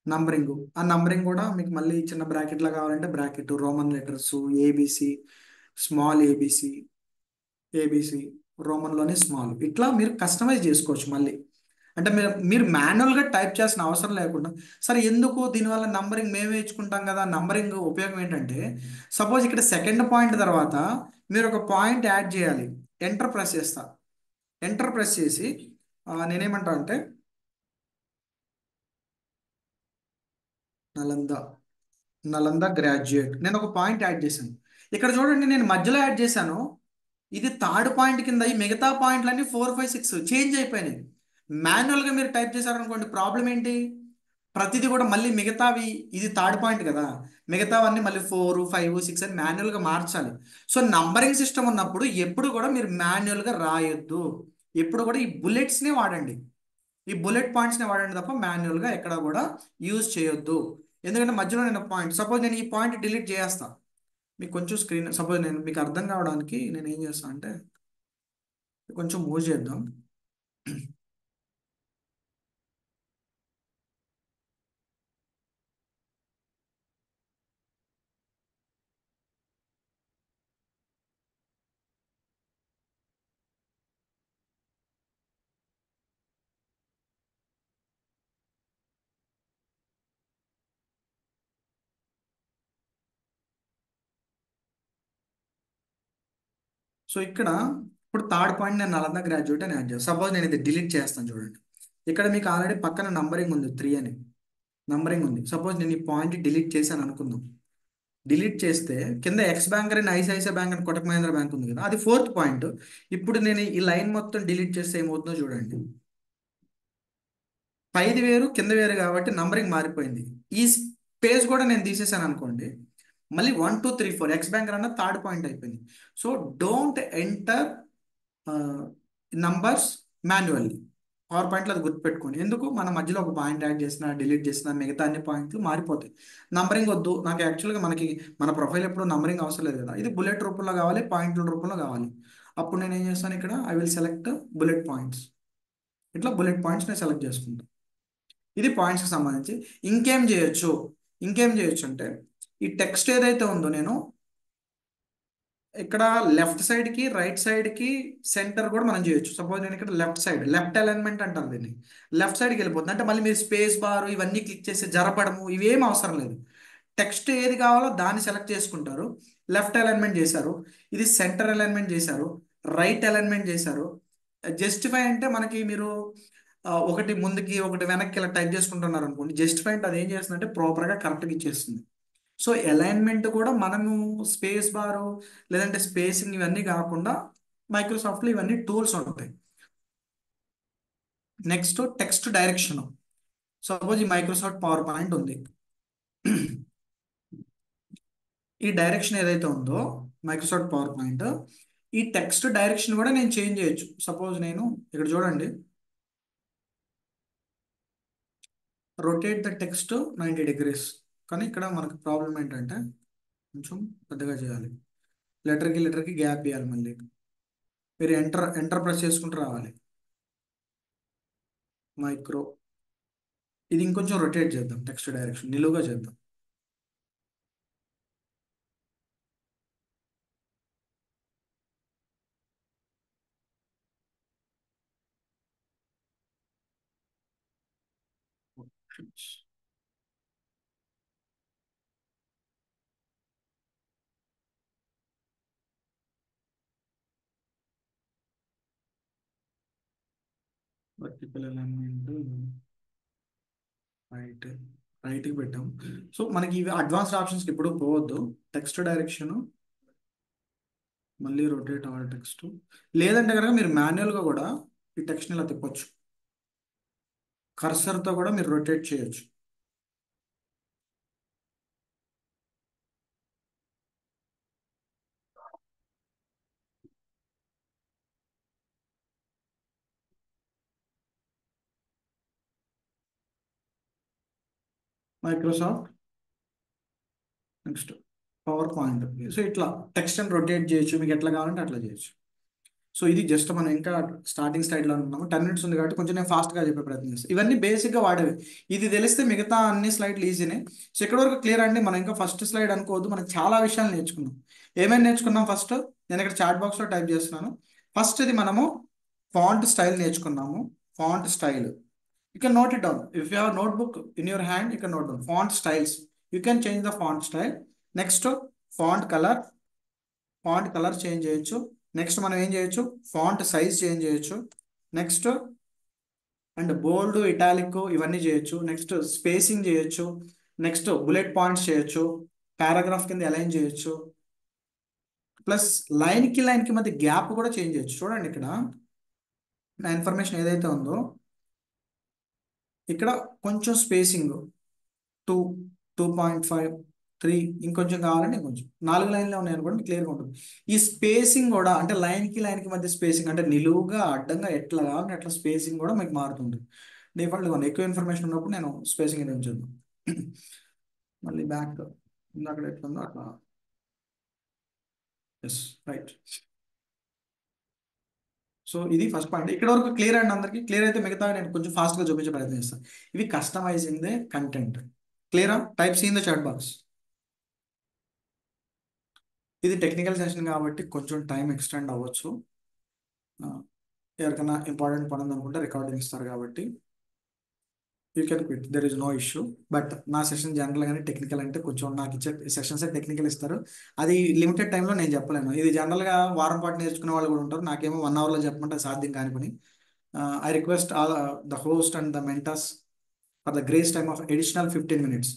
నంబరింగ్. ఆ నంబరింగ్ కూడా మీకు మళ్ళీ చిన్న బ్రాకెట్ లా కావాలంటే bracket, Roman letters, A B C, small A B C, A B C, రోమన్లోనే స్మాల్, ఇట్లా మీరు కస్టమైజ్ చేసుకోవచ్చు మళ్ళీ. అంటే మీరు మాన్యువల్గా టైప్ చేసిన అవసరం లేకుండా, సరే ఎందుకు దీనివల్ల నంబరింగ్ మేమే ఇచ్చుకుంటాం కదా. నంబరింగ్ ఉపయోగం ఏంటంటే సపోజ్ ఇక్కడ సెకండ్ పాయింట్ తర్వాత మీరు ఒక పాయింట్ యాడ్ చేయాలి. ఎంటర్ ప్రెస్ చేస్తా. ఎంటర్ ప్రెస్ చేసి నేనేమంటా అంటే నలంద, నలంద గ్రాడ్యుయేట్, నేను ఒక పాయింట్ యాడ్ చేశాను. ఇక్కడ చూడండి నేను మధ్యలో యాడ్ చేశాను, ఇది థర్డ్ పాయింట్ కింద ఈ మిగతా పాయింట్లన్నీ 4 5 6 చేంజ్ అయిపోయినాయి. మాన్యువల్గా మీరు టైప్ చేశారనుకోండి, ప్రాబ్లం ఏంటి, ప్రతిదీ కూడా మళ్ళీ మిగతావి, ఇది థర్డ్ పాయింట్ కదా, మిగతావన్నీ మళ్ళీ 4 5 6 అని మాన్యువల్గా మార్చాలి. సో నంబరింగ్ సిస్టమ్ ఉన్నప్పుడు ఎప్పుడు కూడా మీరు మాన్యువల్గా రాయొద్దు. ఎప్పుడు కూడా ఈ బుల్లెట్స్నే వాడండి, ఈ బుల్లెట్ పాయింట్స్ని వాడండి తప్ప మాన్యువల్గా ఎక్కడ కూడా యూజ్ చేయొద్దు. ఎందుకంటే మధ్యలో నేను పాయింట్, సపోజ్ నేను ఈ పాయింట్ డిలీట్ చేస్తా, మీకు కొంచెం స్క్రీన్ సపోజ్ నేను మీకు అర్థం కావడానికి నేను ఏం చేస్తాను అంటే కొంచెం మూవ్ చేద్దాం. సో ఇక్కడ ఇప్పుడు థర్డ్ పాయింట్ నేను నలంద గ్రాడ్యుయేట్ అని యాడ్ చేస్తాను. సపోజ్ నేను ఇది డిలీట్ చేస్తాను చూడండి. ఇక్కడ మీకు ఆల్రెడీ పక్కన నంబరింగ్ ఉంది 3 అని, నంబరింగ్ ఉంది. సపోజ్ నేను ఈ పాయింట్ డిలీట్ చేశాను అనుకుందాం. డిలీట్ చేస్తే కింద ఎక్స్ బ్యాంక్ అని, ఐసిఐసిఐ బ్యాంక్ అని, కోటక్ మహేంద్ర బ్యాంక్ ఉంది కదా, అది ఫోర్త్ పాయింట్. ఇప్పుడు నేను ఈ లైన్ మొత్తం డిలీట్ చేస్తే ఏమవుతుందో చూడండి. పైది వేరు కింద వేరు కాబట్టి నంబరింగ్ మారిపోయింది. ఈ స్పేస్ కూడా నేను తీసేసాను అనుకోండి, మళ్ళీ 1 2 3 4 ఎక్స్ బ్యాంక్ అన్న థర్డ్ పాయింట్ అయిపోయింది. So don't enter numbers manually. Power పాయింట్లో అది గుర్తుపెట్టుకోండి. ఎందుకు, మన మధ్యలో ఒక పాయింట్ యాడ్ చేసిన, డిలీట్ చేసిన, మిగతా అన్ని పాయింట్లు మారిపోతాయి. నంబరింగ్ వద్దు నాకు, యాక్చువల్గా మనకి మన ప్రొఫైల్ ఎప్పుడు నంబరింగ్ అవసరం లేదు కదా, ఇది బుల్లెట్ రూపంలో కావాలి, పాయింట్ల రూపంలో కావాలి. అప్పుడు నేను ఏం చేస్తాను, ఇక్కడ I will select bullet points. ఇట్లా బుల్లెట్ పాయింట్స్ నేను సెలెక్ట్ చేసుకుంటాను. ఇది పాయింట్స్కి సంబంధించి. ఇంకేం చేయొచ్చు, ఇంకేం చేయొచ్చు అంటే ఈ టెక్స్ట్ ఏదైతే ఉందో నేను ఇక్కడ లెఫ్ట్ సైడ్ కి, రైట్ సైడ్ కి, సెంటర్ కూడా మనం చేయొచ్చు. సపోజ్ నేను ఇక్కడ లెఫ్ట్ సైడ్, లెఫ్ట్ అలైన్మెంట్ అంటాను దీన్ని, లెఫ్ట్ సైడ్కి వెళ్ళిపోతుంది. అంటే మళ్ళీ మీరు స్పేస్ బార్ ఇవన్నీ క్లిక్ చేసి జరపడము ఇవేం అవసరం లేదు. టెక్స్ట్ ఏది కావాలో దాన్ని సెలెక్ట్ చేసుకుంటారు. లెఫ్ట్ అలైన్మెంట్ చేశారు, ఇది సెంటర్ అలైన్మెంట్ చేశారు, రైట్ అలైన్మెంట్ చేశారు. జస్టిఫై అంటే మనకి మీరు ఒకటి ముందుకి ఒకటి వెనక్కి ఇలా టైప్ చేసుకుంటున్నారు అనుకోండి, జస్టిఫై అంటే అది ఏం చేస్తుందంటే ప్రాపర్గా కరెక్ట్గా ఇచ్చేస్తుంది. సో అలైన్మెంట్ కూడా మనము స్పేస్ బారు లేదంటే స్పేసింగ్ ఇవన్నీ కాకుండా మైక్రోసాఫ్ట్లో ఇవన్నీ టూల్స్ ఉంటాయి. Next text direction. సపోజ్ ఈ మైక్రోసాఫ్ట్ పవర్ పాయింట్ ఉంది, ఈ డైరెక్షన్ ఏదైతే ఉందో మైక్రోసాఫ్ట్ పవర్ పాయింట్, ఈ టెక్స్ట్ డైరెక్షన్ కూడా నేను చేంజ్ చేయొచ్చు. సపోజ్ నేను ఇక్కడ చూడండి, రొటేట్ ద టెక్స్ట్ 90 డిగ్రీస్. కానీ ఇక్కడ మనకు ప్రాబ్లం ఏంటంటే కొంచెం పెద్దగా చేయాలి, లెటర్కి లెటర్కి గ్యాప్ ఇవ్వాలి. మళ్ళీ మీరు ఎంటర్ ఎంటర్ ప్రెస్ చేసుకుంటూ రావాలి. మైక్రో, ఇది ఇంకొంచెం రొటేట్ చేద్దాం, టెక్స్ట్ డైరెక్షన్ నిలువుగా చేద్దాం. వర్టికల్ అలైన్మెంట్ రైట్, రైట్కి పెట్టాం. సో మనకి ఇవి అడ్వాన్స్డ్ ఆప్షన్స్కి ఇప్పుడు పోవద్దు. టెక్స్ట్ డైరెక్షన్, మళ్ళీ రొటేట్ ఆల్ టెక్స్ట్. లేదంటే కనుక మీరు మాన్యువల్గా కూడా ఈ టెక్స్ట్ని ఇలా తిప్పొచ్చు. కర్సర్తో కూడా మీరు రొటేట్ చేయొచ్చు. Microsoft, next power point. So ఇట్లా టెక్స్ట్ అని రొటేట్ చేయొచ్చు, మీకు ఎట్లా కావాలంటే అట్లా చేయొచ్చు. సో ఇది జస్ట్ మనం ఇంకా స్టార్టింగ్ స్లైడ్లో ఉన్నాము. 10 minutes ఉంది కాబట్టి కొంచెం నేను ఫాస్ట్గా చెప్పే ప్రయత్నం చేస్తాను. ఇవన్నీ బేసిక్గా వాడేవి. ఇది తెలిస్తే మిగతా అన్ని స్లైడ్లు ఈజీనే. సో ఇక్కడ వరకు క్లియర్ అండి. మనం ఇంకా ఫస్ట్ స్లైడ్ అనుకోవద్దు, మనం చాలా విషయాలు నేర్చుకున్నాం. ఏమేమి నేర్చుకున్నాం? ఫస్ట్ నేను ఇక్కడ చాట్ బాక్స్లో టైప్ చేస్తున్నాను. ఫస్ట్ ఇది మనము ఫాంట్ స్టైల్ నేర్చుకున్నాము. Font style, you can note it down. If you have a notebook in your hand, you can note down font styles. You can change the font style. Next, font color. Font colour change చేయొచ్చు. Next మనం ఏం చేయొచ్చు, font size change చేయొచ్చు. Next and bold, italic ఇవన్నీ చేయొచ్చు. Next spacing చేయొచ్చు. Next bullet points చేయొచ్చు. Paragraph కింద అలైన్ చేయొచ్చు. ప్లస్ లైన్కి మధ్య గ్యాప్ కూడా చేంజ్ చేయొచ్చు. చూడండి ఇక్కడ నా ఇన్ఫర్మేషన్ ఏదైతే ఉందో ఇక్కడ కొంచెం స్పేసింగ్ 2, 2.5, 3, ఇంకొంచెం కావాలంటే ఇంకొంచెం 4 లైన్లో ఉన్నాయి అనుకోండి, క్లియర్గా ఉంటుంది. ఈ స్పేసింగ్ కూడా అంటే లైన్కి మధ్య స్పేసింగ్ అంటే నిలువుగా అడ్డంగా ఎట్లా కావాలంటే అట్లా స్పేసింగ్ కూడా మీకు మారుతుంది. డిఫాల్ట్గా ఎక్కువ ఇన్ఫర్మేషన్ ఉన్నప్పుడు నేను స్పేసింగ్ అనేది ఉంచుదాం. మళ్ళీ బ్యాక్ అక్కడ ఎట్లా ఉందో అట్లా. Yes, right. సో ఇది ఫస్ట్ పాయింట్. ఇక్కడ వరకు క్లియర్ అండి అందరికీ? క్లియర్ అయితే మిగతా నేను కొంచెం ఫాస్ట్గా చూపించే ప్రయత్నం చేస్తాను. ఇవి కస్టమైజింగ్ దే కంటెంట్. క్లియరా? Type C in the chat box. ఇది టెక్నికల్ సెషన్ కాబట్టి కొంచెం టైం ఎక్స్టెండ్ అవ్వచ్చు. ఎవరికైనా ఇంపార్టెంట్ పని ఉందనుకుంటే రికార్డింగ్ ఇస్తారు కాబట్టి you can quit, there is no issue. But నా సెషన్ జనరల్గానే టెక్నికల్ అంటే కొంచెం నాకు ఇచ్చే సెషన్స్ టెక్నికల్ ఇస్తారు. అది లిమిటెడ్ టైంలో నేను చెప్పలేను. ఇది జనరల్గా వారం పాటు నేర్చుకునే వాళ్ళు కూడా ఉంటారు. నాకేమో 1 hourలో చెప్పమంటే సాధ్యం కాని పని. I request all the host and the mentors for the grace time of additional 15 minutes.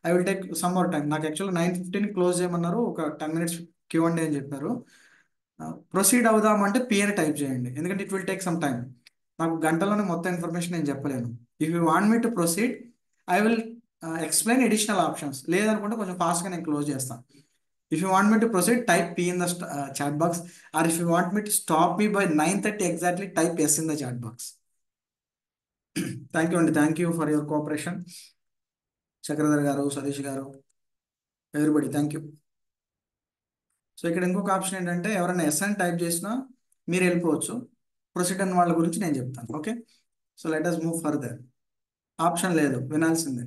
I will take some more time. నాకు యాక్చువల్గా 9:15 క్లోజ్ చేయమన్నారు. ఒక 10 minutes Q&A అని చెప్పారు. ప్రొసీడ్ అవుదాం అంటే పి అని టైప్ చేయండి, ఎందుకంటే it will take some time. నాకు గంటలోనే మొత్తం ఇన్ఫర్మేషన్ నేను చెప్పలేను. If you want me to proceed, I will explain additional options. లేదనుకుంటే కొంచెం ఫాస్ట్గా నేను క్లోజ్ చేస్తాను. If you want me to proceed, type P in the chat box. Or if you want me to stop me by 9:30 exactly, type S in the chat box. Thank you అండి. Thank you for your cooperation. Chakradhar గారు, సతీష్ గారు, everybody thank you. So ఇక్కడ ఇంకొక option ఏంటంటే ఎవరైనా yes అని type చేసినా మీరు వెళ్ళిపోవచ్చు. ప్రొసీడ్ అన్న వాళ్ళ గురించి నేను చెప్తాను. Okay, so let us move further. Option లేదు, వినాల్సిందే.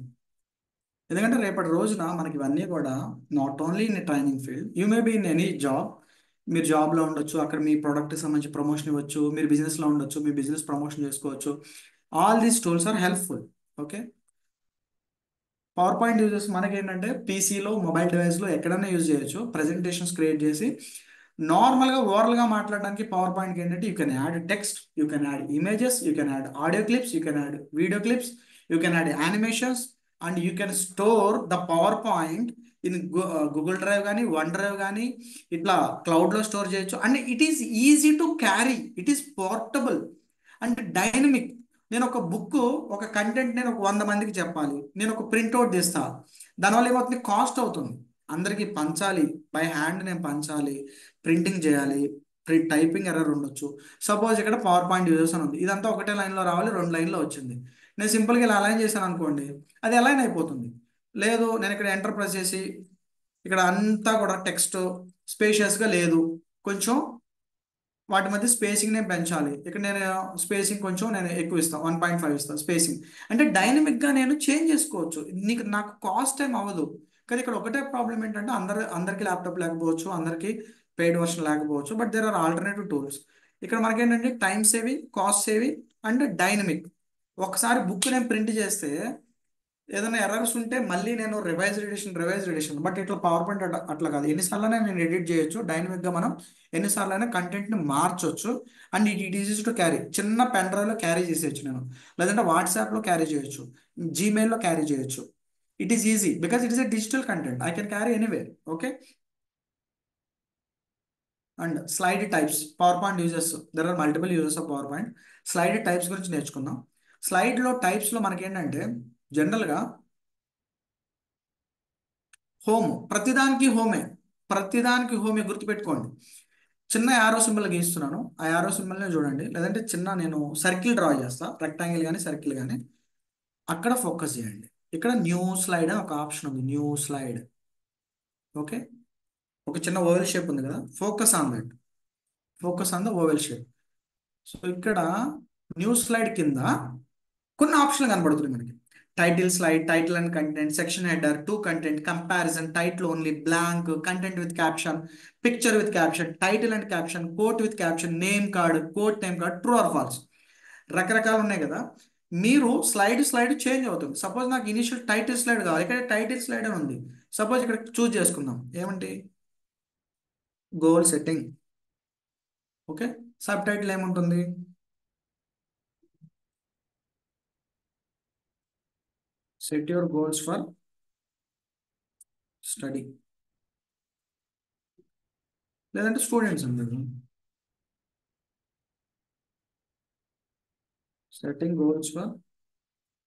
ఎందుకంటే రేపటి రోజున మనకి ఇవన్నీ కూడా not only in training field, you may be in any job. మీరు జాబ్లో ఉండొచ్చు, అక్కడ మీ ప్రోడక్ట్కి సంబంధించి ప్రమోషన్ ఇవ్వచ్చు. మీరు బిజినెస్లో ఉండొచ్చు, మీ బిజినెస్ ప్రమోషన్ చేసుకోవచ్చు. All these tools are helpful. Okay, PowerPoint uses మనకి ఏంటంటే పీసీలో, మొబైల్ డివైస్లో ఎక్కడైనా యూజ్ చేయొచ్చు. ప్రజెంటేషన్స్ క్రియేట్ చేసి నార్మల్గా ఓవరాల్గా మాట్లాడడానికి పవర్ పాయింట్కి ఏంటంటే you can add text, you can add images, you can add audio clips, you can add video clips, you can add animations, and you can store the power point in Google drive కానీ, one drive కానీ, ఇట్లా క్లౌడ్లో store చేయొచ్చు. And it is easy to carry, it is portable and dynamic. నేను ఒక book, ఒక content నేను ఒక 100 మందికి చెప్పాలి, నేను ఒక ప్రింట్అవుట్ తీస్తా. దానివల్ల ఏమవుతుంది, కాస్ట్ అవుతుంది. అందరికీ పంచాలి, బై హ్యాండ్ నేను పంచాలి, ప్రింటింగ్ చేయాలి, ప్రింట్ టైపింగ్ ఎర్రర్ ఉండొచ్చు. సపోజ్ ఇక్కడ పవర్ పాయింట్ యూజర్స్ అని ఉంది, ఇదంతా ఒకటే లైన్లో రావాలి, 2 లైన్లో వచ్చింది. నేను సింపుల్గా ఇలా అలైన్ చేశాను అనుకోండి, అది అలైన్ అయిపోతుంది. లేదు నేను ఇక్కడ ఎంటర్ ప్రెస్ చేసి ఇక్కడ అంతా కూడా టెక్స్ట్ స్పేషియస్గా లేదు, కొంచెం వాటి మధ్య స్పేసింగ్ నేను పెంచాలి. ఇక్కడ నేను స్పేసింగ్ కొంచెం నేను ఎక్కువ ఇస్తాను, 1.5 ఇస్తాను స్పేసింగ్. అంటే డైనమిక్గా నేను చేంజ్ చేసుకోవచ్చు. నాకు కాస్ట్ టైం అవ్వదు. కానీ ఇక్కడ ఒకటే ప్రాబ్లం ఏంటంటే అందరికీ ల్యాప్టాప్ లేకపోవచ్చు, అందరికీ పెయిడ్ వర్షన్ లేకపోవచ్చు. But there are alternative tools. ఇక్కడ మనకేంటంటే time saving, cost saving and dynamic. ఒకసారి బుక్ నేను ప్రింట్ చేస్తే ఏదైనా ఎర్రర్స్ ఉంటే మళ్ళీ నేను రివైజ్ ఎడిషన్ బట్ ఇట్లా పవర్ పాయింట్ అట్లా కాదు, ఎన్నిసార్లు నేను ఎడిట్ చేయొచ్చు డైనమిక్ గా, మనం ఎన్నిసార్లు అయినా కంటెంట్ ని మార్చొచ్చు. And it easy to carry, చిన్న పెన్ డ్రైవ్ లో క్యారీ చేసేయచ్చు నేను, లేదంటే వాట్సాప్ లో క్యారీ చేయొచ్చు, జీమెయిల్ లో క్యారీ చేయొచ్చు. It is easy because it is a digital content, I can carry anywhere. Okay. And slide types, PowerPoint uses, there are multiple uses of PowerPoint. Slide types గురించి నేర్చుకుందాం. Slide లో types లో మనకి ఏంటంటే general గా home, ప్రతిదానికి హోమే గుర్తుపెట్టుకోండి. చిన్న యారో సింబల్ గీస్తున్నాను, ఆ యారో సింబల్నే చూడండి, లేదంటే చిన్న నేను సర్కిల్ డ్రా చేస్తా, రెక్టాంగిల్ కానీ సర్కిల్ కానీ, అక్కడ ఫోకస్ చేయండి. ఇక్కడ న్యూ స్లైడ్ అని ఒక ఆప్షన్ ఉంది, న్యూ స్లైడ్. ఓకే. ఒక చిన్న ఓవెల్ షేప్ ఉంది కదా, focus on the oval shape. So ఇక్కడ న్యూ స్లైడ్ కింద కొన్ని ఆప్షన్లు కనబడుతున్నాయి మనకి. Title slide, title and content, section header, two content, comparison, title only, blank, content with caption, picture with caption, title and caption, quote with caption, name card, quote name card, true or false. రకరకాలు ఉన్నాయి కదా. మీరు slide change అవుతుంది. Suppose నాకు initial title slide కావాలి, ఇక్కడ title slide అని ఉంది. సపోజ్ ఇక్కడ చూస్ చేసుకుందాం ఏమంటే goal setting. Okay. Subtitle ఏముంటుంది, set your goals for study, లేదంటే స్టూడెంట్స్ అంటారు, సెట్టింగ్ గోల్స్ ఫర్,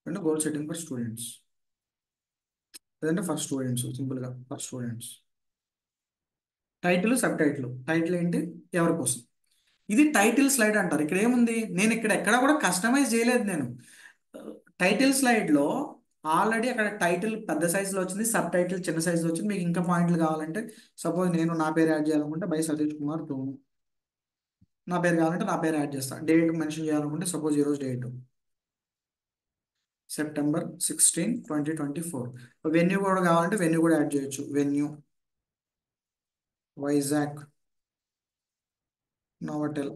అంటే గోల్ సెట్టింగ్ ఫర్ స్టూడెంట్స్, లేదంటే ఫర్ స్టూడెంట్స్, సింపుల్గా for students. Title, subtitle. Title ఏంటి, ఎవరి కోసం. ఇది టైటిల్ స్లైడ్ అంటారు. ఇక్కడ ఏముంది, నేను ఇక్కడ ఎక్కడ కూడా కస్టమైజ్ చేయలేదు నేను. టైటిల్ స్లైడ్లో ఆల్రెడీ అక్కడ టైటిల్ పెద్ద సైజులో వచ్చింది, సబ్ టైటిల్ చిన్న సైజులో వచ్చింది. మీకు ఇంకా పాయింట్లు కావాలంటే, సపోజ్ నేను నా పేరు యాడ్ చేయాలనుకుంటే బై సతీష్ కుమార్ 2, నా పేరు కావాలంటే నా పేరు యాడ్ చేస్తాను. డేట్ మెన్షన్ చేయాలనుకుంటే సపోజ్ ఈరోజు డేట్ September 16, 2024. వెన్యూ కూడా కావాలంటే వెన్యూ కూడా యాడ్ చేయొచ్చు. Venue Vizag Novotel.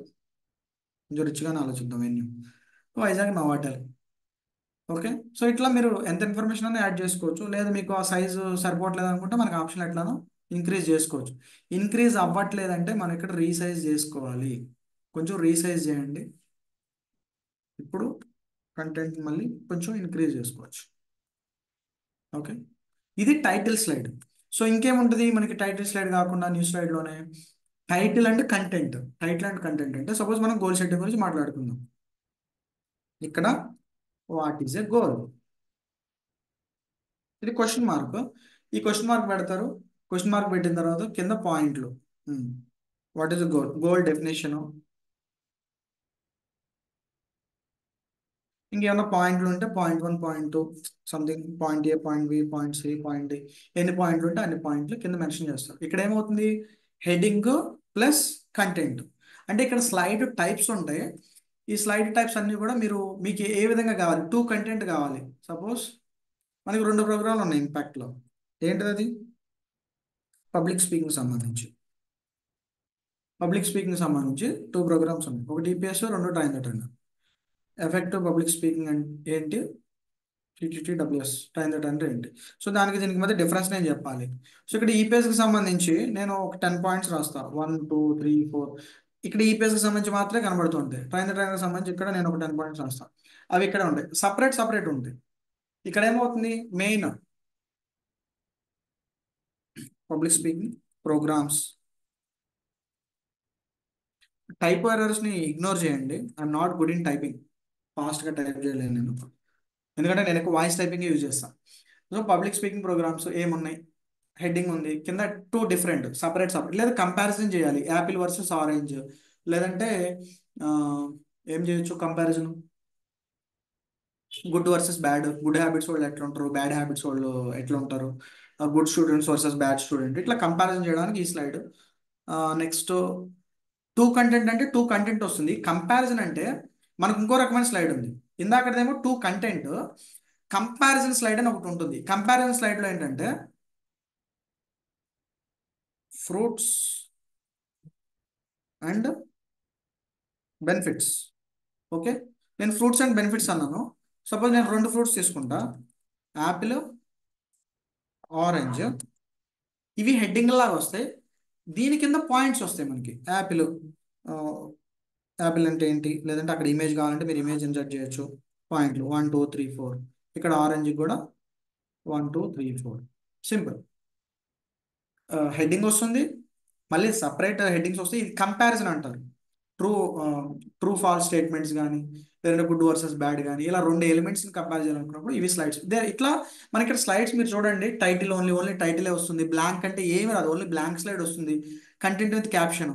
కొంచెం రిచ్గానే ఆలోచిద్దాం. Venue Vizag Novotel. Okay. So ఇట్లా మీరు ఎంత ఇన్ఫర్మేషన్ అయినా యాడ్ చేసుకోవచ్చు. లేదా మీకు ఆ సైజు సరిపోవట్లేదు అనుకుంటే మనకి ఆప్షన్ ఎట్లానో ఇంక్రీజ్ చేసుకోవచ్చు. ఇంక్రీజ్ అవ్వట్లేదంటే మనం ఇక్కడ రీసైజ్ చేసుకోవాలి. కొంచెం రీసైజ్ చేయండి. ఇప్పుడు కంటెంట్ మళ్ళీ కొంచెం ఇంక్రీజ్ చేసుకోవచ్చు. ఓకే. ఇది టైటిల్ స్లైడ్. సో ఇంకేముంటుంది మనకి టైటిల్ స్లైడ్ కాకుండా న్యూ స్లైడ్లోనే, టైటిల్ అండ్ కంటెంట్ అంటే సపోజ్ మనం గోల్ సెట్టింగ్ గురించి మాట్లాడుకుందాం. ఇక్కడ వాట్ ఈజ్ ఎ గోల్, ఇది క్వశ్చన్ మార్క్. ఈ క్వశ్చన్ మార్క్ పెడతారు. క్వశ్చన్ మార్క్ పెట్టిన తర్వాత కింద పాయింట్లు, what is goal, goal definition, ఇంకేమైనా పాయింట్లు ఉంటే point 1, point 2, something, point A, point B, point C, point D, ఎన్ని పాయింట్లు ఉంటే అన్ని పాయింట్లు కింద మెన్షన్ చేస్తారు. ఇక్కడ ఏమవుతుంది, హెడింగ్ ప్లస్ కంటెంట్. అంటే ఇక్కడ స్లైడ్ టైప్స్ ఉంటాయి. ఈ స్లైడ్ టైప్స్ అన్ని కూడా మీకు ఏ విధంగా కావాలి, టూ కంటెంట్ కావాలి. సపోజ్ మనకి 2 ప్రోగ్రాంలు ఉన్నాయి ఇంపాక్ట్లో. ఏంటిది అది, పబ్లిక్ స్పీకింగ్ సంబంధించి. టూ ప్రోగ్రామ్స్ ఉన్నాయి, ఒకటి ఈపీఎస్, రెండు train the trainer. Effective public speaking అంటే ఏంటి, టీటీటీడబ్ల్యూఎస్, ట్రైన్ ద ట్రైనర్ ఏంటి. సో దీనికి మధ్య డిఫరెన్స్ నేను చెప్పాలి. సో ఇక్కడ ఈపీఎస్కి సంబంధించి నేను ఒక 10 పాయింట్స్ రాస్తా, 1, 2, 3, 4. ఇక్కడ ఈపీఎస్కి సంబంధించి మాత్రమే కనబడుతుంటాయి. ట్రైన్ ద ట్రైనర్కి సంబంధించి ఇక్కడ నేను ఒక 10 పాయింట్స్ రాస్తాను, అవి ఇక్కడ ఉంటాయి, సపరేట్ ఉంటాయి. ఇక్కడ ఏమవుతుంది, main public speaking programs. Type ఎర్రర్స్ని ఇగ్నోర్ చేయండి. I'm not good in typing, ఫాస్ట్గా టైప్ చేయలేను నేను, ఎందుకంటే నేను ఎక్కువ వాయిస్ టైపింగ్ యూజ్ చేస్తాను. సో పబ్లిక్ స్పీకింగ్ ప్రోగ్రామ్స్ ఏమున్నాయి, హెడ్డింగ్ ఉంది, కింద 2 డిఫరెంట్ సపరేట్, లేదా కంపారిజన్ చేయాలి, యాపిల్ వర్సెస్ ఆరెంజ్, లేదంటే ఆ, ఏం చేయొచ్చు comparison, good versus bad, good habits వాళ్ళు ఎట్లా ఉంటారు, బ్యాడ్ హ్యాబిట్స్ వాళ్ళు ఎట్లా ఉంటారు, good students versus bad student, ఇట్లా కంపారిజన్ చేయడానికి ఈ స్లైడ్. నెక్స్ట్ టూ కంటెంట్ వస్తుంది. కంపారిజన్ అంటే మనకు ఇంకో రకమైన స్లైడ్ ఉంది. ఇందాకదేమో టూ కంటెంట్, కంపారిజన్ స్లైడ్ అని ఒకటి ఉంటుంది. కంపారిజన్ స్లైడ్లో ఏంటంటే ఫ్రూట్స్ అండ్ బెనిఫిట్స్. ఓకే. నేను ఫ్రూట్స్ అండ్ బెనిఫిట్స్ అన్నాను. సపోజ్ నేను 2 ఫ్రూట్స్ తీసుకుంటా, యాపిల్, ఆరెంజ్, ఇవి హెడ్డింగ్ లాగా వస్తాయి. దీని కింద పాయింట్స్ వస్తాయి మనకి. యాపిల్, యాపిల్ అంటే ఏంటి, లేదంటే అక్కడ ఇమేజ్ కావాలంటే మీరు ఇమేజ్ ఇన్సర్ట్ చేయొచ్చు. పాయింట్లు 1 2 3 4. ఇక్కడ ఆరెంజ్ కూడా 1 2 3 4. సింపుల్. హెడ్డింగ్ వస్తుంది, మళ్ళీ సపరేట్ హెడ్డింగ్స్ వస్తాయి. ఇది కంపారిజన్ అంటారు. ట్రూ ట్రూ ఫాల్స్ స్టేట్మెంట్స్ కానీ, లేదంటే గుడ్ వర్సెస్ బ్యాడ్ కానీ, ఇలా రెండు ఎలిమెంట్స్ని కంపేర్ చేయాలనుకున్నప్పుడు ఇవి స్లైడ్స్. ఇట్లా మనకి ఇక్కడ స్లైడ్స్ మీరు చూడండి, టైటిల్ ఓన్లీ టైటిలే వస్తుంది. బ్లాంక్ అంటే ఏమి రాదు, ఓన్లీ బ్లాంక్ స్లైడ్ వస్తుంది. కంటెంట్ విత్ క్యాప్షన్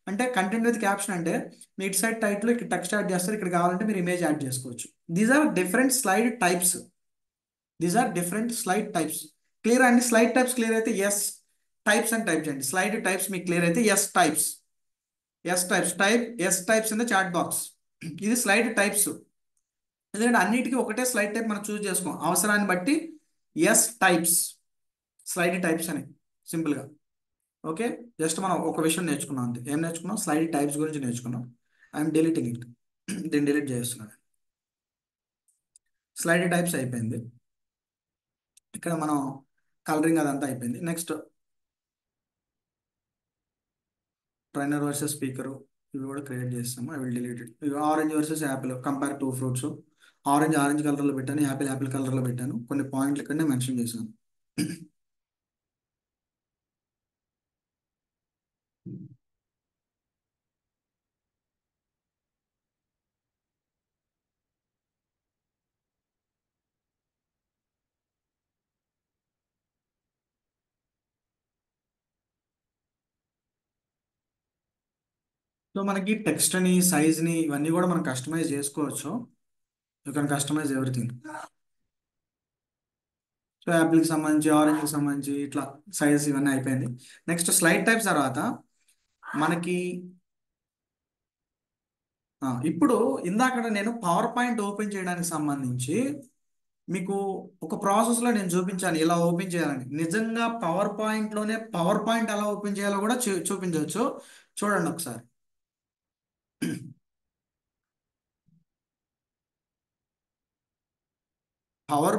అంటే, కంటెంట్ విత్ క్యాప్షన్ అంటే మీ ఇటు సైడ్ టైటిల్ ఇక్కడ టెక్స్ట్ యాడ్ చేస్తారు, ఇక్కడ కావాలంటే మీరు ఇమేజ్ యాడ్ చేసుకోవచ్చు. These are different slide types. These are different slide types. Clear అండి? స్లైడ్ టైప్స్ క్లియర్ అయితే ఎస్ టైప్స్ అని టైప్ చేయండి. స్లైడ్ టైప్స్ మీకు క్లియర్ అయితే yes types. Yes types in the chat box. ఇది స్లైడ్ టైప్స్. ఎందుకంటే అన్నిటికీ ఒకటే స్లైడ్ టైప్ మనం చూస్ చేసుకోం, అవసరాన్ని బట్టి ఎస్ టైప్స్, స్లైడ్ టైప్స్ అని సింపుల్గా. ఓకే, జస్ట్ మనం ఒక విషయం నేర్చుకున్నాం అంతే. ఏం నేర్చుకున్నాం? స్లైడ్ టైప్స్ గురించి నేర్చుకున్నాం. I'm deleting it. దీన్ని డిలీట్ చేస్తున్నాను. స్లైడ్ టైప్స్ అయిపోయింది. ఇక్కడ మనం కలరింగ్ అదంతా అయిపోయింది. నెక్స్ట్ ట్రైనర్ వర్సెస్ స్పీకరు, ఇవి కూడా క్రియేట్ చేస్తాము. I will delete it. ఇవి orange versus apple, compare two fruits. Orange కలర్లో పెట్టాను, యాపిల్ కలర్లో పెట్టాను. కొన్ని పాయింట్లు ఇక్కడనే మెన్షన్ చేశాను. సో మనకి టెక్స్ట్ని, సైజ్ని, ఇవన్నీ కూడా మనం కస్టమైజ్ చేసుకోవచ్చు. You can customize everything. So యాపిల్కి సంబంధించి, ఆరెంజ్కి సంబంధించి ఇట్లా సైజ్ ఇవన్నీ అయిపోయింది. నెక్స్ట్ స్లైడ్ టైప్స్ తర్వాత మనకి ఇప్పుడు ఇందాక నేను పవర్ పాయింట్ ఓపెన్ చేయడానికి సంబంధించి మీకు ఒక ప్రాసెస్లో నేను చూపించాను ఎలా ఓపెన్ చేయాలని. నిజంగా పవర్ పాయింట్లోనే పవర్ పాయింట్ ఎలా ఓపెన్ చేయాలో కూడా చూపించవచ్చు. చూడండి ఒకసారి. పవర్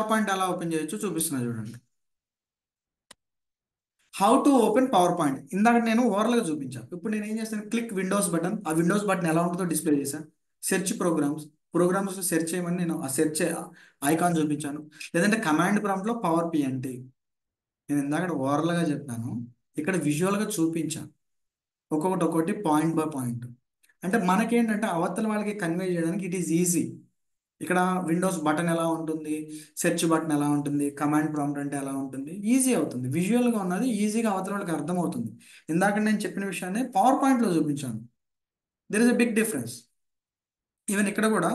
పాయింట్ ఎలా ఓపెన్ చేయొచ్చు చూపిస్తున్నా చూడండి. How to open power point ఇందాక నేను ఓవర్గా చూపించాను. ఇప్పుడు నేను ఏం చేస్తాను, క్లిక్ విండోస్ బటన్. ఆ విండోస్ బటన్ ఎలా ఉంటుందో డిస్ప్లే చేశాను. సెర్చ్ ప్రోగ్రామ్స్ సెర్చ్ చేయమని నేను ఆ సెర్చ్ ఐకాన్ చూపించాను. లేదంటే కమాండ్ ప్రాంప్ట్లో పవర్ పిఎన్టీ, నేను ఇందాక ఓవర్గా చెప్పాను, ఇక్కడ విజువల్గా చూపించాను. ఒక్కొక్కటి పాయింట్ బై పాయింట్. అంటే మనకేంటంటే అవతల వాళ్ళకి కన్వే చేయడానికి ఇట్ ఈస్ ఈజీ. ఇక్కడ విండోస్ బటన్ ఎలా ఉంటుంది, సెర్చ్ బటన్ ఎలా ఉంటుంది, కమాండ్ ప్రాంప్ట్ అంటే ఎలా ఉంటుంది, ఈజీ అవుతుంది. విజువల్గా ఉన్నది ఈజీగా అవతల వాళ్ళకి అర్థమవుతుంది. ఇందాక నేను చెప్పిన విషయాన్ని పవర్ పాయింట్లో చూపించాను. There is a big difference. Even ఇక్కడ కూడా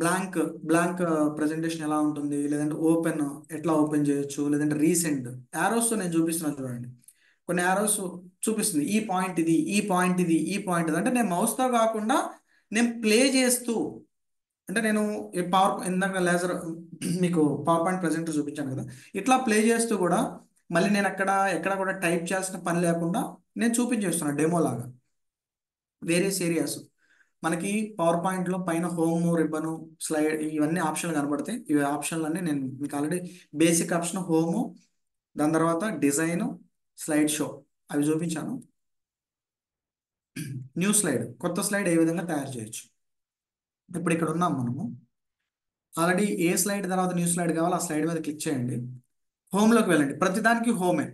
బ్లాంక్ బ్లాంక్ ప్రజెంటేషన్ ఎలా ఉంటుంది, లేదంటే ఓపెన్ ఎట్లా ఓపెన్ చేయొచ్చు, లేదంటే రీసెంట్ యారోస్తో నేను చూపిస్తున్నాను చూడండి. కొన్ని యారోస్ చూపిస్తుంది, ఈ పాయింట్ ఇది, ఈ పాయింట్ ఇది, ఈ పాయింట్ ఇది. అంటే నేను మౌస్తో కాకుండా నేను ప్లే చేస్తూ, అంటే నేను ఈ ఇందాక లేజర్ మీకు పవర్ పాయింట్ ప్రజెంటర్ చూపించాను కదా, ఇట్లా ప్లే చేస్తూ కూడా మళ్ళీ నేను ఎక్కడ కూడా టైప్ చేయాల్సిన పని లేకుండా నేను చూపించేస్తున్నాను డెమో లాగా. వేరియస్ ఏరియాస్ మనకి పవర్ పాయింట్లో పైన హోమ్, రిబ్బను, స్లైడ్ ఇవన్నీ ఆప్షన్లు కనబడతాయి. ఇవి ఆప్షన్లన్నీ నేను మీకు ఆల్రెడీ బేసిక్ ఆప్షన్ హోము, దాని తర్వాత డిజైను, స్లైడ్ షో అవి చూపించాను. న్యూ స్లైడ్, కొత్త స్లైడ్ ఏ విధంగా తయారు చేయొచ్చు. ఇప్పుడు ఇక్కడ ఉన్నాం మనము. ఆల్రెడీ ఏ స్లైడ్ తర్వాత న్యూ స్లైడ్ కావాలో ఆ స్లైడ్ మీద క్లిక్ చేయండి. హోమ్లోకి వెళ్ళండి. ప్రతిదానికి హోమే.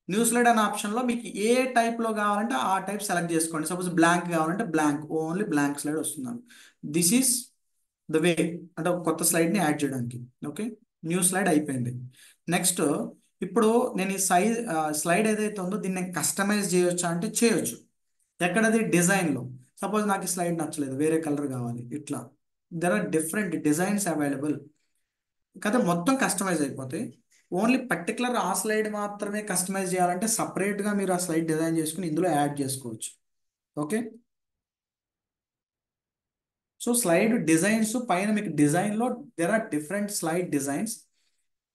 న్యూ స్లైడ్ అనే ఆప్షన్లో మీకు ఏ టైప్లో కావాలంటే ఆ టైప్ సెలెక్ట్ చేసుకోండి. సపోజ్ బ్లాంక్ కావాలంటే బ్లాంక్, ఓన్లీ బ్లాంక్ స్లైడ్ వస్తున్నాను. దిస్ ఈస్ ద వే, అంటే ఒక కొత్త స్లైడ్ని యాడ్ చేయడానికి. ఓకే, న్యూ స్లైడ్ అయిపోయింది. నెక్స్ట్ ఇప్పుడు నేను ఈ స్లైడ్ ఏదైతే ఉందో దీన్ని నేను కస్టమైజ్ చేయొచ్చా అంటే చేయొచ్చు. ఎక్కడది? డిజైన్లో. సపోజ్ నాకు ఈ స్లైడ్ నచ్చలేదు, వేరే కలర్ కావాలి, ఇట్లా there are different designs available కదా. మొత్తం కస్టమైజ్ అయిపోతాయి. ఓన్లీ పర్టికులర్ ఆ స్లైడ్ మాత్రమే కస్టమైజ్ చేయాలంటే సపరేట్గా మీరు ఆ స్లైడ్ డిజైన్ చేసుకుని ఇందులో యాడ్ చేసుకోవచ్చు. ఓకే, సో స్లైడ్ డిజైన్స్ పైన మీకు డిజైన్లో there are different slide designs.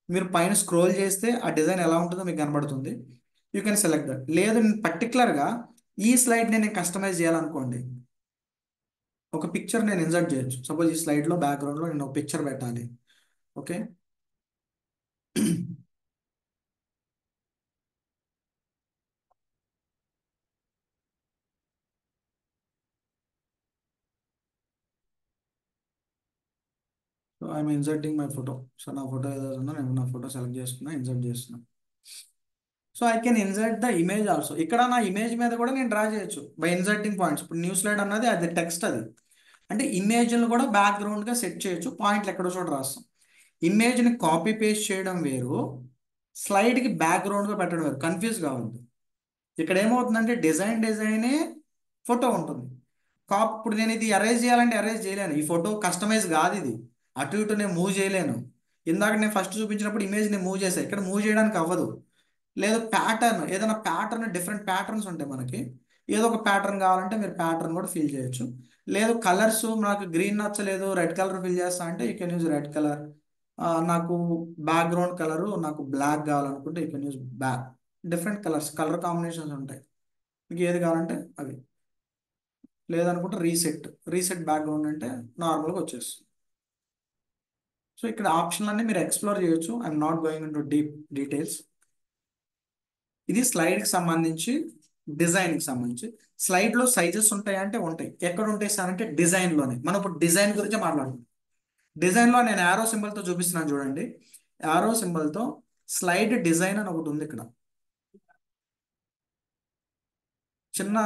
మీరు పైన స్క్రోల్ చేస్తే ఆ డిజైన్ ఎలా ఉంటుందో మీకు కనబడుతుంది. You can select that. లేదు నేను పర్టికులర్గా ఈ స్లైడ్ని నేను కస్టమైజ్ చేయాలనుకోండి, ఒక పిక్చర్ నేను ఇన్సర్ట్ చేయొచ్చు. సపోజ్ ఈ స్లైడ్లో బ్యాక్గ్రౌండ్లో నేను ఒక పిక్చర్ పెట్టాలి. Okay. So I'm inserting my photo. So నా ఫోటో ఏదైతే ఉందో నేను నా ఫోటో సెలెక్ట్ చేసుకున్నా, ఇన్సర్ట్ చేస్తున్నా. So I can insert the image also. ఇక్కడ నా ఇమేజ్ మీద కూడా నేను డ్రా చేయొచ్చు బై ఇన్సర్టింగ్ పాయింట్స్. ఇప్పుడు న్యూ స్లైడ్ అన్నది అది టెక్స్ట్ అది. అంటే ఇమేజ్ని కూడా బ్యాక్గ్రౌండ్గా సెట్ చేయొచ్చు, పాయింట్లు ఎక్కడో చోట రాస్తాం. ఇమేజ్ని కాపీ పేస్ట్ చేయడం వేరు, స్లైడ్కి బ్యాక్గ్రౌండ్గా పెట్టడం వేరు. కన్ఫ్యూజ్ కావద్దు. ఇక్కడ ఏమవుతుందంటే డిజైనే ఫోటో ఉంటుంది. ఇప్పుడు నేను ఇది అరేంజ్ చేయాలంటే అరేంజ్ చేయలేను. ఈ ఫోటో కస్టమైజ్ కాదు ఇది. అటు ఇటు నేను మూవ్ చేయలేను. ఇందాక నేను ఫస్ట్ చూపించినప్పుడు ఇమేజ్ నేను మూవ్ చేశాను, ఇక్కడ మూవ్ చేయడానికి అవ్వదు. లేదు ప్యాటర్న్, ఏదైనా ప్యాటర్న్, డిఫరెంట్ ప్యాటర్న్స్ ఉంటాయి మనకి. ఏదో ఒక ప్యాటర్న్ కావాలంటే మీరు ప్యాటర్న్ కూడా ఫిల్ చేయొచ్చు. లేదు కలర్స్, నాకు గ్రీన్ నచ్చలేదు రెడ్ కలర్ ఫిల్ చేస్తా అంటే you can use red colour. నాకు బ్యాక్గ్రౌండ్ కలరు నాకు బ్లాక్ కావాలనుకుంటే you can use black. Different colours, colour combinations ఉంటాయి. మీకు ఏది కావాలంటే అవి. లేదనుకుంటే రీసెట్ బ్యాక్గ్రౌండ్ అంటే నార్మల్గా వచ్చేస్తుంది. సో ఇక్కడ ఆప్షన్లు అన్నీ మీరు ఎక్స్ప్లోర్ చేయొచ్చు. I'm not going in to details. ఇది స్లైడ్కి సంబంధించి, డిజైన్కి సంబంధించి. స్లైడ్లో సైజెస్ ఉంటాయి అంటే ఉంటాయి. ఎక్కడ ఉంటాయి సార్ అంటే డిజైన్లోనే. మనం ఇప్పుడు డిజైన్ గురించి మాట్లాడుతున్నాం. డిజైన్లో నేను యారో సింబల్తో చూపిస్తున్నాను చూడండి. యారో సింబల్తో స్లైడ్ డిజైన్ అని ఒకటి ఉంది ఇక్కడ. చిన్న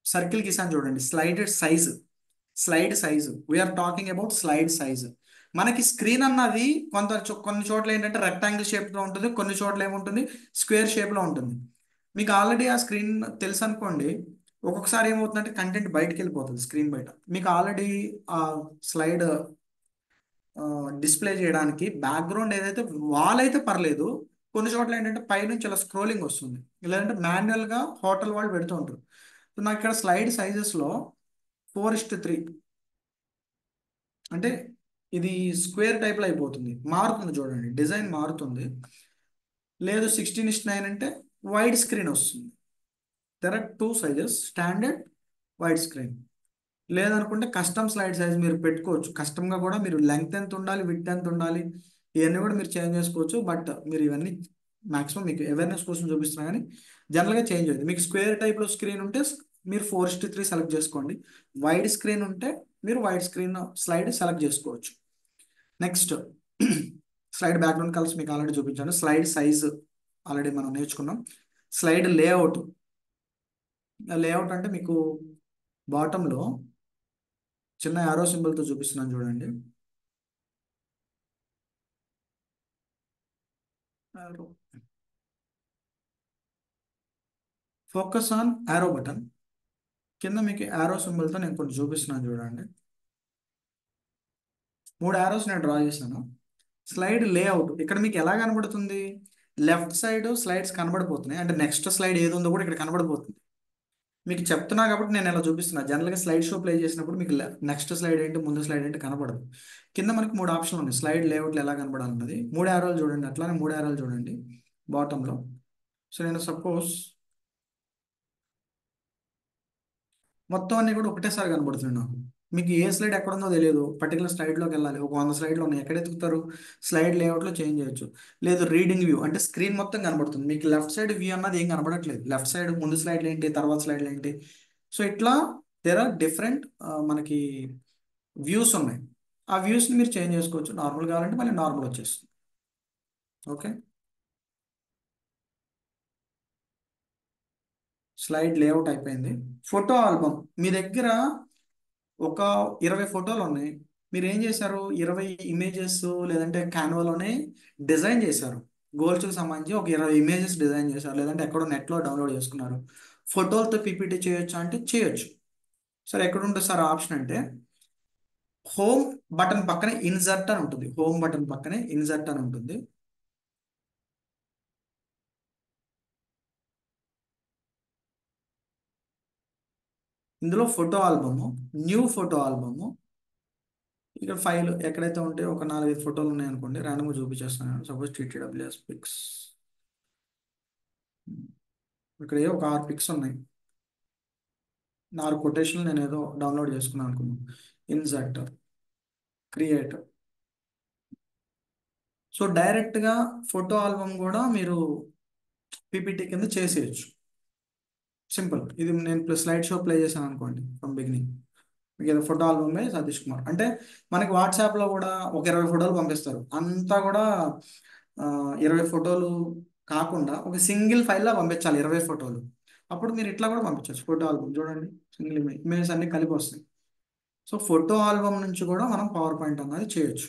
సర్కిల్ గీసాను చూడండి. Slide size we're talking about slide size. మనకి స్క్రీన్ అన్నది కొన్ని చోట్ల ఏంటంటే రెక్టాంగిల్ షేప్లో ఉంటుంది, కొన్ని చోట్ల ఏముంటుంది స్క్వేర్ షేప్లో ఉంటుంది. మీకు ఆల్రెడీ ఆ స్క్రీన్ తెలుసు అనుకోండి, ఒక్కొక్కసారి ఏమవుతుందంటే కంటెంట్ బయటకు వెళ్ళిపోతుంది స్క్రీన్ బయట. మీకు ఆల్రెడీ ఆ స్లైడ్ డిస్ప్లే చేయడానికి బ్యాక్గ్రౌండ్ ఏదైతే వాల్ అయితే పర్లేదు. కొన్ని చోట్ల ఏంటంటే పైనుంచి ఇలా స్క్రోలింగ్ వస్తుంది, లేదంటే మాన్యువల్గా హోటల్ వాళ్ళు పెడుతూ ఉంటారు. సో నాకు ఇక్కడ స్లైడ్ సైజెస్లో 4:3 అంటే ఇది స్క్వేర్ టైప్లో అయిపోతుంది, మారుతుంది చూడండి, డిజైన్ మారుతుంది. లేదు 16:9 అంటే వైడ్ స్క్రీన్ వస్తుంది. There are two sizes, standard, wide screen. లేదనుకుంటే కస్టమ్ స్లైడ్ సైజ్ మీరు పెట్టుకోవచ్చు. కస్టమ్గా కూడా మీరు లెంగ్త్ ఎంత ఉండాలి, విడ్త్ ఎంత ఉండాలి, ఇవన్నీ కూడా మీరు చేంజ్ చేసుకోవచ్చు. బట్ మీరు ఇవన్నీ మాక్సిమం మీకు అవేర్నెస్ కోసం చూపిస్తున్నా కానీ జనరల్గా చేంజ్ అవుతుంది. మీకు స్క్వేర్ టైప్లో స్క్రీన్ ఉంటే మీరు 4:3 సెలెక్ట్ చేసుకోండి. వైడ్ స్క్రీన్ ఉంటే మీరు వైడ్ స్క్రీన్ స్లైడ్ సెలెక్ట్ చేసుకోవచ్చు. నెక్స్ట్ స్లైడ్ బ్యాక్గ్రౌండ్ కలర్స్ మీకు ఆల్రెడీ చూపించాను. స్లైడ్ సైజ్ ఆల్రెడీ మనం నేర్చుకున్నాం. Slide layout. లేఅవుట్ అంటే మీకు బాటంలో చిన్న యారో సింబల్తో చూపిస్తున్నాను చూడండి. Focus on arrow button. కింద మీకు యారో సింబల్తో నేను కొన్ని చూపిస్తున్నాను చూడండి. 3 యారోస్ నేను డ్రా చేశాను. స్లైడ్ లేఅవుట్ ఇక్కడ మీకు ఎలా కనబడుతుంది? లెఫ్ట్ సైడ్ స్లైడ్స్ కనబడిపోతున్నాయి, అంటే నెక్స్ట్ స్లైడ్ ఏది ఉందో కూడా ఇక్కడ కనబడిపోతుంది. మీకు చెప్తున్నా కాబట్టి నేను ఇలా చూపిస్తున్నా. జనరల్గా స్లైడ్ షో ప్లే చేసినప్పుడు మీకు నెక్స్ట్ స్లైడ్ ఏంటి, ముందు స్లైడ్ ఏంటి కనబడదు. కింద మనకి 3 ఆప్షన్లు ఉన్నాయి స్లైడ్ లేఅవుట్లు ఎలా కనబడాలన్నది. 3 యారోలు చూడండి, అట్లానే 3 యారోలు చూడండి బాటంలో. సో నేను సపోజ్ మొత్తం అన్ని కూడా ఒకటేసారి కనబడుతుంది నాకు. మీకు ఏ స్లైడ్ ఎక్కడ ఉందో తెలియదు, పర్టికులర్ స్లైడ్లోకి వెళ్ళాలి. ఒక 100 స్లైడ్లు ఉన్నాయి, ఎక్కడ ఎత్తుకుతారు? స్లైడ్ లేఅవుట్లో చేంజ్ చేయొచ్చు. లేదు రీడింగ్ వ్యూ అంటే స్క్రీన్ మొత్తం కనబడుతుంది. మీకు లెఫ్ట్ సైడ్ వ్యూ అన్నది ఏం కనబడట్లేదు. లెఫ్ట్ సైడ్ ముందు స్లైడ్లు ఏంటి, తర్వాత స్లైడ్లు ఏంటి. సో ఇట్లా దేర్ ఆర్ డిఫరెంట్ మనకి వ్యూస్ ఉన్నాయి. ఆ వ్యూస్ని మీరు చేంజ్ చేసుకోవచ్చు. నార్మల్ కావాలంటే మళ్ళీ నార్మల్ వచ్చేస్తుంది. ఓకే. స్లైడ్ లేఅవుట్ అయిపోయింది. ఫోటో ఆల్బమ్ మీ దగ్గర ఒక 20 ఫోటోలు ఉన్నాయి. మీరు ఏం చేశారు? 20 ఇమేజెస్ లేదంటే క్యాన్వాలోనే డిజైన్ చేశారు. గోల్స్కి సంబంధించి ఒక 20 ఇమేజెస్ డిజైన్ చేశారు, లేదంటే ఎక్కడో నెట్లో డౌన్లోడ్ చేసుకున్నారు. ఫోటోలతో పీపీటీ చేయొచ్చు అంటే చేయొచ్చు. సరే ఎక్కడ ఉంటుంది సార్ ఆప్షన్ అంటే హోమ్ బటన్ పక్కనే ఇన్సర్ట్ అని ఉంటుంది. హోమ్ బటన్ పక్కనే ఇన్సర్ట్ అని ఉంటుంది. ఇందులో photo album, new photo album, ఇక్కడ ఫైల్ ఎక్కడైతే ఉంటే ఒక 4-5 ఫోటోలు ఉన్నాయనుకోండి, ర్యాండమ్గా చూపించేస్తాను. సపోజ్ టీటీడబ్ల్యూఎస్ పిక్స్, ఇక్కడ ఒక 6 పిక్స్ ఉన్నాయి. నాలుగు కొటేషన్లు నేను ఏదో డౌన్లోడ్ చేసుకున్నాను అనుకున్నాను. Insert, create. సో డైరెక్ట్గా ఫోటో ఆల్బమ్ కూడా మీరు పీపీటీ కింద చేసేయచ్చు. సింపుల్. ఇది నేను స్లైడ్ షో ప్లే చేశాను అనుకోండి ఫ్రమ్ బిగినింగ్. మీకు ఏదో ఫోటో ఆల్బమ్ సతీష్ కుమార్ అంటే మనకి వాట్సాప్లో కూడా ఒక 20 ఫోటోలు పంపిస్తారు. అంతా కూడా 20 ఫోటోలు కాకుండా ఒక సింగిల్ ఫైల్లో పంపించాలి 20 ఫోటోలు. అప్పుడు మీరు ఇట్లా కూడా పంపించవచ్చు. ఫోటో ఆల్బమ్ చూడండి, సింగిల్ ఇమేజ్ అన్ని కలిపి వస్తాయి. సో ఫోటో ఆల్బమ్ నుంచి కూడా మనం పవర్ పాయింట్ అన్నది చేయొచ్చు.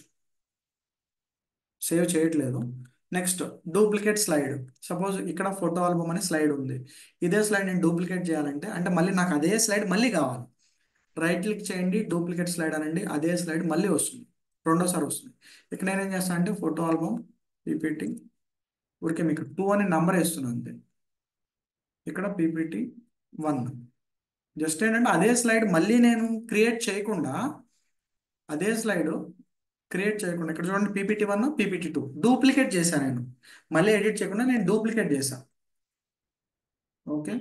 సేవ్ చేయట్లేదు. Next duplicate slide. సపోజ్ ఇక్కడ ఫోటో ఆల్బమ్ అనే స్లైడ్ ఉంది. ఇదే స్లైడ్ నేను డూప్లికేట్ చేయాలంటే అంటే మళ్ళీ నాకు అదే స్లైడ్ మళ్ళీ కావాలి. రైట్ క్లిక్ చేయండి, డూప్లికేట్ స్లైడ్ అనండి, అదే స్లైడ్ మళ్ళీ వస్తుంది, రెండోసారి వస్తుంది. ఇక్కడ నేనేం చేస్తాను అంటే ఫోటో ఆల్బమ్ పీపీటీ, ఊరికే మీకు 2 అని నంబర్ వేస్తున్నాను అంతే. ఇక్కడ పీపీటీ 1. జస్ట్ ఏంటంటే అదే స్లైడ్ మళ్ళీ నేను క్రియేట్ చేయకుండా, అదే స్లైడ్ క్రియేట్ చేయకుండా ఇక్కడ చూడండి పీపీటీ 1, పీపీటీ 2 డూప్లికేట్ చేశాను నేను. మళ్ళీ ఎడిట్ చేయకుండా నేను డూప్లికేట్ చేశాను. ఓకే.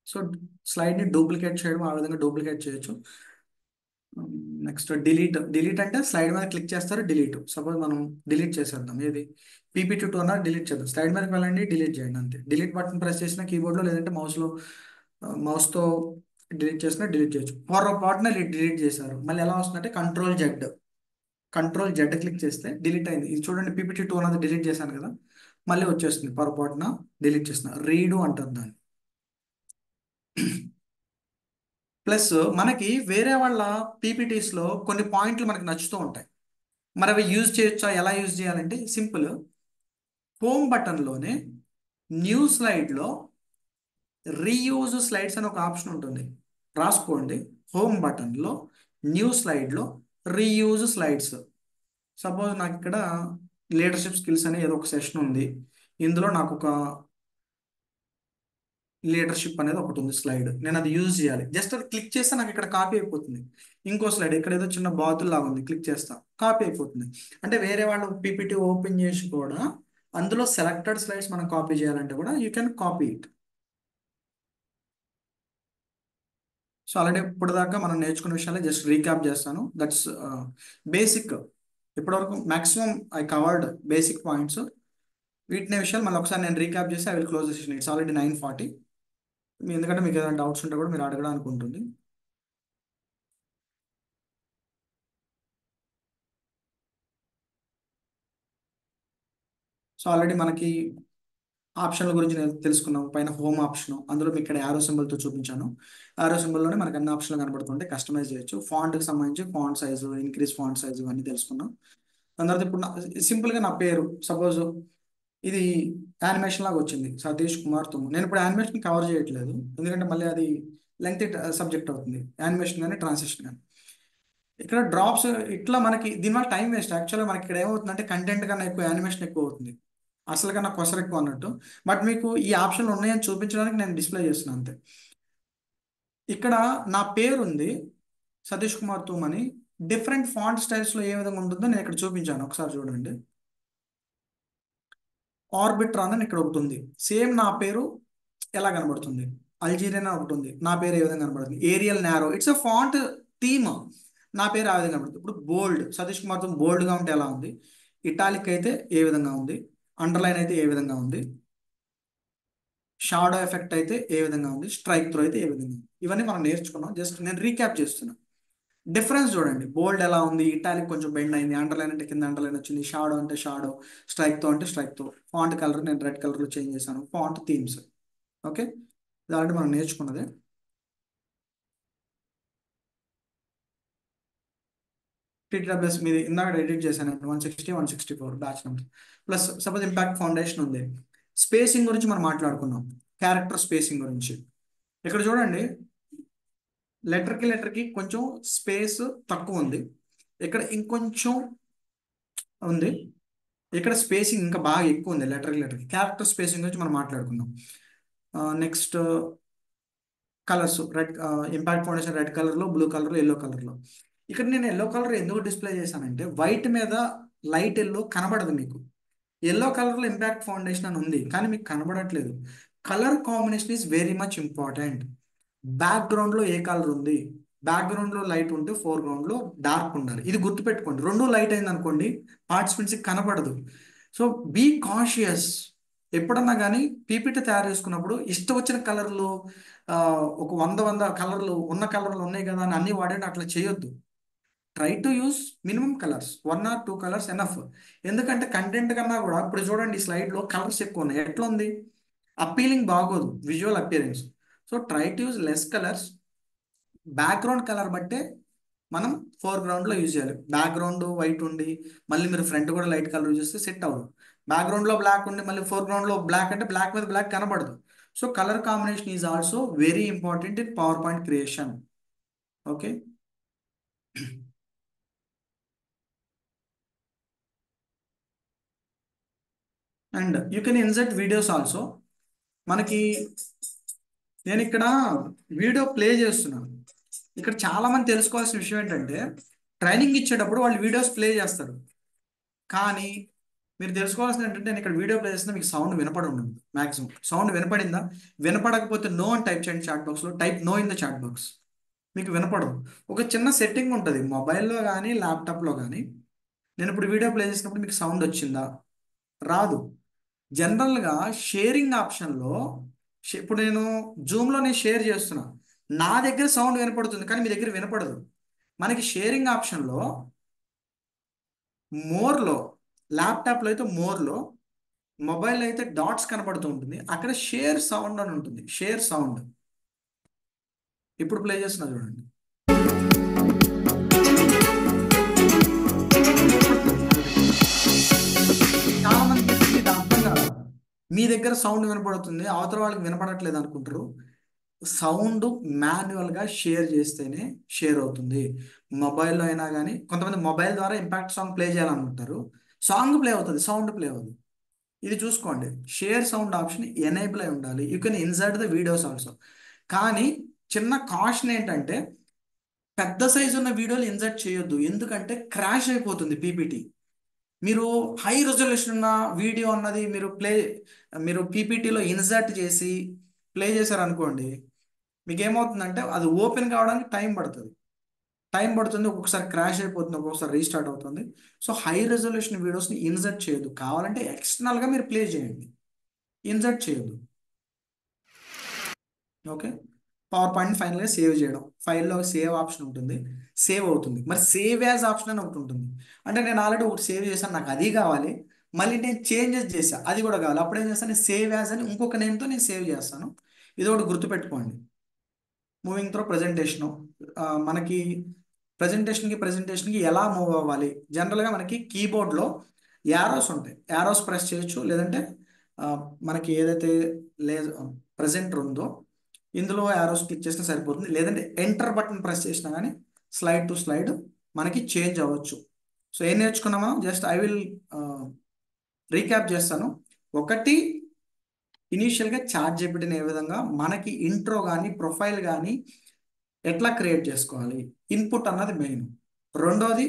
సో స్లైడ్ని డూప్లికేట్ చేయడం ఆ విధంగా డూప్లికేట్ చేయొచ్చు. నెక్స్ట్ డిలీట్ అంటే స్లైడ్ మీద క్లిక్ చేస్తారు, డిలీట్. సపోజ్ మనం డిలీట్ చేసేద్దాం. ఏది పీపీటీ 2 అన్నా డిలీట్ చేద్దాం. స్లైడ్ మీదకి వెళ్ళండి, డిలీట్ చేయండి అంతే. డిలీట్ బటన్ ప్రెస్ చేసిన కీబోర్డ్లో లేదంటే మౌస్తో డిలీట్ చేసినా డిలీట్ చేయొచ్చు. పొరపాటున డిలీట్ చేశారు మళ్ళీ ఎలా వస్తుందంటే కంట్రోల్ జెడ్ క్లిక్ చేస్తే డిలీట్ అయింది. ఇది చూడండి పీపీటీ 2 అన్నది డిలీట్ చేశాను కదా, మళ్ళీ వచ్చేస్తుంది. పొరపాటున డిలీట్ చేసిన రీడు అంటారు దాన్ని. ప్లస్ మనకి వేరే వాళ్ళ పీపీటీస్లో కొన్ని పాయింట్లు మనకి నచ్చుతూ ఉంటాయి. మరి అవి యూజ్ చేయొచ్చా? ఎలా యూజ్ చేయాలంటే సింపుల్. హోమ్ బటన్లోనే న్యూ స్లైడ్లో రీయూజ్ స్లైడ్స్ అని ఒక ఆప్షన్ ఉంటుంది, రాసుకోండి. హోమ్ బటన్లో న్యూ స్లైడ్లో రీయూజ్ స్లైడ్స్. సపోజ్ నాకు ఇక్కడ లీడర్షిప్ స్కిల్స్ అనే ఏదో ఒక సెషన్ ఉంది. ఇందులో నాకు ఒక లీడర్షిప్ అనేది ఒకటి ఉంది స్లైడ్, నేను అది యూజ్ చేయాలి. జస్ట్ అది క్లిక్ చేస్తే నాకు ఇక్కడ కాపీ అయిపోతుంది. ఇంకో స్లైడ్ ఇక్కడ ఏదో చిన్న బాతుల్ లాగా ఉంది, క్లిక్ చేస్తా కాపీ అయిపోతుంది. అంటే వేరే వాళ్ళు పీపీటీ ఓపెన్ చేసి కూడా అందులో సెలెక్టెడ్ స్లైడ్స్ మనం కాపీ చేయాలంటే కూడా you can copy it. So already ఇప్పుడు దాకా మనం నేర్చుకున్న విషయాలు జస్ట్ రీక్యాప్ చేస్తాను. That's basic. ఇప్పటివరకు maximum I covered basic points. వీటిని విషయాలు మళ్ళీ ఒకసారి నేను రీక్యాప్ చేసి I will close the session. It's already 9:40. ఎందుకంటే మీకు ఏదైనా డౌట్స్ ఉంటే కూడా మీరు అడగడానికి ఉంటుంది. సో ఆల్రెడీ మనకి ఆప్షన్ల గురించి నేను తెలుసుకున్నాం. పైన హోమ్ ఆప్షన్, అందులో మీకు ఇక్కడ యారో సింబల్తో చూపించాను. యారో సింబల్లోనే మనకు అన్ని ఆప్షన్లు కనబడుతుంటే కస్టమైజ్ చేయొచ్చు. ఫాంట్కి సంబంధించి font size, increase font size ఇవన్నీ తెలుసుకున్నాం. దాని తర్వాత ఇప్పుడు సింపుల్గా నా పేరు సపోజ్ ఇది యానిమేషన్ లాగా వచ్చింది, సతీష్ కుమార్ తుమ్. నేను ఇప్పుడు యానిమేషన్ కవర్ చేయట్లేదు, ఎందుకంటే మళ్ళీ అది లెంగ్త్ సబ్జెక్ట్ అవుతుంది, యానిమేషన్ కానీ ట్రాన్సిషన్ కానీ. ఇక్కడ డ్రాప్స్ ఇట్లా మనకి దీనివల్ల టైం వేస్ట్. యాక్చువల్గా మనకి ఇక్కడ ఏమవుతుందంటే కంటెంట్ కన్నా ఎక్కువ యానిమేషన్ ఎక్కువ అవుతుంది, అసలు కన్నా కొసరు ఎక్కువ అన్నట్టు. బట్ మీకు ఈ ఆప్షన్లు ఉన్నాయని చూపించడానికి నేను డిస్ప్లే చేస్తున్నాను అంతే. ఇక్కడ నా పేరు ఉంది సతీష్ కుమార్ తూమ్ అని. డిఫరెంట్ ఫాంట్ స్టైల్స్లో ఏ విధంగా ఉంటుందో నేను ఇక్కడ చూపించాను, ఒకసారి చూడండి. ఆర్బిట్రాన్ అని ఇక్కడ ఒకటి ఉంది. సేమ్ నా పేరు ఎలా కనబడుతుంది, అల్జీరియన్ అని ఒకటి ఉంది, నా పేరు ఏ విధంగా కనబడుతుంది. Arial narrow, it's a font theme. నా పేరు ఆ విధంగా కనబడుతుంది. ఇప్పుడు బోల్డ్, సతీష్ కుమార్ తూమ్ బోల్డ్గా ఉంటే ఎలా ఉంది, ఇటాలిక్ అయితే ఏ విధంగా ఉంది, అండర్లైన్ అయితే ఏ విధంగా ఉంది, షాడో ఎఫెక్ట్ అయితే ఏ విధంగా ఉంది, స్ట్రైక్ త్రో అయితే ఏ విధంగా ఉంది. ఇవన్నీ మనం నేర్చుకున్నాం. జస్ట్ నేను రీక్యాప్ చేస్తున్నాను. డిఫరెన్స్ చూడండి, బోల్డ్ ఎలా ఉంది, ఇటాలిక్ కొంచెం బెండ్ అయింది, అండర్లైన్ అంటే కింద అండర్లైన్ వచ్చింది, షాడో అంటే షాడో, స్ట్రైక్ తో అంటే స్ట్రైక్ తో. ఫాంట్ కలర్ నేను రెడ్ కలర్లో చేంజ్ చేశాను. Font themes. ఓకే, ఇది ఆల్రెడీ మనం నేర్చుకున్నదే. టీటీడబ్ల్యూఎస్ మీది ఇందాక ఎడిట్ చేశాను 160, 164 batch number. Plus suppose impact foundation ఉంది. స్పేసింగ్ గురించి మనం మాట్లాడుకున్నాం, క్యారెక్టర్ స్పేసింగ్ గురించి. ఇక్కడ చూడండి, లెటర్కి కొంచెం స్పేస్ తక్కువ ఉంది, ఇక్కడ ఇంకొంచెం ఉంది, ఇక్కడ స్పేసింగ్ ఇంకా బాగా ఎక్కువ ఉంది లెటర్కి. క్యారెక్టర్ స్పేసింగ్ గురించి మనం మాట్లాడుకున్నాం. Next colours, red impact foundation red కలర్లో, బ్లూ కలర్లో, ఎల్లో కలర్లో. ఇక్కడ నేను ఎల్లో కలర్ ఎందుకు డిస్ప్లే చేశానంటే వైట్ మీద లైట్ ఎల్లో కనబడదు మీకు. ఎల్లో కలర్లో ఇంపాక్ట్ ఫౌండేషన్ అని ఉంది కానీ మీకు కనబడట్లేదు. Colour combination is very much important. Background లో ఏ కలర్ ఉంది, బ్యాక్గ్రౌండ్ లో లైట్ ఉంటే ఫోర్గ్రౌండ్ లో డార్క్ ఉండాలి. ఇది గుర్తుపెట్టుకోండి. రెండు లైట్ అయింది అనుకోండి పార్టిసిపెంట్స్ కనపడదు. So be cautious. ఎప్పుడన్నా కానీ పీపీటీ తయారు చేసుకున్నప్పుడు ఇష్టం వచ్చిన కలర్లు, ఒక వంద కలర్లు ఉన్న కలర్లు ఉన్నాయి కదా అని అన్ని వాడేది అట్లా చేయొద్దు. Try to use minimum colours, 1 or 2 colours enough. ఎందుకంటే కంటెంట్ కన్నా కూడా ఇప్పుడు చూడండి ఈ స్లైడ్ లో కలర్స్ ఎక్కువ ఉన్నాయి, ఎట్లా ఉంది, అపీలింగ్ బాగోదు visual appearance. So try to use less colours. Background colour బట్టే మనం ఫోర్గ్రౌండ్ లో యూజ్ చేయాలి. బ్యాక్గ్రౌండ్ వైట్ ఉండి మళ్ళీ మీరు ఫ్రంట్ కూడా లైట్ కలర్ యూజ్ చేస్తే సెట్ అవ్వదు. బ్యాక్గ్రౌండ్ లో బ్లాక్ ఉండి మళ్ళీ ఫోర్గ్రౌండ్ లో బ్లాక్ అంటే బ్లాక్ మీద బ్లాక్ కనబడదు. So colour combination is also very important in power point creation. Okay. And you can insert videos also. మనకి నేను ఇక్కడ వీడియో ప్లే చేస్తున్నాను. ఇక్కడ చాలా మంది తెలుసుకోవాల్సిన విషయం ఏంటంటే ట్రైనింగ్ ఇచ్చేటప్పుడు వాళ్ళు వీడియోస్ ప్లే చేస్తారు, కానీ మీరు తెలుసుకోవాల్సింది ఏంటంటే నేను ఇక్కడ వీడియో ప్లే చేస్తే మీకు సౌండ్ వినపడి ఉండదు. మాక్సిమం సౌండ్ వినపడిందా, వినపడకపోతే నో అని టైప్ చేయండి చాట్ బాక్స్లో. Type no in the chat box. మీకు వినపడదు. ఒక చిన్న సెట్టింగ్ ఉంటుంది మొబైల్లో కానీ ల్యాప్టాప్లో కానీ. నేను ఇప్పుడు వీడియో ప్లే చేసినప్పుడు మీకు సౌండ్ వచ్చిందా, రాదు. జనరల్గా షేరింగ్ ఆప్షన్లో ఇప్పుడు నేను జూమ్లో నేను షేర్ చేస్తున్నా, నా దగ్గర సౌండ్ వినపడుతుంది కానీ మీ దగ్గర వినపడదు. మనకి షేరింగ్ ఆప్షన్లో మోర్లో, ల్యాప్టాప్లో అయితే మోర్లో, మొబైల్ అయితే డాట్స్ కనపడుతూ ఉంటుంది, అక్కడ షేర్ సౌండ్ అని ఉంటుంది. షేర్ సౌండ్ ఇప్పుడు ప్లే చేస్తున్నా చూడండి. చాలా మంది ఇది అర్థం కాదు. మీ దగ్గర సౌండ్ వినపడుతుంది, అవతల వాళ్ళకి వినపడట్లేదు అనుకుంటారు. సౌండ్ మాన్యువల్గా షేర్ చేస్తేనే షేర్ అవుతుంది. మొబైల్లో అయినా కానీ కొంతమంది మొబైల్ ద్వారా ఇంపాక్ట్ సాంగ్ ప్లే చేయాలనుకుంటారు, సాంగ్ ప్లే అవుతుంది, సౌండ్ ప్లే అవుతుంది. ఇది చూసుకోండి, షేర్ సౌండ్ ఆప్షన్ ఎనేబుల్ అయి ఉండాలి. You can insert the videos also. కానీ చిన్న కాషన్ ఏంటంటే పెద్ద సైజు ఉన్న వీడియోలు ఇన్సర్ట్ చేయొద్దు, ఎందుకంటే క్రాష్ అయిపోతుంది పీపీటీ. మీరు హై రెజల్యూషన్ ఉన్న వీడియో అన్నది మీరు పీపీటీలో ఇన్సర్ట్ చేసి ప్లే చేశారనుకోండి, మీకు ఏమవుతుందంటే అది ఓపెన్ కావడానికి టైం పడుతుంది, ఒక్కొక్కసారి క్రాష్ అయిపోతుంది, ఒక్కొక్కసారి రీస్టార్ట్ అవుతుంది. సో హై రెజల్యూషన్ వీడియోస్ని ఇన్సర్ట్ చేయొద్దు. కావాలంటే ఎక్స్టర్నల్గా మీరు ప్లే చేయండి, ఇన్సర్ట్ చేయొద్దు. ఓకే. పవర్ పాయింట్ ఫైనల్గా సేవ్ చేయడం, ఫైల్లో సేవ్ ఆప్షన్ ఉంటుంది, సేవ్ అవుతుంది. మరి సేవ్ యాజ్ ఆప్షన్ అని ఒకటి ఉంటుంది. అంటే నేను ఆల్రెడీ ఒకటి సేవ్ చేశాను, నాకు అది కావాలి, మళ్ళీ నేను చేంజెస్ చేశాను, అది కూడా కావాలి. అప్పుడు ఏం చేస్తాను, నేను సేవ్ యాజ్ అని ఇంకొక నేమ్తో నేను సేవ్ చేస్తాను. ఇది ఒకటి గుర్తుపెట్టుకోండి. మూవింగ్ త్రూ ప్రజెంటేషను, మనకి ప్రజెంటేషన్కి ఎలా మూవ్ అవ్వాలి. జనరల్గా మనకి కీబోర్డ్లో యారోస్ ఉంటాయి, యారోస్ ప్రెస్ చేయొచ్చు. లేదంటే ఆ, మనకి ఏదైతే ప్రజెంటర్ ఉందో ఇందులో యారోస్ క్లిక్ చేసినా సరిపోతుంది. లేదంటే ఎంటర్ బటన్ ప్రెస్ చేసినా కానీ స్లైడ్ టు స్లైడ్ మనకి చేంజ్ అవ్వచ్చు. సో ఏం నేర్చుకున్నామో జస్ట్ ఐ విల్ రీక్యాప్ చేస్తాను. ఒకటి, ఇనీషియల్గా చాట్ జీపీటీని ఏ విధంగా మనకి ఇంట్రో కానీ ప్రొఫైల్ కానీ ఎట్లా క్రియేట్ చేసుకోవాలి, ఇన్పుట్ అన్నది మెయిన్. రెండోది,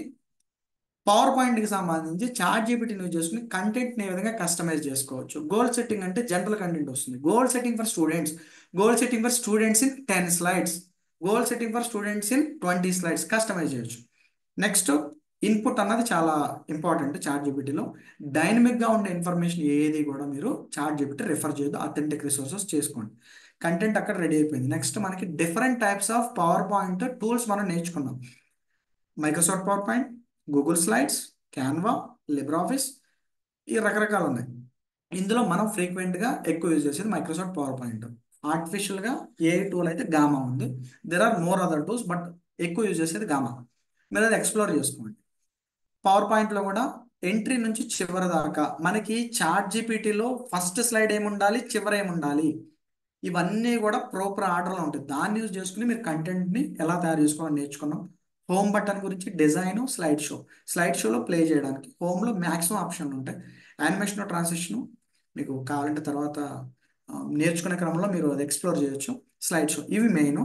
పవర్ పాయింట్కి సంబంధించి చాట్ జీపీటీని యూజ్ చేసుకుని కంటెంట్ని ఏ విధంగా కస్టమైజ్ చేసుకోవచ్చు. గోల్ సెట్టింగ్ అంటే జనరల్ కంటెంట్ వస్తుంది. Goal setting for students in 10 slides, goal setting for students in 20 slides customise చేయొచ్చు. నెక్స్ట్, ఇన్పుట్ అన్నది చాలా ఇంపార్టెంట్ చాట్ జీపీటీలో. డైనమిక్గా ఉండే ఇన్ఫర్మేషన్ ఏది కూడా మీరు చాట్ జీపీటీ రిఫర్ చేయొద్దు, అథెంటిక్ రిసోర్సెస్ చేసుకోండి. కంటెంట్ అక్కడ రెడీ అయిపోయింది. నెక్స్ట్ మనకి different types of PowerPoint tools మనం నేర్చుకున్నాం. Microsoft PowerPoint, Google Slides, Canva, LibreOffice, ఈ రకరకాలు ఉన్నాయి. ఇందులో మనం ఫ్రీక్వెంట్గా ఎక్కువ యూజ్ చేసేది మైక్రోసాఫ్ట్ పవర్ పాయింట్. ఆర్టిఫిషియల్గా ఏ టూల్ అయితే గామా ఉంది. There are more other tools, but ఎక్కువ యూజ్ చేసేది గామా. మీరు అది ఎక్స్ప్లోర్ చేసుకోండి. పవర్ పాయింట్లో కూడా ఎంట్రీ నుంచి చివరి దాకా మనకి చాట్ జీపీటీలో ఫస్ట్ స్లైడ్ ఏముండాలి, చివరి ఏముండాలి, ఇవన్నీ కూడా ప్రాపర్ ఆర్డర్లో ఉంటాయి. దాన్ని యూజ్ చేసుకుని మీరు కంటెంట్ని ఎలా తయారు చేసుకోవాలని నేర్చుకున్నాం. హోమ్ బటన్ గురించి డిజైన్, స్లైడ్ షోలో ప్లే చేయడానికి హోమ్లో మ్యాక్సిమం ఆప్షన్లు ఉంటాయి. యానిమేషన్, ట్రాన్సిషన్ మీకు కావాలంటే తర్వాత నేర్చుకునే క్రమంలో మీరు అది ఎక్స్ప్లోర్ చేయొచ్చు. స్లైడ్ షో ఇవి మెయిన్.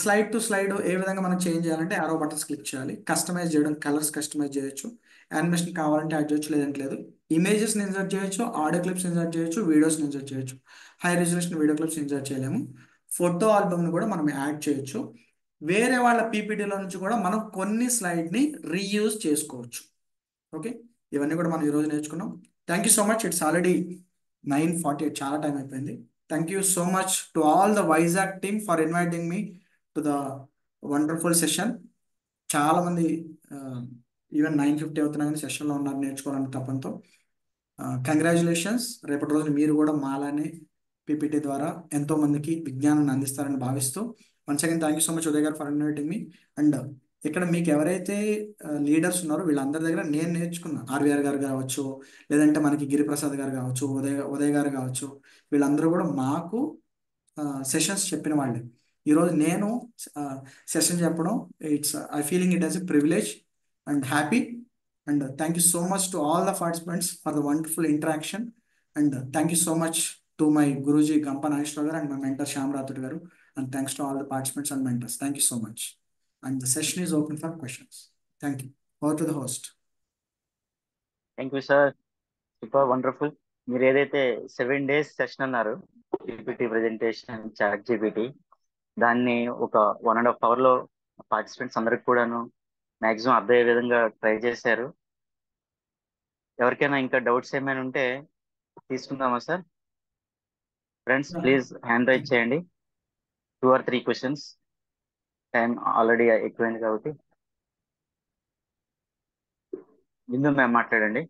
స్లైడ్ టు స్లైడ్ ఏ విధంగా మనం చేంజ్ చేయాలంటే ఆరో బటన్స్ క్లిక్ చేయాలి. కస్టమైజ్ చేయడం, కలర్స్ కస్టమైజ్ చేయొచ్చు, యానిమేషన్ కావాలంటే యాడ్ చేయొచ్చు, లేదంటే లేదు. ఇమేజెస్ని ఇన్సర్ట్ చేయొచ్చు, ఆడియో క్లిప్స్ ఇన్సర్ట్ చేయొచ్చు, వీడియోస్ని ఇన్సర్ట్ చేయొచ్చు. High resolution video clips insert చేయలేము. ఫోటో ఆల్బమ్ని కూడా మనం యాడ్ చేయొచ్చు. వేరే వాళ్ళ పీపీటీలో నుంచి కూడా మనం కొన్ని స్లైడ్ని రీయూజ్ చేసుకోవచ్చు. ఓకే, ఇవన్నీ కూడా మనం ఈరోజు నేర్చుకున్నాం. Thank you so much. It's already 9:48, చాలా టైం అయిపోయింది. Thank you so much to all the Vizag team for inviting me to the wonderful session. చాలా మంది ఈవెన్ 9:50 అవుతున్నా కానీ సెషన్లో ఉన్నారు నేర్చుకోవాలని తపంతో. కంగ్రాచులేషన్స్. రేపటి రోజున మీరు కూడా మాలానే పీపీటీ ద్వారా ఎంతో మందికి విజ్ఞానాన్ని అందిస్తారని భావిస్తూ, once again thank you so much Uday గారు ఫర్ ఇన్వైటింగ్ మీ. అండ్ ఇక్కడ మీకు ఎవరైతే లీడర్స్ ఉన్నారో వీళ్ళందరి దగ్గర నేను నేర్చుకున్నా. ఆర్వీఆర్ గారు కావచ్చు, లేదంటే మనకి గిరిప్రసాద్ గారు కావచ్చు, ఉదయ్ గారు కావచ్చు, వీళ్ళందరూ కూడా మాకు సెషన్స్ చెప్పిన వాళ్ళే. ఈరోజు నేను సెషన్ చెప్పడం, I feeling it as a privilege and happy. And thank you so much to all the participants for the wonderful interaction. And thank you so much to my Guruji గంప నాగేశ్వరరావు గారు and my mentor Shyam Rathod గారు. And thanks to all the participants and mentors. Thank you so much. And the session is open for questions. Thank you. Over to the host. Thank you sir, super wonderful. మీరు ఏదైతే 7 days session అన్నారు PPT presentation chat GPT, దాన్ని ఒక 1.5 hour లో participants అందరికి కూడాను maximum అర్థమయ్యే విధంగా ట్రై చేశారు. ఎవరికైనా ఇంకా డౌట్స్ ఏమైనా ఉంటే తీసుకుందామా sir? Friends please hand raise చేయండి. 2 or 3 questions. టైం ఆల్రెడీ ఎక్కువైంది కాబట్టి. బిందు మ్యామ్ మాట్లాడండి.